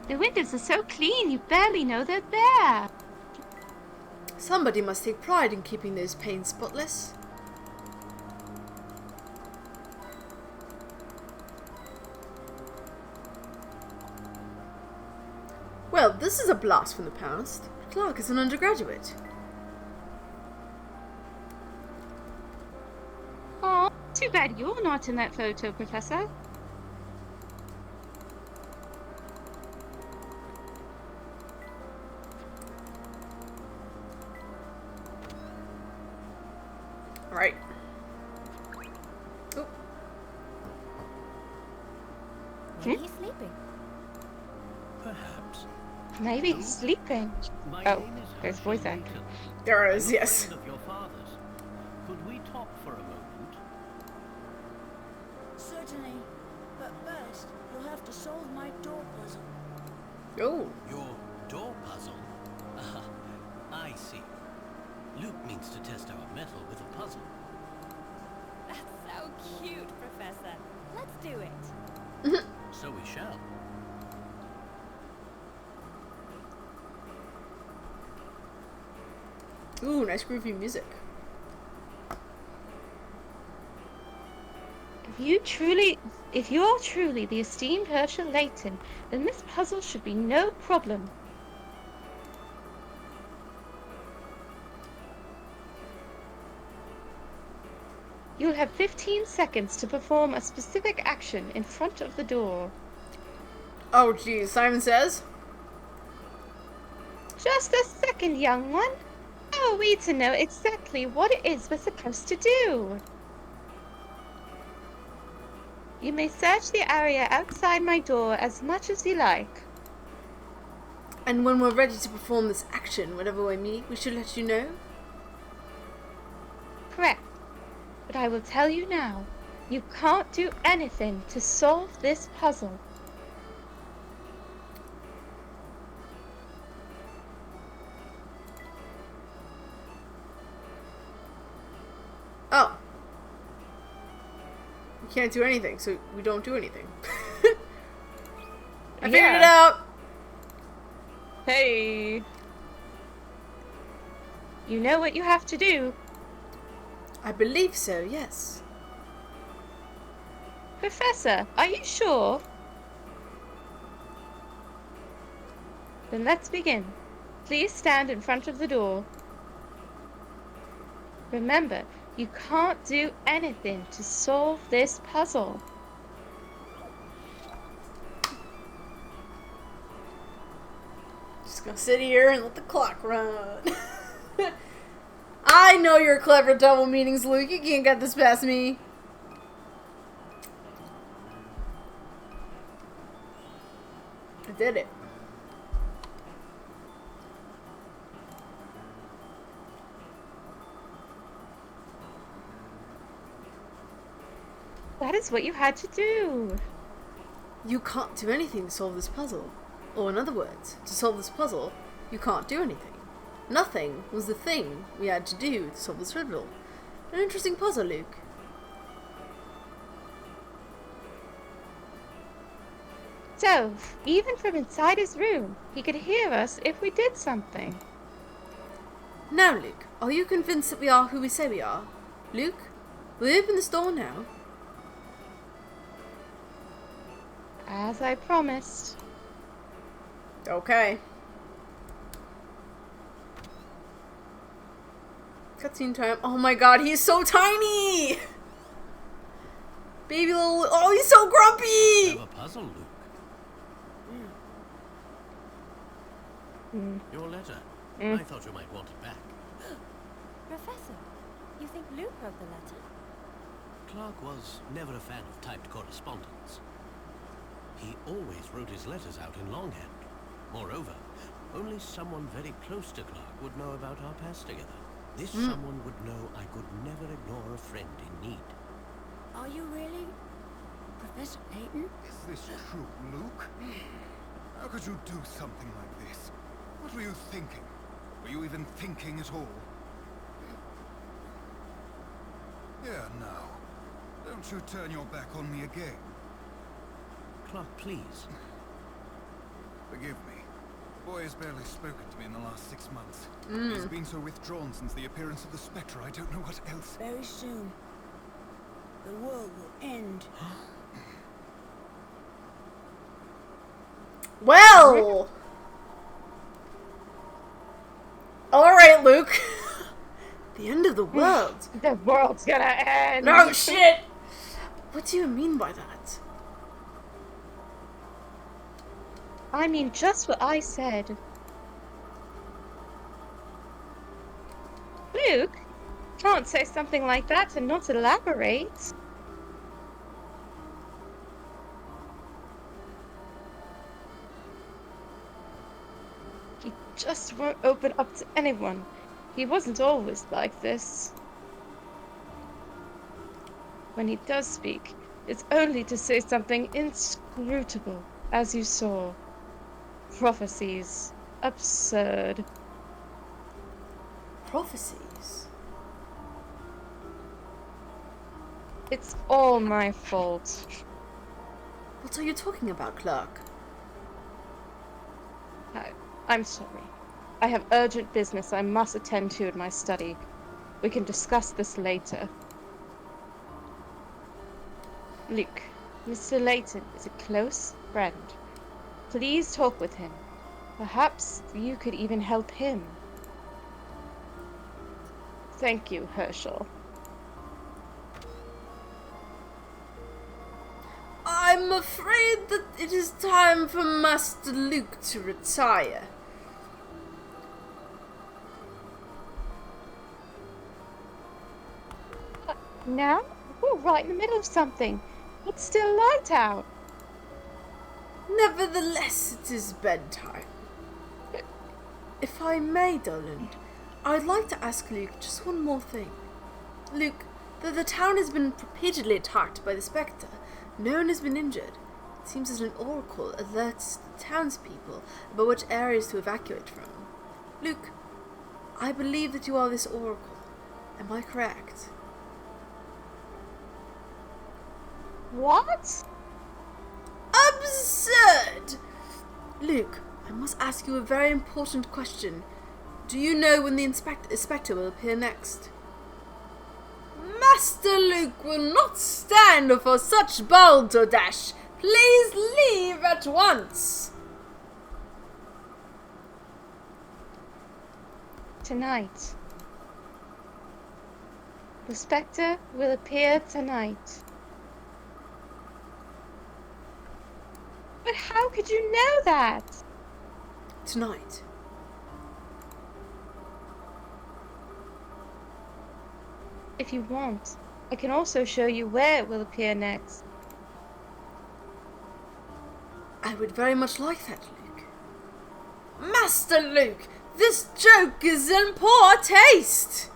The windows are so clean you barely know they're there. Somebody must take pride in keeping those panes spotless. Well, this is a blast from the past. Clark is an undergraduate. Oh, too bad you're not in that photo, Professor. Right. Oh. Maybe he's sleeping. Perhaps. Maybe he's sleeping. My Oh, name is there's Herschel voice acting. Layton. There it I'm is, a yes. friend of your father's. Could we talk for a moment? Certainly. But first, you'll have to solve my door puzzle. Oh. Your door puzzle? Ah, I see. Luke means to test our metal with a puzzle. That's so cute, Professor. Let's do it. So we shall. Ooh, nice groovy music. If you're truly the esteemed Herschel Layton, then this puzzle should be no problem. You'll have 15 seconds to perform a specific action in front of the door. Oh, geez. Simon Says. Just a second, young one. How are we to know exactly what it is we're supposed to do? You may search the area outside my door as much as you like. And when we're ready to perform this action, whatever we meet, we should let you know? Correct. But I will tell you now, you can't do anything to solve this puzzle. Oh. We can't do anything, so we don't do anything. I figured it out! Hey. You know what you have to do. I believe so, yes. Professor, are you sure? Then let's begin. Please stand in front of the door. Remember, you can't do anything to solve this puzzle. Just gonna sit here and let the clock run. I know you're clever double meanings, Luke. You can't get this past me. I did it. That is what you had to do. You can't do anything to solve this puzzle. Or in other words, to solve this puzzle, you can't do anything. Nothing was the thing we had to do to solve this riddle. An interesting puzzle, Luke. So, even from inside his room, he could hear us if we did something. Now, Luke, are you convinced that we are who we say we are? Luke, will you open this door now? As I promised. Okay. Cutscene time. Oh my god, he's so tiny! Baby little... Oh, he's so grumpy! Have a puzzle, Luke. Your letter. I thought you might want it back. Professor, you think Luke wrote the letter? Clark was never a fan of typed correspondence. He always wrote his letters out in longhand. Moreover, only someone very close to Clark would know about our past together. This someone would know I could never ignore a friend in need. Are you really Professor Layton? Is this true, Luke? How could you do something like this? What were you thinking? Were you even thinking at all? Here now. Don't you turn your back on me again. Clark, please. Forgive me. The boy has barely spoken to me in the last 6 months. He's been so withdrawn since the appearance of the Spectre, I don't know what else. Very soon, the world will end. Well! Alright, Luke. The end of the world. The world's gonna end. No shit! What do you mean by that? I mean just what I said. Luke, can't say something like that and not elaborate. He just won't open up to anyone. He wasn't always like this. When he does speak, it's only to say something inscrutable, as you saw. Prophecies. Absurd. Prophecies? It's all my fault. What are you talking about, Clark? I'm sorry. I have urgent business I must attend to in my study. We can discuss this later. Luke, Mr. Layton is a close friend. Please talk with him. Perhaps you could even help him. Thank you, Herschel. I'm afraid that it is time for Master Luke to retire. Now? We're right in the middle of something. It's still light out. Nevertheless, it is bedtime. If I may, Doland, I'd like to ask Luke just one more thing. Luke, though the town has been repeatedly attacked by the Spectre, no one has been injured. It seems that an oracle alerts the townspeople about which areas to evacuate from. Luke, I believe that you are this oracle. Am I correct? What? Absurd! Luke, I must ask you a very important question. Do you know when the inspector will appear next? Master Luke will not stand for such balderdash. Please leave at once. Tonight. The Spectre will appear tonight. But how could you know that? Tonight. If you want, I can also show you where it will appear next. I would very much like that, Luke. Master Luke, this joke is in poor taste.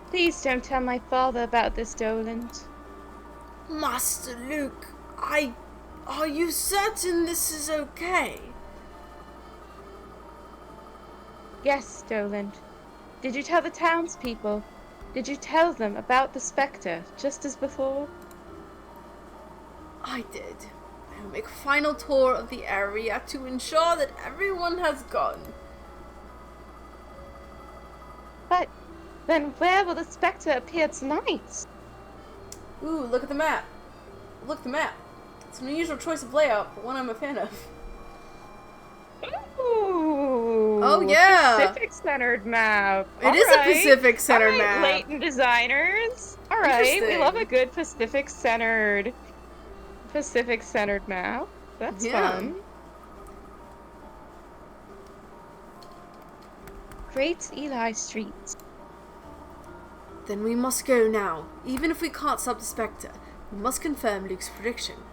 Please don't tell my father about this, Doland. Master Luke, are you certain this is okay? Yes, Doland. Did you tell the townspeople? Did you tell them about the Spectre, just as before? I did. I will make a final tour of the area to ensure that everyone has gone. But then where will the Spectre appear tonight? Ooh, look at the map. Look at the map. It's an unusual choice of layout, but one I'm a fan of. Ooh, Oh, yeah. Pacific-centered map. It is a Pacific-centered map. Leighton designers. All right, we Interesting. love a good Pacific-centered map. That's Yeah. fun. Great Eli Street. Then we must go now. Even if we can't stop the Spectre, we must confirm Luke's prediction.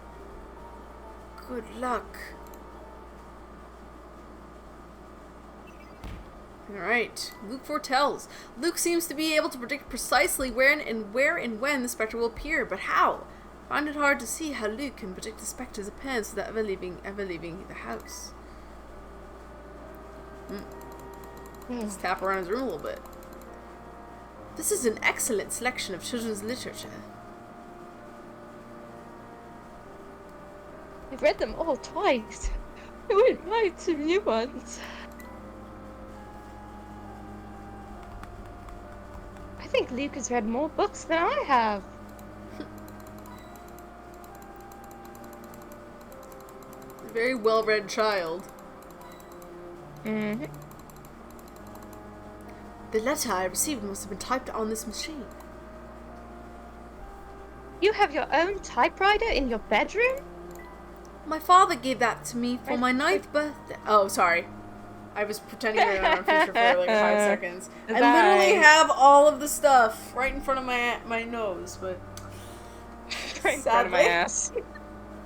Good luck. Alright, Luke foretells. Luke seems to be able to predict precisely where and when the Spectre will appear, but how? I find it hard to see how Luke can predict the Spectre's appearance without ever leaving the house. Let's tap around his room a little bit. This is an excellent selection of children's literature. I've read them all twice. I wouldn't mind some new ones. I think Luke has read more books than I have. A very well-read child. Mm-hmm. The letter I received must have been typed on this machine. You have your own typewriter in your bedroom? My father gave that to me for my 9th birthday. Oh, sorry. I was pretending to remember future for like 5 seconds. I literally have all of the stuff right in front of my nose, but Right in front of my ass.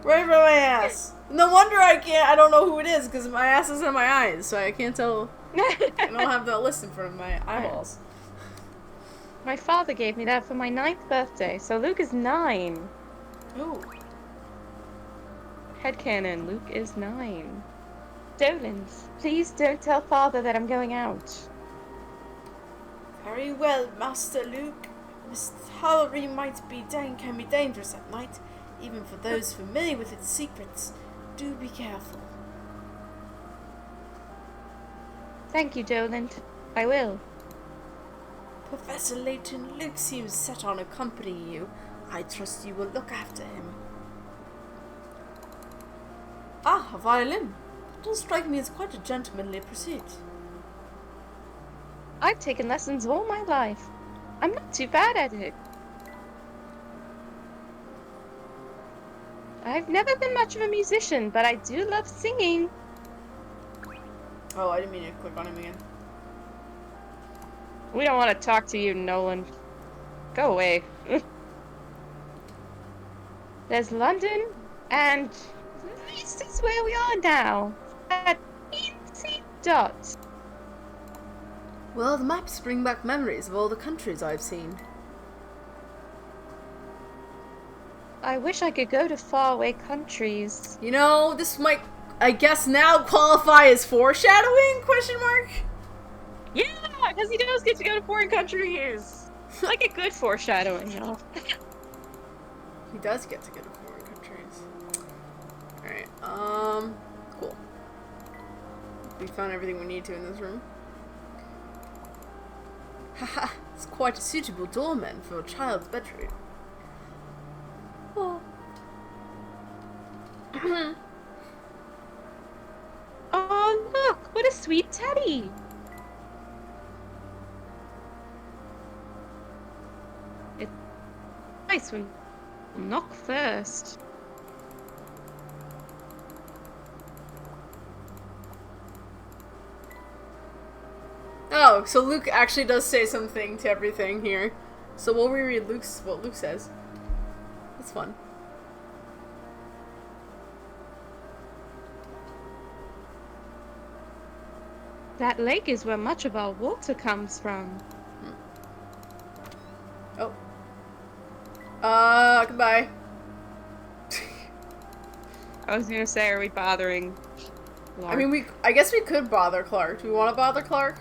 right in front of my ass. No wonder I don't know who it is, because my ass is in my eyes, so I can't tell. I don't have the list in front of my eyeballs. My father gave me that for my 9th birthday, so Luke is 9. Ooh. Headcanon, Luke is 9. Doland, please don't tell father that I'm going out. Very well, Master Luke. Miss Hallory can be dangerous at night, even for those familiar with its secrets. Do be careful. Thank you, Doland. I will. Professor Layton, Luke seems set on accompanying you. I trust you will look after him. Ah, a violin. That does strike me as quite a gentlemanly pursuit. I've taken lessons all my life. I'm not too bad at it. I've never been much of a musician, but I do love singing. Oh, I didn't mean to click on him again. We don't want to talk to you, Nolan. Go away. There's London, and this is where we are now. At teensy dots. Well, the maps bring back memories of all the countries I've seen. I wish I could go to faraway countries. You know, this might, I guess, now qualify as foreshadowing? Question mark. Yeah, because he does get to go to foreign countries. Like a good foreshadowing, you know. He does get to go to foreign countries. Alright, cool. We found everything we need to in this room. Haha, it's quite a suitable doorman for a child's bedroom. Oh. Oh, look, what a sweet teddy. It's nice when you knock first. Oh, so Luke actually does say something to everything here. So we'll reread what Luke says. That's fun. That lake is where much of our water comes from. Oh. Goodbye. I was gonna say, are we bothering Clark? I mean, I guess we could bother Clark. Do we want to bother Clark?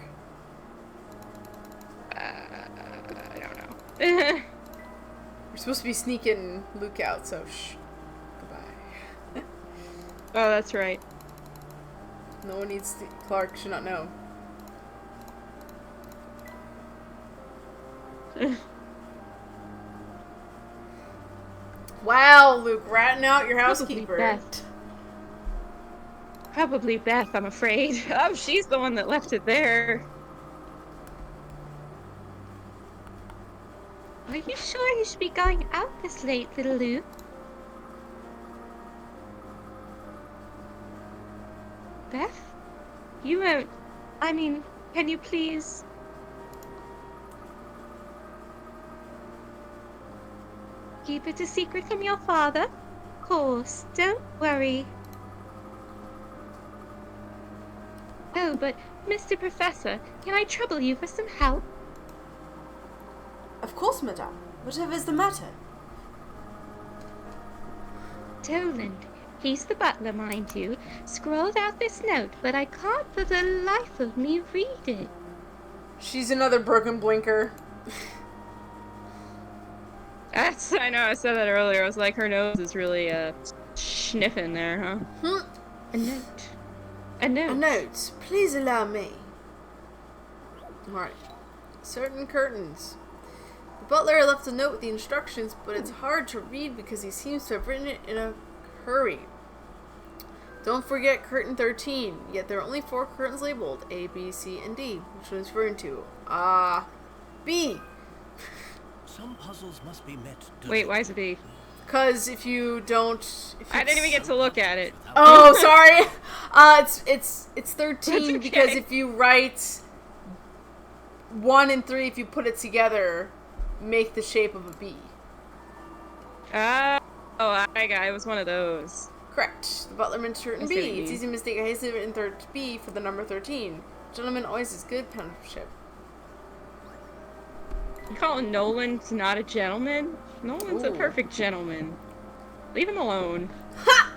I don't know. We're supposed to be sneaking Luke out, so shh. Goodbye. Oh, that's right. No one needs to. Clark should not know. Wow, Luke, ratting out your housekeeper. Probably Beth, I'm afraid. Oh, she's the one that left it there. Are you sure you should be going out this late, little Luke? Beth? You won't... I mean, can you please... keep it a secret from your father? Of course, don't worry. Oh, but, Mr. Professor, can I trouble you for some help? Of course, madame. Whatever is the matter? Toland, he's the butler, mind you, scrawled out this note, but I can't for the life of me read it. She's another broken blinker. I know, I said that earlier. I was like, her nose is really, sniffing there, huh? A note. A note. A note. Please allow me. Alright. Certain curtains. The butler left a note with the instructions, but it's hard to read because he seems to have written it in a hurry. Don't forget curtain 13, yet there are only 4 curtains labeled, A, B, C, and D. Which one is referring to? B! Some puzzles must be met. Wait, why is it B? Because if you don't... I didn't even get to look at it. Oh, sorry! It's 13 okay. because if you write 1 and 3, if you put it together, make the shape of a B. I was one of those. Correct. The butler meant certain B. It's easy to mistake a hasty written B for the number 13. Gentleman always is good penmanship. You calling Nolan not a gentleman? Nolan's a perfect gentleman. Leave him alone. Ha!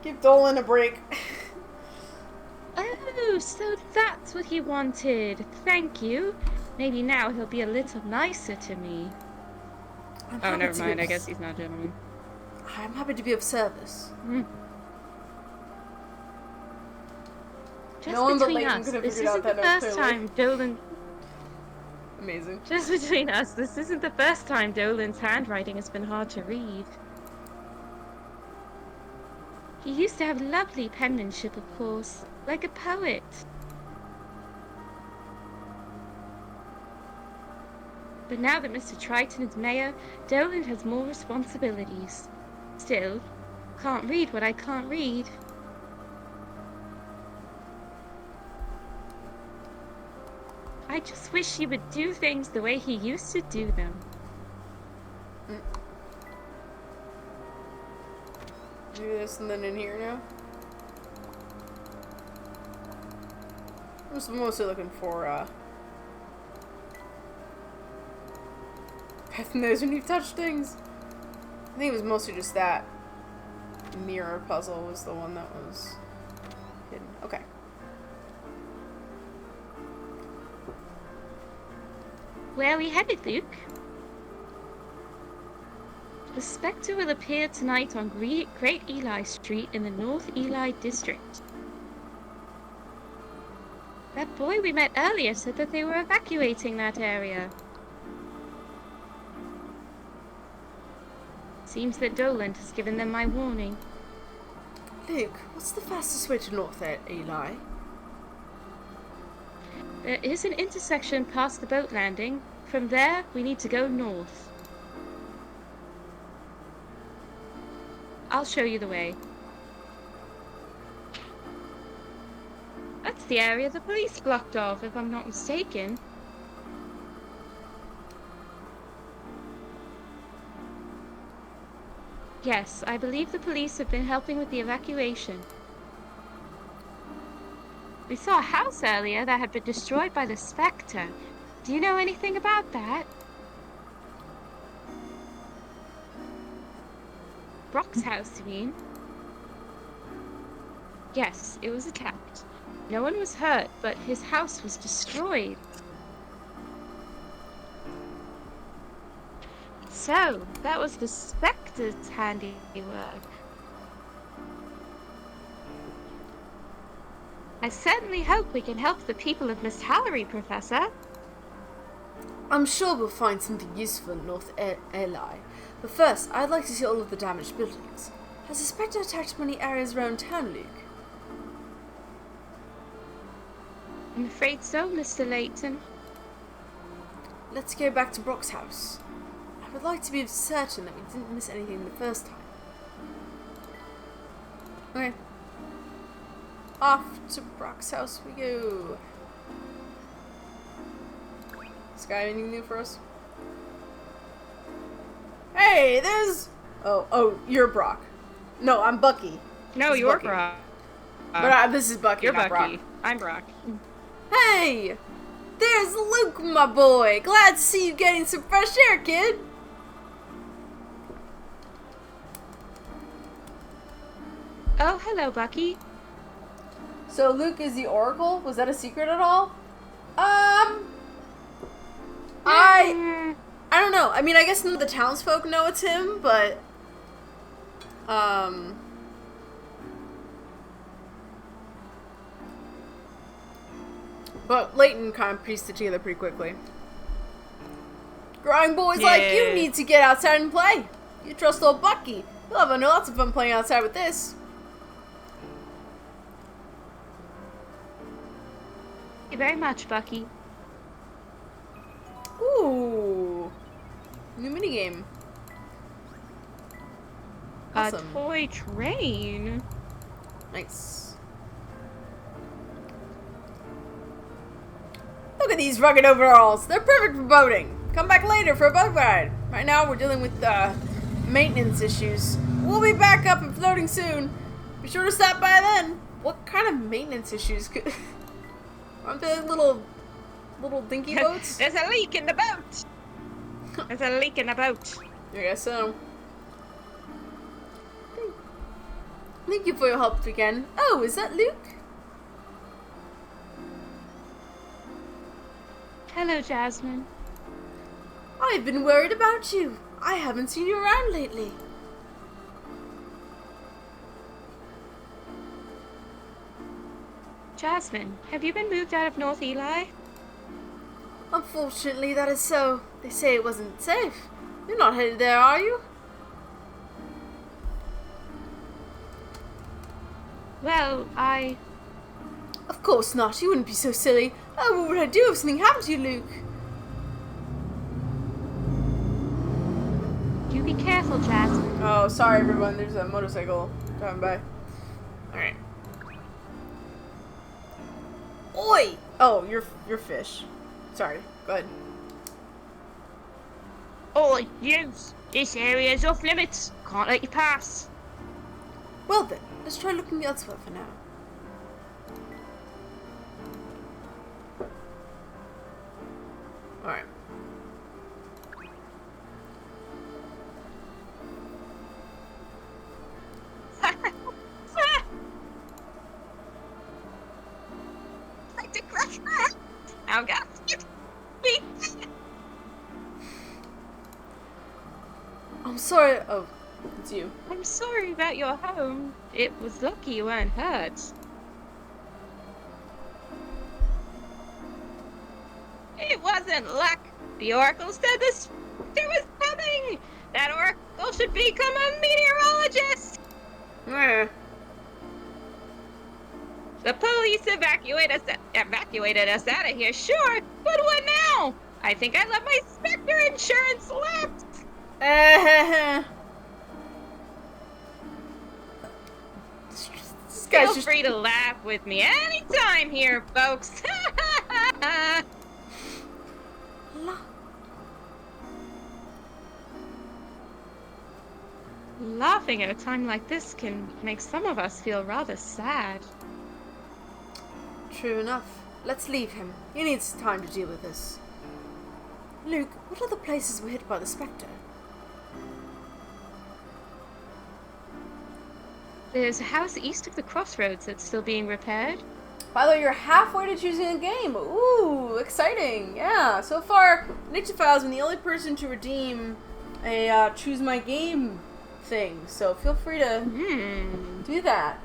Give Dolan a break. Oh, so that's what he wanted. Thank you. Maybe now he'll be a little nicer to me. Oh, never mind. I guess he's not a gentleman. I'm happy to be of service. Just No one but between Leighton us, could have this figured out isn't the that note first clearly. time Dolan... Amazing. Just between us, this isn't the first time Dolan's handwriting has been hard to read. He used to have lovely penmanship, of course, like a poet. But now that Mr. Triton is mayor, Dolan has more responsibilities. Still, can't read what I can't read. I just wish he would do things the way he used to do them. Do this and then in here now. I'm just mostly looking for, Beth knows when you touch things. I think it was mostly just that mirror puzzle was the one that was hidden. Okay. Where are we headed, Luke? The Spectre will appear tonight on Great Eli Street in the North Eli District. That boy we met earlier said that they were evacuating that area. Seems that Doland has given them my warning. Luke, what's the fastest way to North Eli? There is an intersection past the boat landing. From there, we need to go north. I'll show you the way. That's the area the police blocked off, if I'm not mistaken. Yes, I believe the police have been helping with the evacuation. We saw a house earlier that had been destroyed by the Spectre. Do you know anything about that? Brock's house, you mean? Yes, it was attacked. No one was hurt, but his house was destroyed. So, that was the Spectre's handiwork. I certainly hope we can help the people of Miss Hallory, Professor. I'm sure we'll find something useful in North Eli. But first, I'd like to see all of the damaged buildings. Has the Spectre attacked many areas around town, Luke? I'm afraid so, Mr. Layton. Let's go back to Brock's house. I would like to be certain that we didn't miss anything the first time. Okay. Off to Brock's house we go. Sky, anything new for us? Hey, there's... Oh, you're Brock. No, I'm Bucky. No, This is you're Bucky. Brock. But this is Bucky, You're not Bucky. Brock. I'm Brock. Hey! There's Luke, my boy! Glad to see you getting some fresh air, kid! Oh, hello, Bucky. So Luke is the Oracle? Was that a secret at all? I don't know. I mean, I guess none of the townsfolk know it's him, but... But Layton kind of pieced it together pretty quickly. Growing boys like you need to get outside and play. You trust old Bucky. You'll have lots of fun playing outside with this. Thank you very much, Bucky. Ooh. New minigame. Awesome. A toy train. Nice. Look at these rugged overalls. They're perfect for boating. Come back later for a boat ride. Right now we're dealing with maintenance issues. We'll be back up and floating soon. Be sure to stop by then. What kind of maintenance issues could... Aren't there little dinky boats? There's a leak in the boat. There's a leak in the boat. I guess so. Thank you for your help again. Oh, is that Luke? Hello, Jasmine. I've been worried about you. I haven't seen you around lately. Jasmine, have you been moved out of North Eli? Unfortunately, that is so. They say it wasn't safe. You're not headed there, are you? Well, Of course not. You wouldn't be so silly. Oh, what would I do if something happened to you, Luke? You be careful, Jasmine. Oh, sorry, everyone. There's a motorcycle driving by. Alright. Oi! Oh, you're fish. Sorry. Go ahead. Oh, you! This area's off limits. Can't let you pass. Well then, let's try looking elsewhere for now. Alright. Oh God. I'm sorry. Oh, it's you. I'm sorry about your home. It was lucky you weren't hurt. It wasn't luck. The Oracle said the specter was coming. That Oracle should become a meteorologist. Yeah. The police evacuated us out of here, sure, but what now? I think I left my specter insurance left. This guy's Feel just... free to laugh with me anytime here, folks. Laughing at a time like this can make some of us feel rather sad. True enough. Let's leave him. He needs time to deal with this. Luke, what other places were hit by the Spectre? There's a house east of the crossroads that's still being repaired. By the way, you're halfway to choosing a game. Ooh, exciting. Yeah, so far, Nyxophile has been the only person to redeem a choose my game thing. So feel free to do that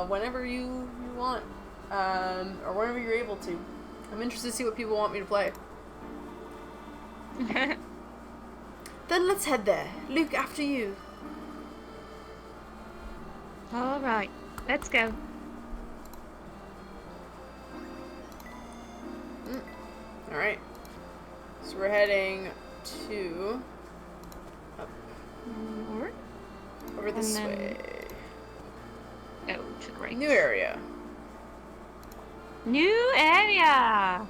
whenever you want. Or whenever you're able to. I'm interested to see what people want me to play. Then let's head there. Luke, after you. Alright, let's go. Alright. So we're heading to... up. North? Over this way. Oh, to the right. New area. New area!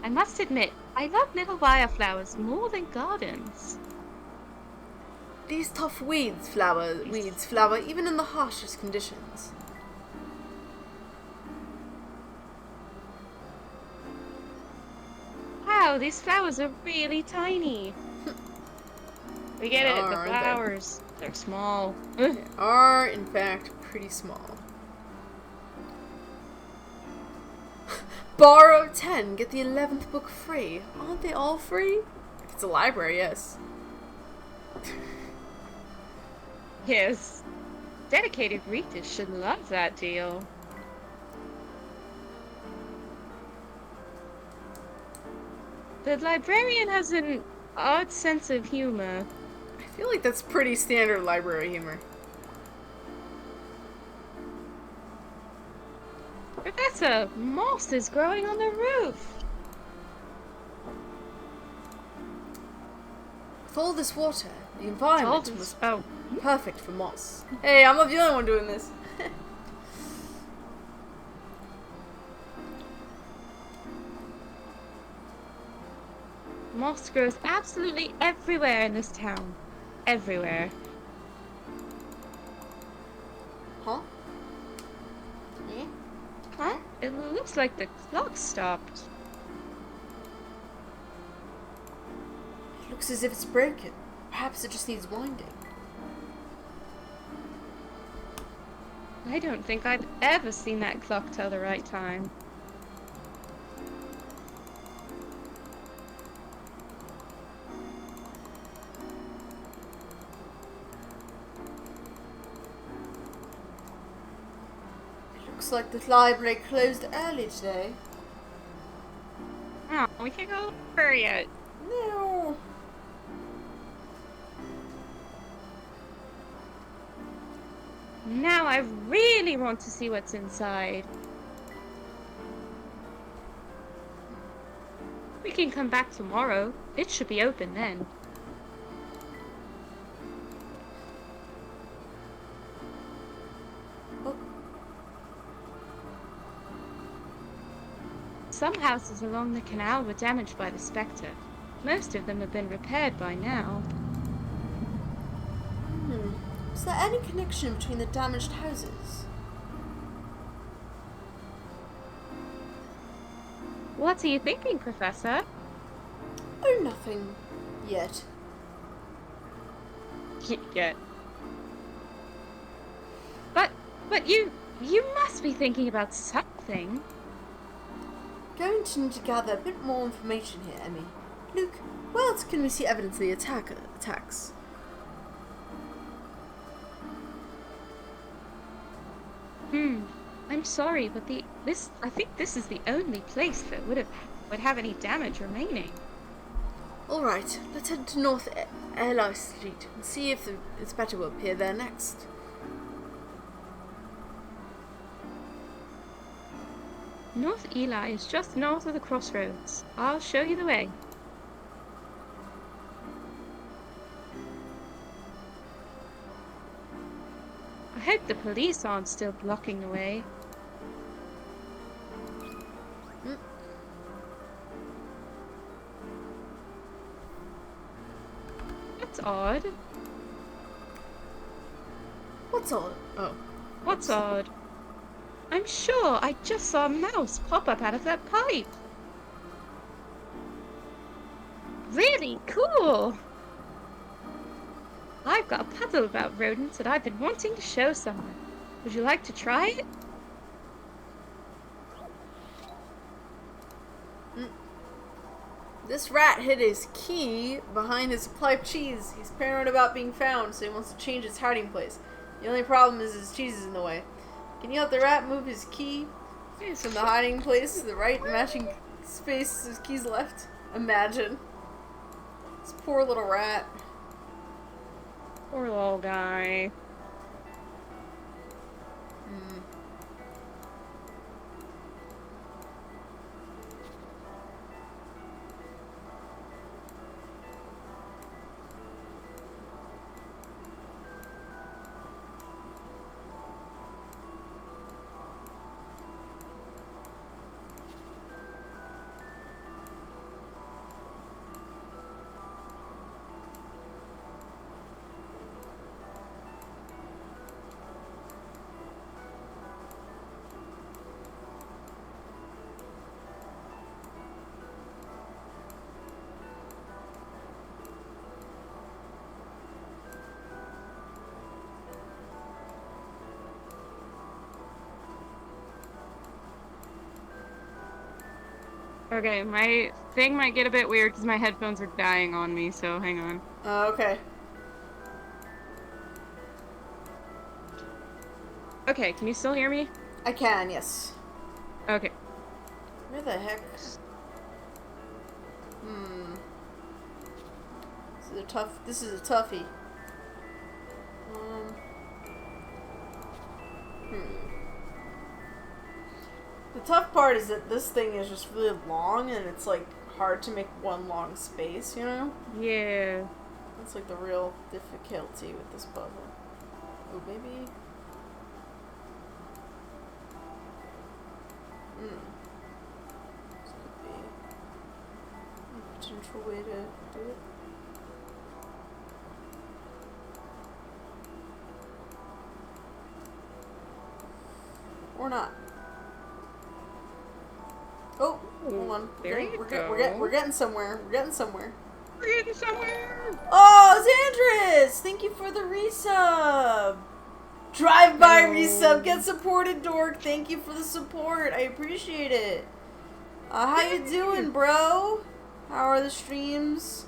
I must admit, I love little wildflowers more than gardens. These tough weeds flower even in the harshest conditions. Wow, these flowers are really tiny. We get it, the flowers. They're small. They are, in fact, pretty small. Borrow 10, get the 11th book free. Aren't they all free? It's a library, yes. Yes. Dedicated readers should love that deal. The librarian has an odd sense of humor. I feel like that's pretty standard library humor. Professor, moss is growing on the roof. With all this water, the environment was Oh. perfect for moss. Hey, I'm not the only one doing this. Moss grows absolutely everywhere in this town. Everywhere. Huh? Yeah? Huh? It looks like the clock stopped. It looks as if it's broken. Perhaps it just needs winding. I don't think I've ever seen that clock tell the right time. Looks like the library closed early today. Oh, we can't go over yet. No. Now I really want to see what's inside. We can come back tomorrow. It should be open then. Some houses along the canal were damaged by the Spectre. Most of them have been repaired by now. Is there any connection between the damaged houses? What are you thinking, Professor? Oh, nothing. Yet. Yet. But you must be thinking about something. Going to need to gather a bit more information here, Emmy. Luke, where else can we see evidence of the attacks? I'm sorry, but I think this is the only place that would have any damage remaining. Alright, let's head to North Eli Street and see if the inspector will appear there next. North Eli is just north of the crossroads. I'll show you the way. I hope the police aren't still blocking the way. That's odd. What's odd? Oh. What's odd? I'm sure I just saw a mouse pop up out of that pipe. Really cool! I've got a puzzle about rodents that I've been wanting to show someone. Would you like to try it? This rat hid his key behind his supply of cheese. He's paranoid about being found, so he wants to change his hiding place. The only problem is his cheese is in the way. Can you help the rat move his key from the hiding place to the right matching space his keys left? Imagine. This poor little rat. Poor little guy. Okay, my thing might get a bit weird because my headphones are dying on me, so hang on. Okay. Okay, can you still hear me? I can, yes. Okay. Where the heck? This is a toughie. The tough part is that this thing is just really long and it's like hard to make one long space, you know? Yeah. That's like the real difficulty with this puzzle. Oh, maybe. This could be a potential way to do it. Or not. Oh, hold on. We're getting somewhere. We're getting somewhere. We're getting somewhere. Oh, Xandris! Thank you for the resub. Drive by resub. Get supported, dork. Thank you for the support. I appreciate it. How you doing, bro? How are the streams?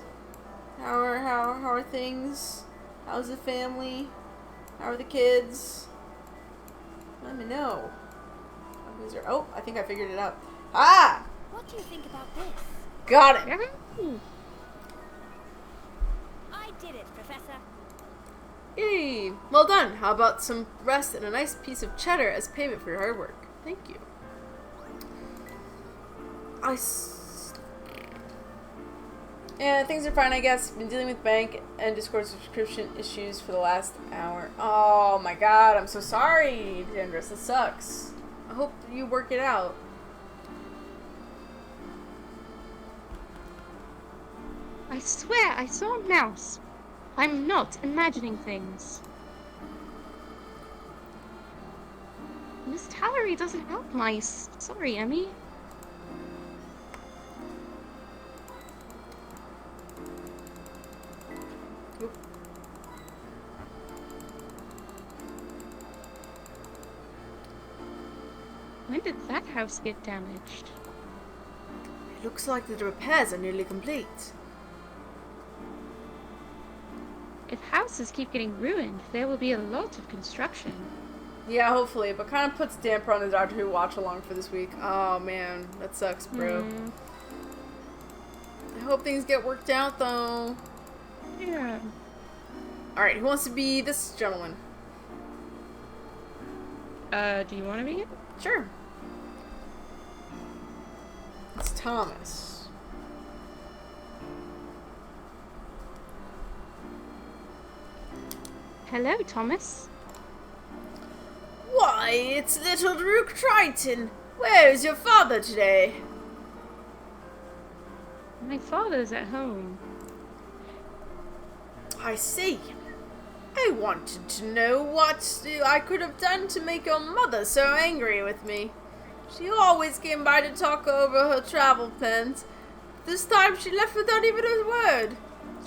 How are things? How's the family? How are the kids? Let me know. Oh, I think I figured it out. Ah! What do you think about this? Got it. I did it, Professor. Yay! Well done. How about some rest and a nice piece of cheddar as payment for your hard work? Thank you. Yeah, things are fine, I guess. Been dealing with bank and Discord subscription issues for the last hour. Oh my god, I'm so sorry, Xandris. This sucks. I hope you work it out. I swear I saw a mouse. I'm not imagining things. Miss Tallery doesn't help mice. Sorry, Emmy. When did that house get damaged? It looks like the repairs are nearly complete. If houses keep getting ruined, there will be a lot of construction. Yeah, hopefully, but kind of puts a damper on the Doctor Who watch along for this week. Oh man, that sucks, bro. I hope things get worked out though. Yeah. Alright, who wants to be this gentleman? Do you want to be it? Sure. It's Thomas. Hello, Thomas. Why, it's little Rook Triton. Where is your father today? My father's at home. I see. I wanted to know what I could have done to make your mother so angry with me. She always came by to talk over her travel plans. This time she left without even a word.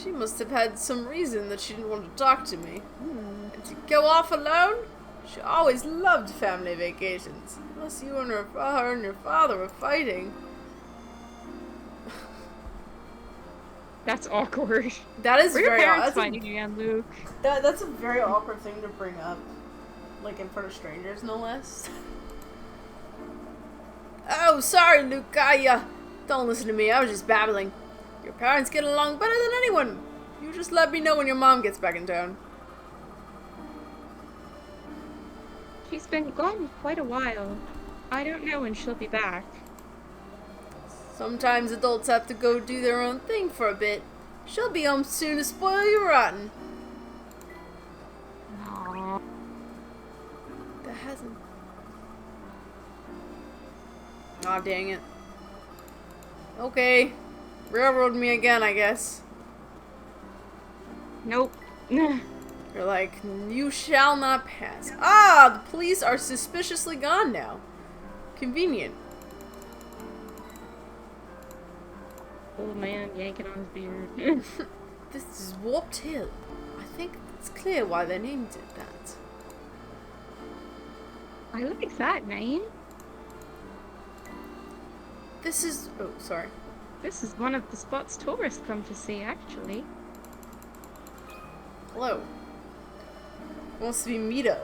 She must have had some reason that she didn't want to talk to me. And to go off alone? She always loved family vacations. Unless you and her and your father were fighting. That's awkward. That is Were your very parents awkward. fighting again, Luke? That's a very awkward thing to bring up. Like in front of strangers, no less. Oh, sorry, Luke. Don't listen to me. I was just babbling. Your parents get along better than anyone. You just let me know when your mom gets back in town. She's been gone quite a while. I don't know when she'll be back. Sometimes adults have to go do their own thing for a bit. She'll be home soon to spoil you rotten. Aww. That hasn't... Aw, dang it. Okay. Railroad me again, I guess. Nope. You're like, you shall not pass. Ah, the police are suspiciously gone now. Convenient. Old man yanking on his beard. This is Warped Hill. I think it's clear why they named it that. I like that name. This is... Oh, sorry. This is one of the spots tourists come to see, actually. Hello. It wants to be Mito.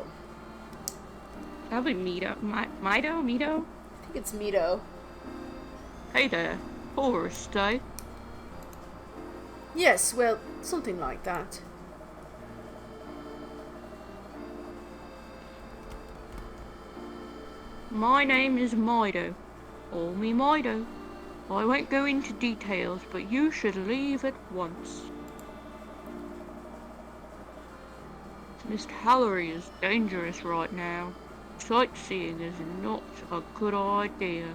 Probably Mito. Mito? Mito? I think it's Mito. Hey there. Tourist, eh? Yes, well, something like that. My name is Mido. Call me Mido. I won't go into details, but you should leave at once. Miss Tallery is dangerous right now. Sightseeing is not a good idea.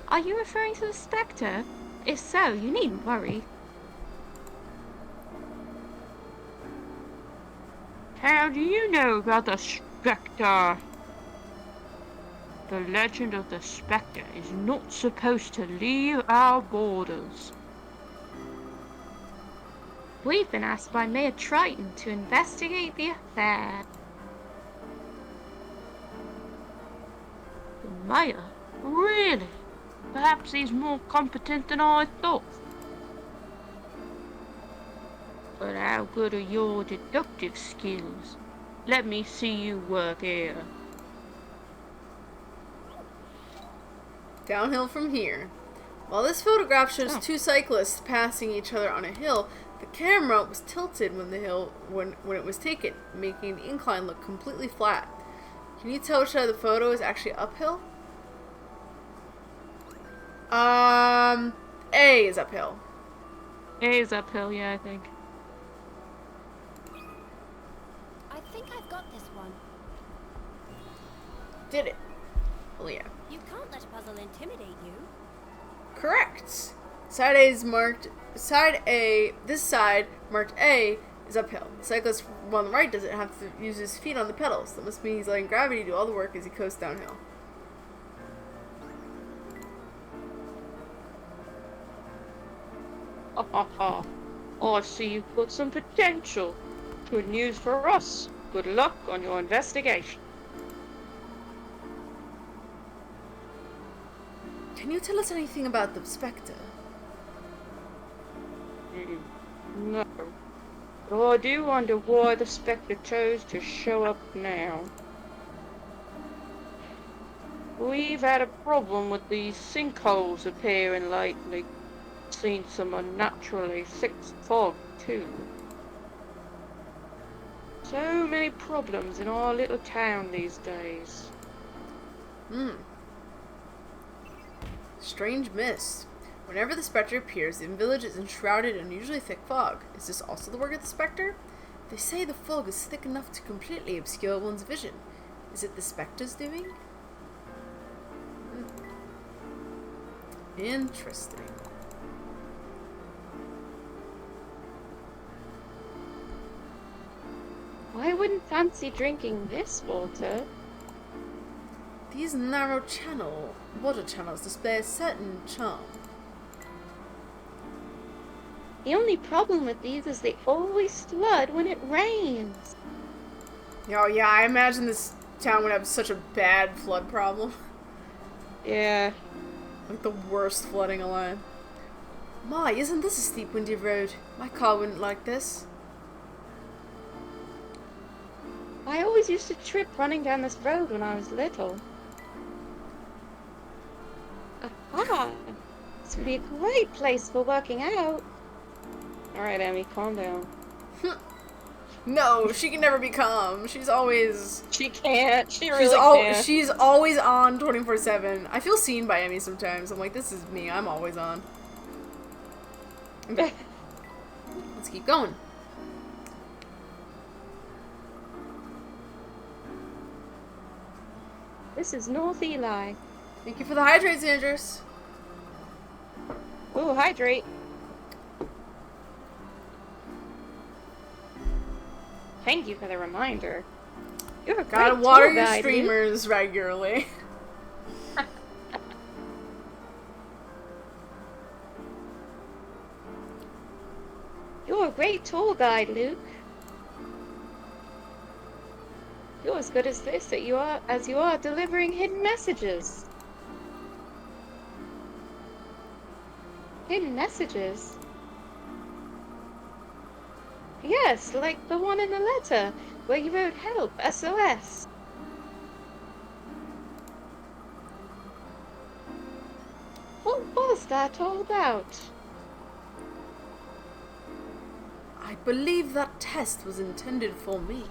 Are you referring to the Spectre? If so, you needn't worry. How do you know about the Spectre? The legend of the Spectre is not supposed to leave our borders. We've been asked by Mayor Triton to investigate the affair. The Mayor? Really? Perhaps he's more competent than I thought. But how good are your deductive skills? Let me see you work here. Downhill from here. While this photograph shows two cyclists passing each other on a hill, the camera was tilted when it was taken, making the incline look completely flat. Can you tell which side of the photo is actually uphill? A is uphill. A is uphill, yeah, I think. I think I've got this one. Did it? Well, yeah. You can't let a puzzle intimidate you. Correct. Side A is marked. Side A. This side marked A is uphill. The cyclist one on the right doesn't have to use his feet on the pedals. That must mean he's letting gravity do all the work as he coasts downhill. Ha ha ha. I see you've got some potential. Good news for us. Good luck on your investigation. Can you tell us anything about the Spectre? No. But I do wonder why the Spectre chose to show up now. We've had a problem with these sinkholes appearing lately. Seen some unnaturally thick fog, too. So many problems in our little town these days. Strange mist. Whenever the Spectre appears, the village is enshrouded in unusually thick fog. Is this also the work of the Spectre? They say the fog is thick enough to completely obscure one's vision. Is it the Spectre's doing? Interesting. I wouldn't fancy drinking this water. These narrow water channels display a certain charm. The only problem with these is they always flood when it rains. Oh yeah, I imagine this town would have such a bad flood problem. Yeah. Like the worst flooding alive. My, isn't this a steep, windy road? My car wouldn't like this. I always used to trip running down this road when I was little. Aha! This would be a great place for working out. Alright, Emmy, calm down. No, she can never be calm. She's always... She can't. She really can't. She's always on 24/7. I feel seen by Emmy sometimes. I'm like, this is me. I'm always on. Okay. Let's keep going. This is North Eli. Thank you for the hydrates, Andrews. Ooh, hydrate. Thank you for the reminder. You're a Gotta great water tour your guide, streamers regularly. You're a great tour guide, Luke. You're as good as this as you are delivering hidden messages. Hidden messages? Yes, like the one in the letter where you wrote help, SOS. What was that all about? I believe that test was intended for me.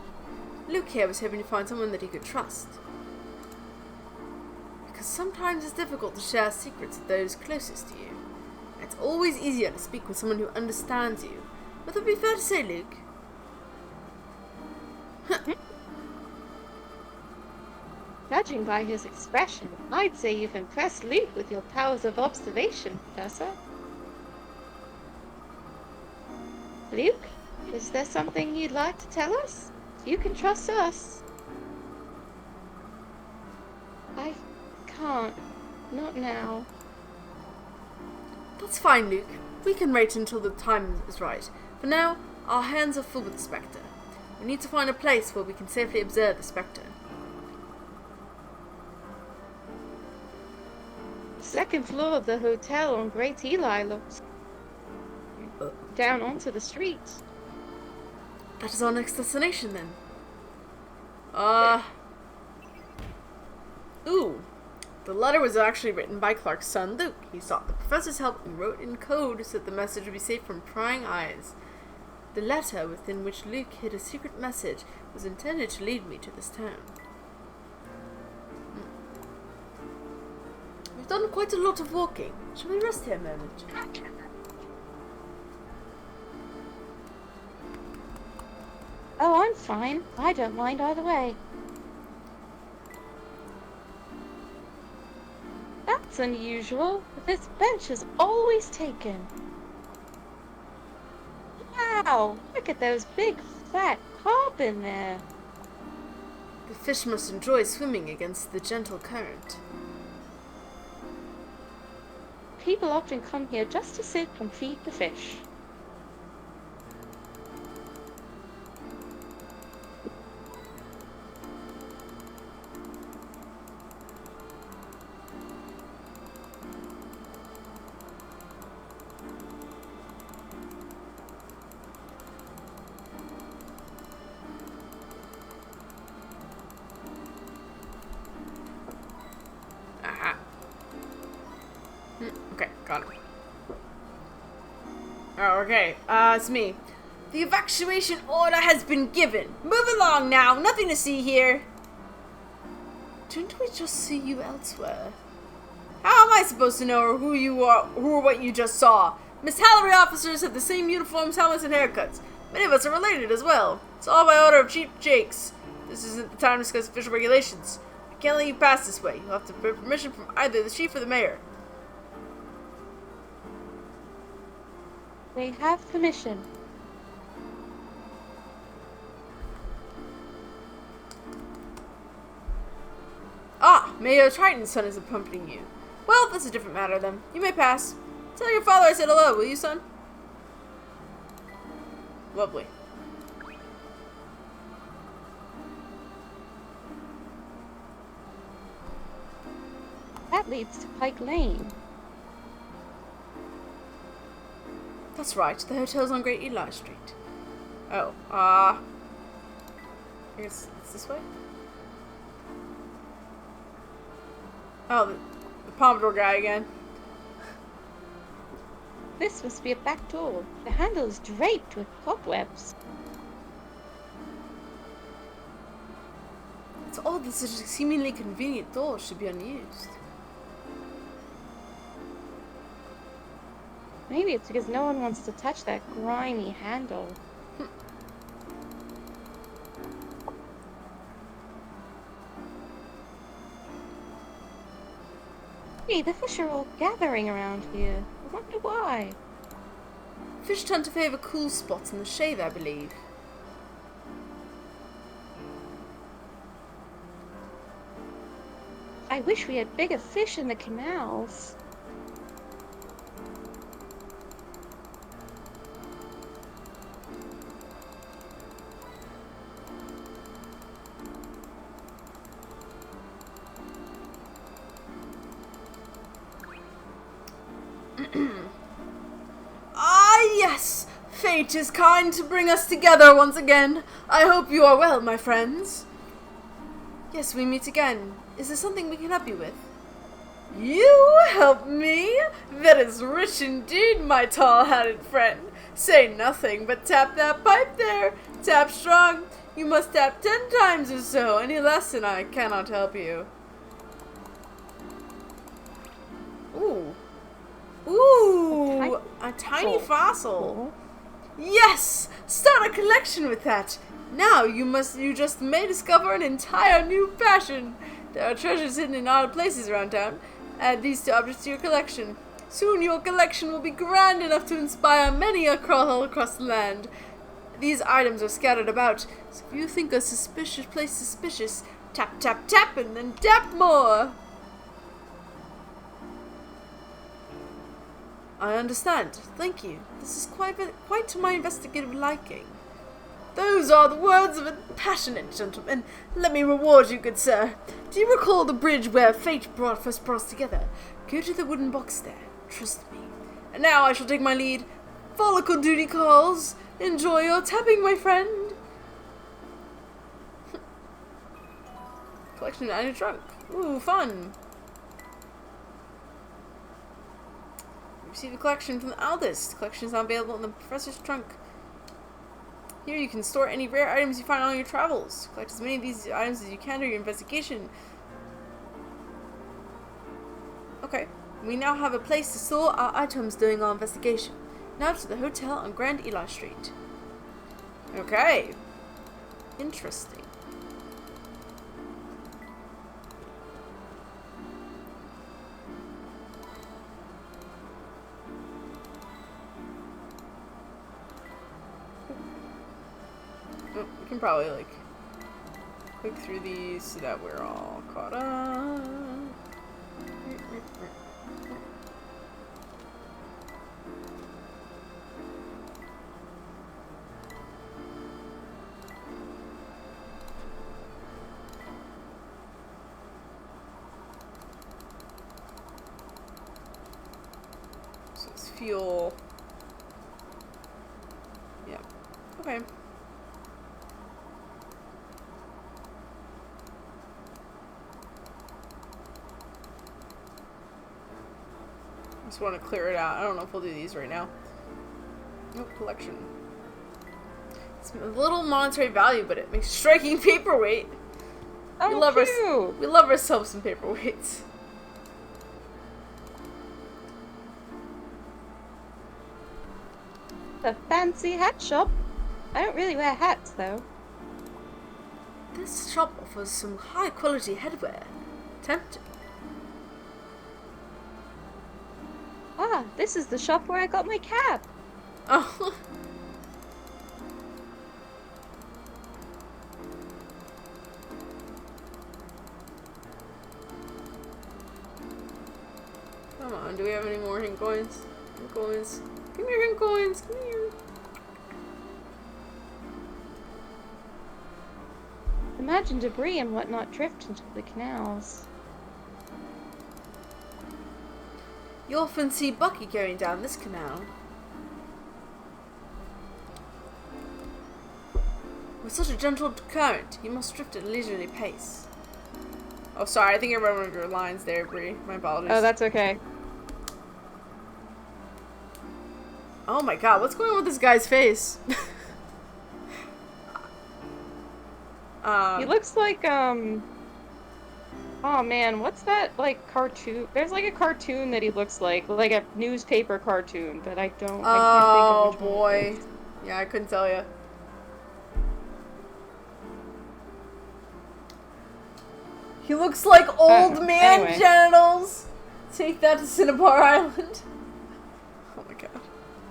Luke here was hoping to find someone that he could trust. Because sometimes it's difficult to share secrets with those closest to you. It's always easier to speak with someone who understands you. Would that be fair to say, Luke? Judging by his expression, I'd say you've impressed Luke with your powers of observation, Professor. Luke, is there something you'd like to tell us? You can trust us. I can't. Not now. That's fine, Luke. We can wait until the time is right. For now, our hands are full with the Spectre. We need to find a place where we can safely observe the Spectre. The second floor of the hotel on Great Eli looks down onto the street. That is our next destination, then. Ooh. The letter was actually written by Clark's son, Luke. He sought the professor's help and wrote in code so that the message would be safe from prying eyes. The letter, within which Luke hid a secret message, was intended to lead me to this town. We've done quite a lot of walking. Shall we rest here a moment? Oh, I'm fine. I don't mind either way. That's unusual. This bench is always taken. Wow! Look at those big, fat car up in there. The fish must enjoy swimming against the gentle current. People often come here just to sit and feed the fish. Aha. Okay, got it. Oh, okay. It's me. The evacuation order has been given. Move along now. Nothing to see here. Didn't we just see you elsewhere? How am I supposed to know who you are, who or what you just saw? Miss Hallery officers have the same uniforms, helmets, and haircuts. Many of us are related as well. It's all by order of Chief Jakes. This isn't the time to discuss official regulations. I can't let you pass this way. You'll have to get permission from either the chief or the mayor. They have permission. Ah, Mayor Triton's son is accompanying you. Well, that's a different matter then. You may pass. Tell your father I said hello, will you, son? Lovely. That leads to Pike Lane. That's right, the hotel's on Great Eli Street. Oh, I guess it's this way? Oh, the Pompadour guy again. This must be a back door. The handle is draped with cobwebs. It's odd that such a seemingly convenient door should be unused. Maybe it's because no one wants to touch that grimy handle. Hey, the fish are all gathering around here. I wonder why. Fish tend to favor cool spots in the shade, I believe. I wish we had bigger fish in the canals. Ah, yes! Fate is kind to bring us together once again. I hope you are well, my friends. Yes, we meet again. Is there something we can help you with? You help me? That is rich indeed, my tall-hatted friend. Say nothing, but tap that pipe there. Tap strong. You must tap 10 times or so. Any less and I cannot help you. Ooh. Ooh, a tiny fossil. Yes! Start a collection with that. Now you just may discover an entire new passion. There are treasures hidden in odd places around town. Add these two objects to your collection. Soon your collection will be grand enough to inspire many a crawl across the land. These items are scattered about, so if you think a suspicious place suspicious, tap, tap, tap, and then tap more. I understand. Thank you. This is quite to my investigative liking. Those are the words of a passionate gentleman. Let me reward you, good sir. Do you recall the bridge where fate first brought us together? Go to the wooden box there. Trust me. And now I shall take my lead. Follicle duty calls. Enjoy your tapping, my friend. Collection in your trunk. Ooh, fun. Receive a collection from the eldest. Collection is not available in the professor's trunk. Here you can store any rare items you find on your travels. Collect as many of these items as you can during your investigation. Okay, we now have a place to store our items during our investigation. Now to the hotel on Grand Eli Street. Okay. Interesting. probably like click through these so that we're all caught up. So it's fuel. Yeah. Okay. Just want to clear it out. I don't know if we'll do these right now. No collection. It's a little monetary value, but it makes striking paperweight. Oh, cute. We love ourselves some paperweights. A fancy hat shop. I don't really wear hats, though. This shop offers some high quality headwear. Tempting. Ah, this is the shop where I got my cap. Oh. Come on, do we have any more hint coins? Hint coins. Come here, hint coins. Come here. Imagine debris and whatnot drift into the canals. You often see Bucky going down this canal. With such a gentle current, you must drift at a leisurely pace. Oh, sorry, I think I read one of your lines there, Bree. My apologies. Oh, that's okay. Oh my god, what's going on with this guy's face? He looks like, oh man, what's that, like, cartoon? There's, like, a cartoon that he looks like a newspaper cartoon, but I can't think of which one boy. it is. Yeah, I couldn't tell you. He looks like old man anyway. genitals. Take that to Cinnabar Island. Oh my god.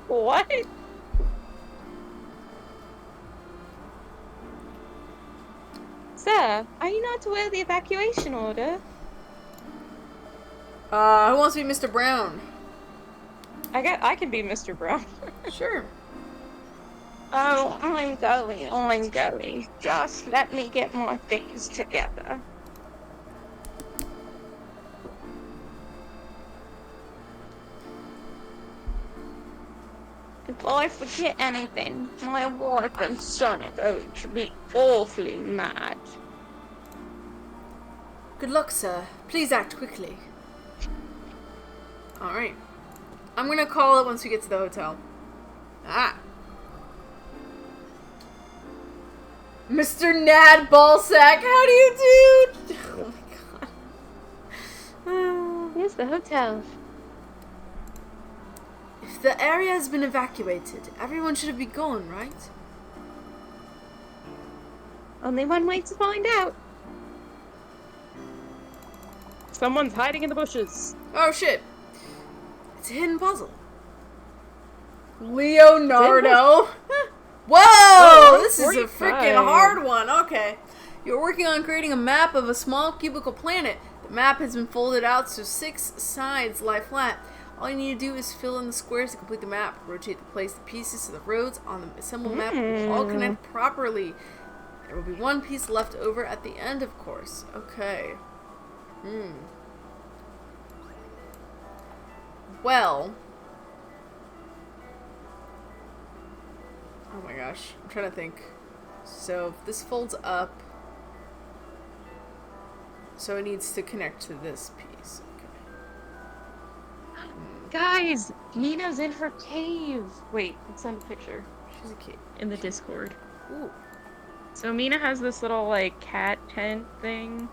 What? Sir, are you not aware of the evacuation order? Who wants to be Mr. Brown? I can be Mr. Brown. Sure. Oh, I'm going. Just let me get my things together. If I forget anything, my wife and son are going to be awfully mad. Good luck, sir. Please act quickly. Alright. I'm gonna call it once we get to the hotel. Ah. Mr. Nad Ballsack, how do you do? Oh my god. Here's the hotel. If the area has been evacuated, everyone should be gone, right? Only one way to find out. Someone's hiding in the bushes. Oh shit. It's a hidden puzzle. Leonardo. Whoa! This is a freaking 45. hard one. Okay. You're working on creating a map of a small cubical planet. The map has been folded out so 6 sides lie flat. All you need to do is fill in the squares to complete the map. Rotate to place the pieces so the roads on the assembled map will all connect properly. There will be one piece left over at the end, of course. Okay. Well. Oh my gosh. I'm trying to think. So, if this folds up. So it needs to connect to this piece. Okay. Guys, Nina's in her cave. Wait, let's send a picture She's a kid. in the Discord. Ooh. So Mina has this little, like, cat tent thing.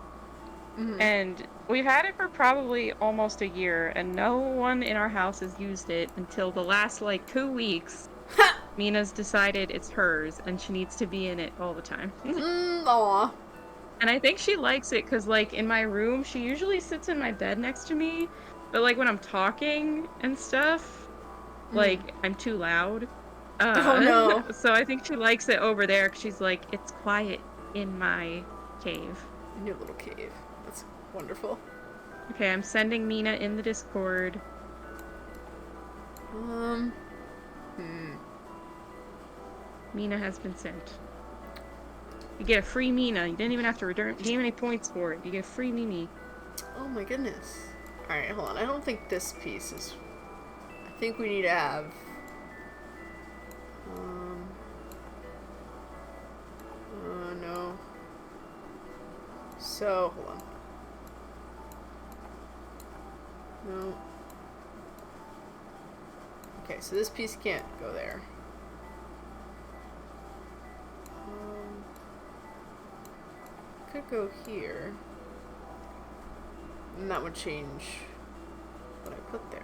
And we've had it for probably almost a year, and no one in our house has used it until the last, like, 2 weeks. Mina's decided it's hers, and she needs to be in it all the time. Aw. And I think she likes it because, like, in my room, she usually sits in my bed next to me. But, like, when I'm talking and stuff, like, I'm too loud. Oh, no. So I think she likes it over there, 'cause she's like, it's quiet in my cave. In your little cave. That's wonderful. Okay, I'm sending Mina in the Discord. Mina has been sent. You get a free Mina. You didn't even have to redeem any points for it. You get a free Mimi. Oh my goodness. Alright, hold on. I don't think this piece is... I think we need to have... no. So, hold on. No. Okay, so this piece can't go there. Could go here. And that would change what I put there.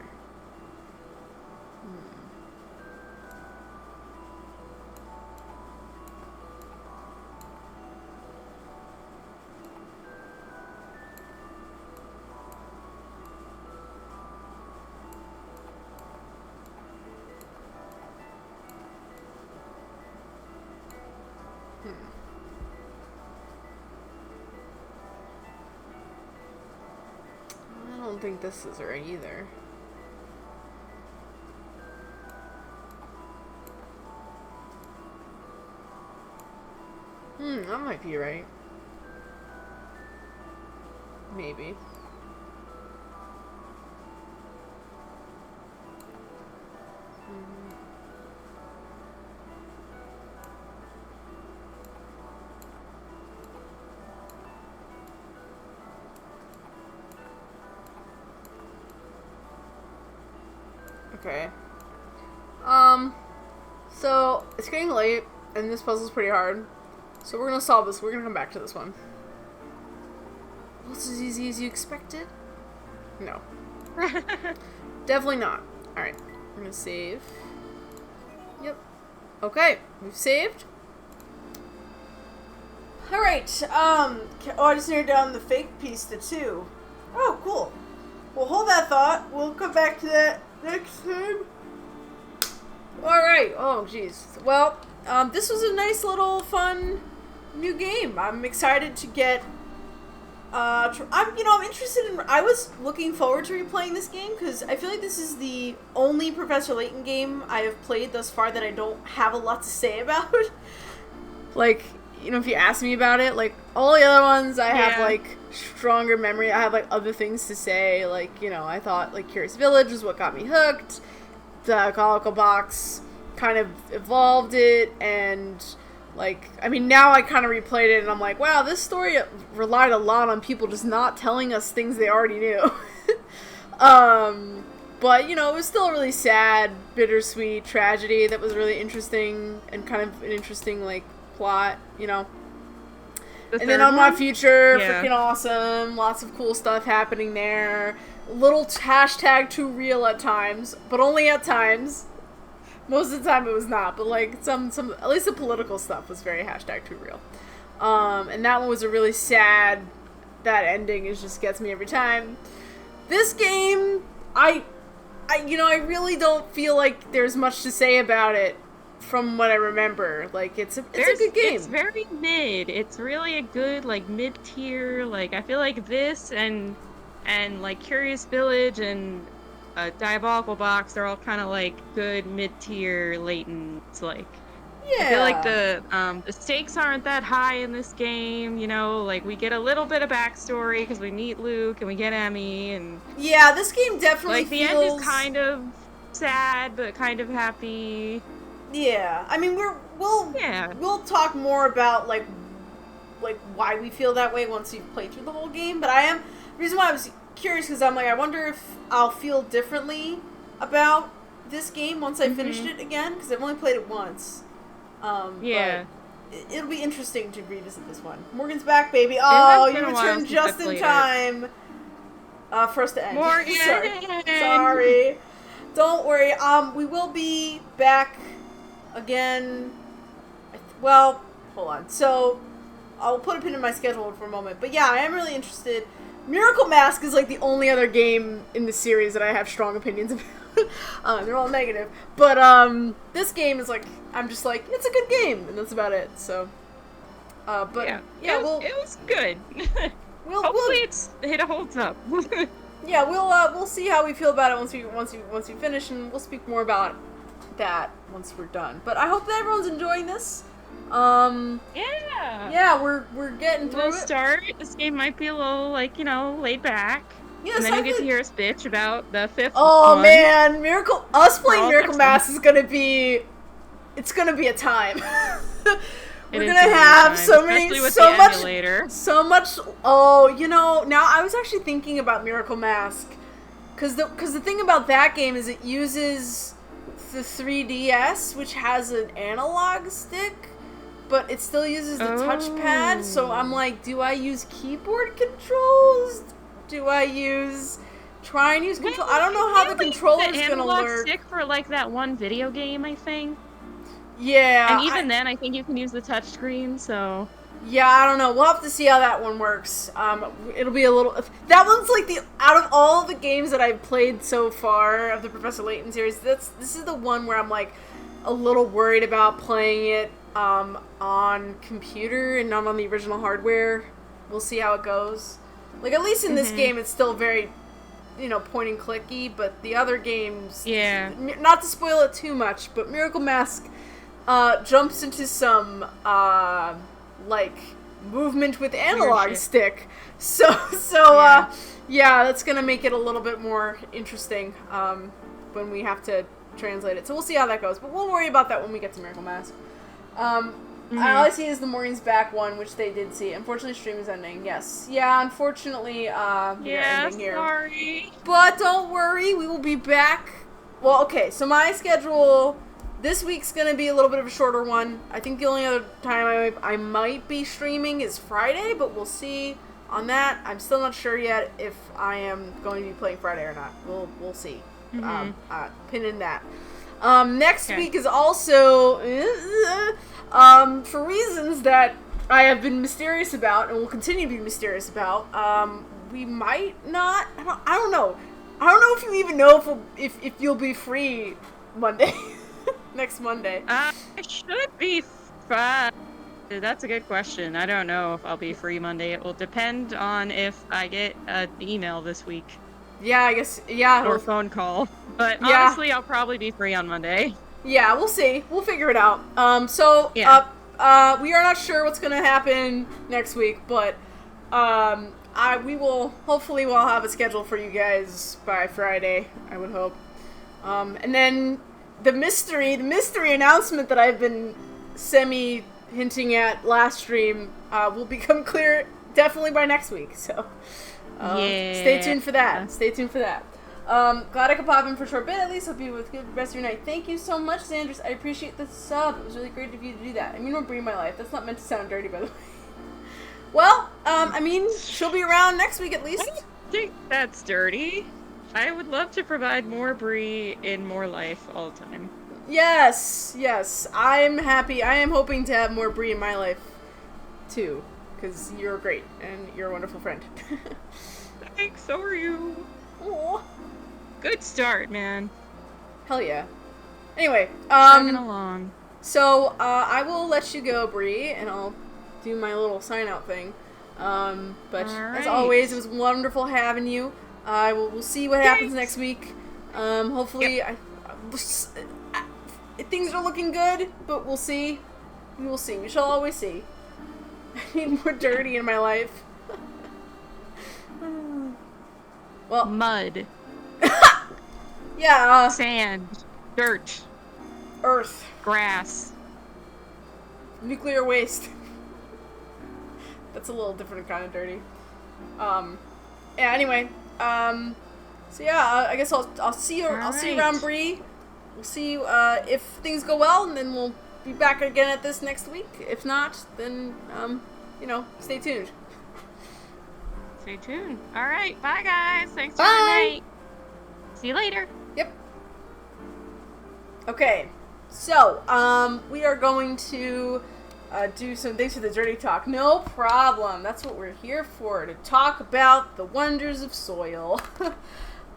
I don't think this is right either. That might be right. Maybe. Okay. So it's getting late, and this puzzle's pretty hard. So we're gonna solve this. We're gonna come back to this one. Was it as easy as you expected? No. Definitely not. Alright. We're gonna save. Yep. Okay. We've saved. Alright. Oh, I just narrowed down the fake piece to 2. Oh, cool. Well, hold that thought. We'll come back to that next time. Alright. Oh, jeez. Well, this was a nice little fun new game. I'm excited to get I'm interested in... I was looking forward to replaying this game because I feel like this is the only Professor Layton game I have played thus far that I don't have a lot to say about. Like, if you ask me about it, like, all the other ones I have, like, stronger memory. I have, like, other things to say. Like, I thought, like, Curious Village was what got me hooked. The Colossal Box kind of evolved it, and... Like, I mean, now I kind of replayed it, and I'm like, wow, this story relied a lot on people just not telling us things they already knew. But, it was still a really sad, bittersweet tragedy that was really interesting, and kind of an interesting, like, plot, And then Unlocked Future, freaking awesome, lots of cool stuff happening there. Little hashtag too real at times, but only at times. Most of the time it was not, but like some at least the political stuff was very hashtag too real. And that one was a really sad, that ending just gets me every time. This game, I really don't feel like there's much to say about it from what I remember. Like it's a good game. It's very mid. It's really a good like mid-tier, like I feel like this and like Curious Village and Diabolical Box, they're all kind of like good mid-tier Layton. It's like I feel like the stakes aren't that high in this game. Like we get a little bit of backstory because we meet Luke and we get Emmy and this game definitely like the end is kind of sad but kind of happy. Yeah, I mean we'll talk more about like why we feel that way once you've played through the whole game. But the reason why I was curious because I'm like, I wonder if I'll feel differently about this game once I finished it again, because I've only played it once. But it'll be interesting to revisit this one. Morgan's back, baby. Oh, you returned just in time for us to end. Morgan! Sorry. Don't worry. We will be back again. Well, hold on. So, I'll put a pin in my schedule for a moment. But yeah, I am really interested. Miracle Mask is like the only other game in the series that I have strong opinions about. They're all negative. But this game is like, I'm just like, it's a good game, and that's about it. So, but it was good. Hopefully it holds up. Yeah, we'll see how we feel about it once we finish, and we'll speak more about that once we're done. But I hope that everyone's enjoying this. Yeah, we're getting through it. Start. This game might be a little laid back. Yeah, and then you get to hear us bitch about the 5th Oh one. man, us playing Miracle Mask is gonna be a time. We're gonna have so much. Oh, now I was actually thinking about Miracle Mask, because the thing about that game is it uses the 3DS, which has an analog stick, but it still uses the touchpad. So I'm like, do I use keyboard controls? Do I try and use control? I don't know how the controller's gonna work. Stick for that one video game, I think. Yeah. And even then, I think you can use the touchscreen, so... Yeah, I don't know. We'll have to see how that one works. It'll be a little... That one's out of all the games that I've played so far of the Professor Layton series, this is the one where I'm, a little worried about playing it, on computer and not on the original hardware. We'll see how it goes. At least in this game, it's still very, point and clicky, but the other games... Yeah. Not to spoil it too much, but Miracle Mask... jumps into some, movement with analog stick. So, that's gonna make it a little bit more interesting, when we have to translate it. So we'll see how that goes, but we'll worry about that when we get to Miracle Mask. All I see is the Maureen's Back one, which they did see. Unfortunately, stream is ending. Yes. Yeah, unfortunately, we are ending here. Sorry. But don't worry, we will be back. Well, okay, so my schedule... This week's going to be a little bit of a shorter one. I think the only other time I might be streaming is Friday, but we'll see on that. I'm still not sure yet if I am going to be playing Friday or not. We'll see. Pin in that. Next week is also, for reasons that I have been mysterious about and will continue to be mysterious about, we might not, I don't know. I don't know if you even know if you'll be free Monday. Next Monday. I should be fine. That's a good question. I don't know if I'll be free Monday. It will depend on if I get an email this week. Yeah, I guess, yeah. Or phone call. But honestly, I'll probably be free on Monday. Yeah, we'll see. We'll figure it out. We are not sure what's gonna happen next week, but, hopefully we'll have a schedule for you guys by Friday, I would hope. And then... The mystery announcement that I've been hinting at last stream will become clear definitely by next week. So stay tuned for that. Glad I could pop in for a short bit at least. Hope you have a good rest of your night. Thank you so much, Xandris. I appreciate the sub. It was really great of you to do that. I mean, don't breathe my life. That's not meant to sound dirty, by the way. Well, she'll be around next week at least. I don't think that's dirty. I would love to provide more Bree in more life all the time. Yes. I'm happy. I am hoping to have more Bree in my life, too. Because you're great, and you're a wonderful friend. Thanks, so are you. Aww. Good start, man. Hell yeah. Anyway, chugging along. So, I will let you go, Bree, and I'll do my little sign-out thing. But, as always, it was wonderful having you. We'll see what happens next week. Hopefully, things are looking good, but we'll see. We will see. We shall always see. I need more dirty in my life. Well, mud. Yeah. Sand. Dirt. Earth. Grass. Nuclear waste. That's a little different kind of dirty. Yeah. Anyway. So yeah, I guess I'll see you. I'll see you around, Bree. We'll see if things go well, and then we'll be back again at this next week. If not, then stay tuned. Stay tuned. All right, bye guys. Thanks bye. For the night. See you later. Yep. Okay, so we are going to do some things for the dirty talk. No problem. That's what we're here for, to talk about the wonders of soil.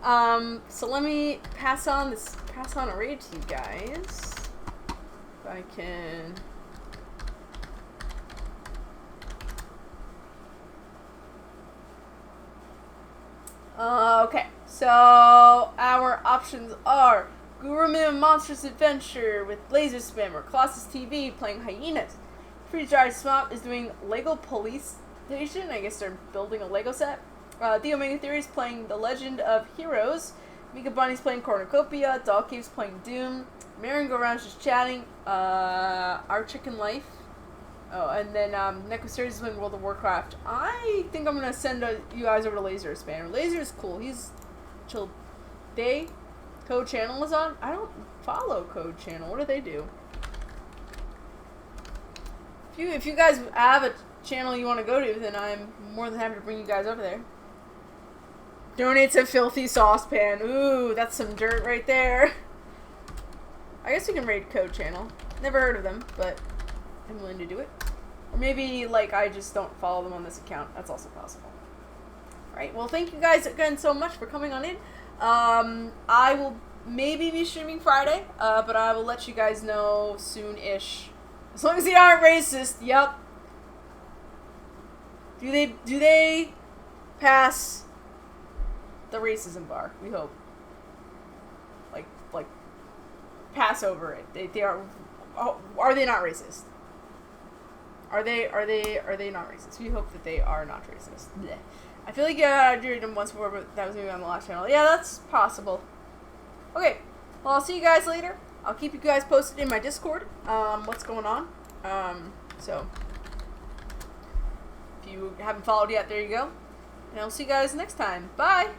So let me pass on a raid to you guys. If I can. Okay, so our options are Guru Minimum Monsters Adventure with Laser Spammer, Colossus TV playing Hyenas, Free Dry Swamp is doing Lego Police Station, I guess they're building a Lego set, The Omega Theory is playing The Legend of Heroes, Mika Bunny's playing Cornucopia, Dog Cave's playing Doom, Merry Go Round's just chatting, Our Chicken Life, oh, and then Neko Series is playing World of Warcraft. I think I'm gonna send you guys over to Laser Spanner. Laser is cool. He's chill. Code Channel is on. I don't follow Code Channel. What do they do? If you guys have a channel you want to go to, then I'm more than happy to bring you guys over there. Donate to Filthy Saucepan. Ooh, that's some dirt right there. I guess we can raid Code Channel. Never heard of them, but I'm willing to do it. Or maybe, like, I just don't follow them on this account. That's also possible. Alright, well, thank you guys again so much for coming on in. I will maybe be streaming Friday, but I will let you guys know soon-ish. As long as they aren't racist, yep. Do they pass the racism bar? We hope. Like, pass over it. They are they not racist? Are they not racist? We hope that they are not racist. Blech. I feel like I did them once before, but that was maybe on the last channel. Yeah, that's possible. Okay, well, I'll see you guys later. I'll keep you guys posted in my Discord, what's going on. So, if you haven't followed yet, there you go. And I'll see you guys next time. Bye!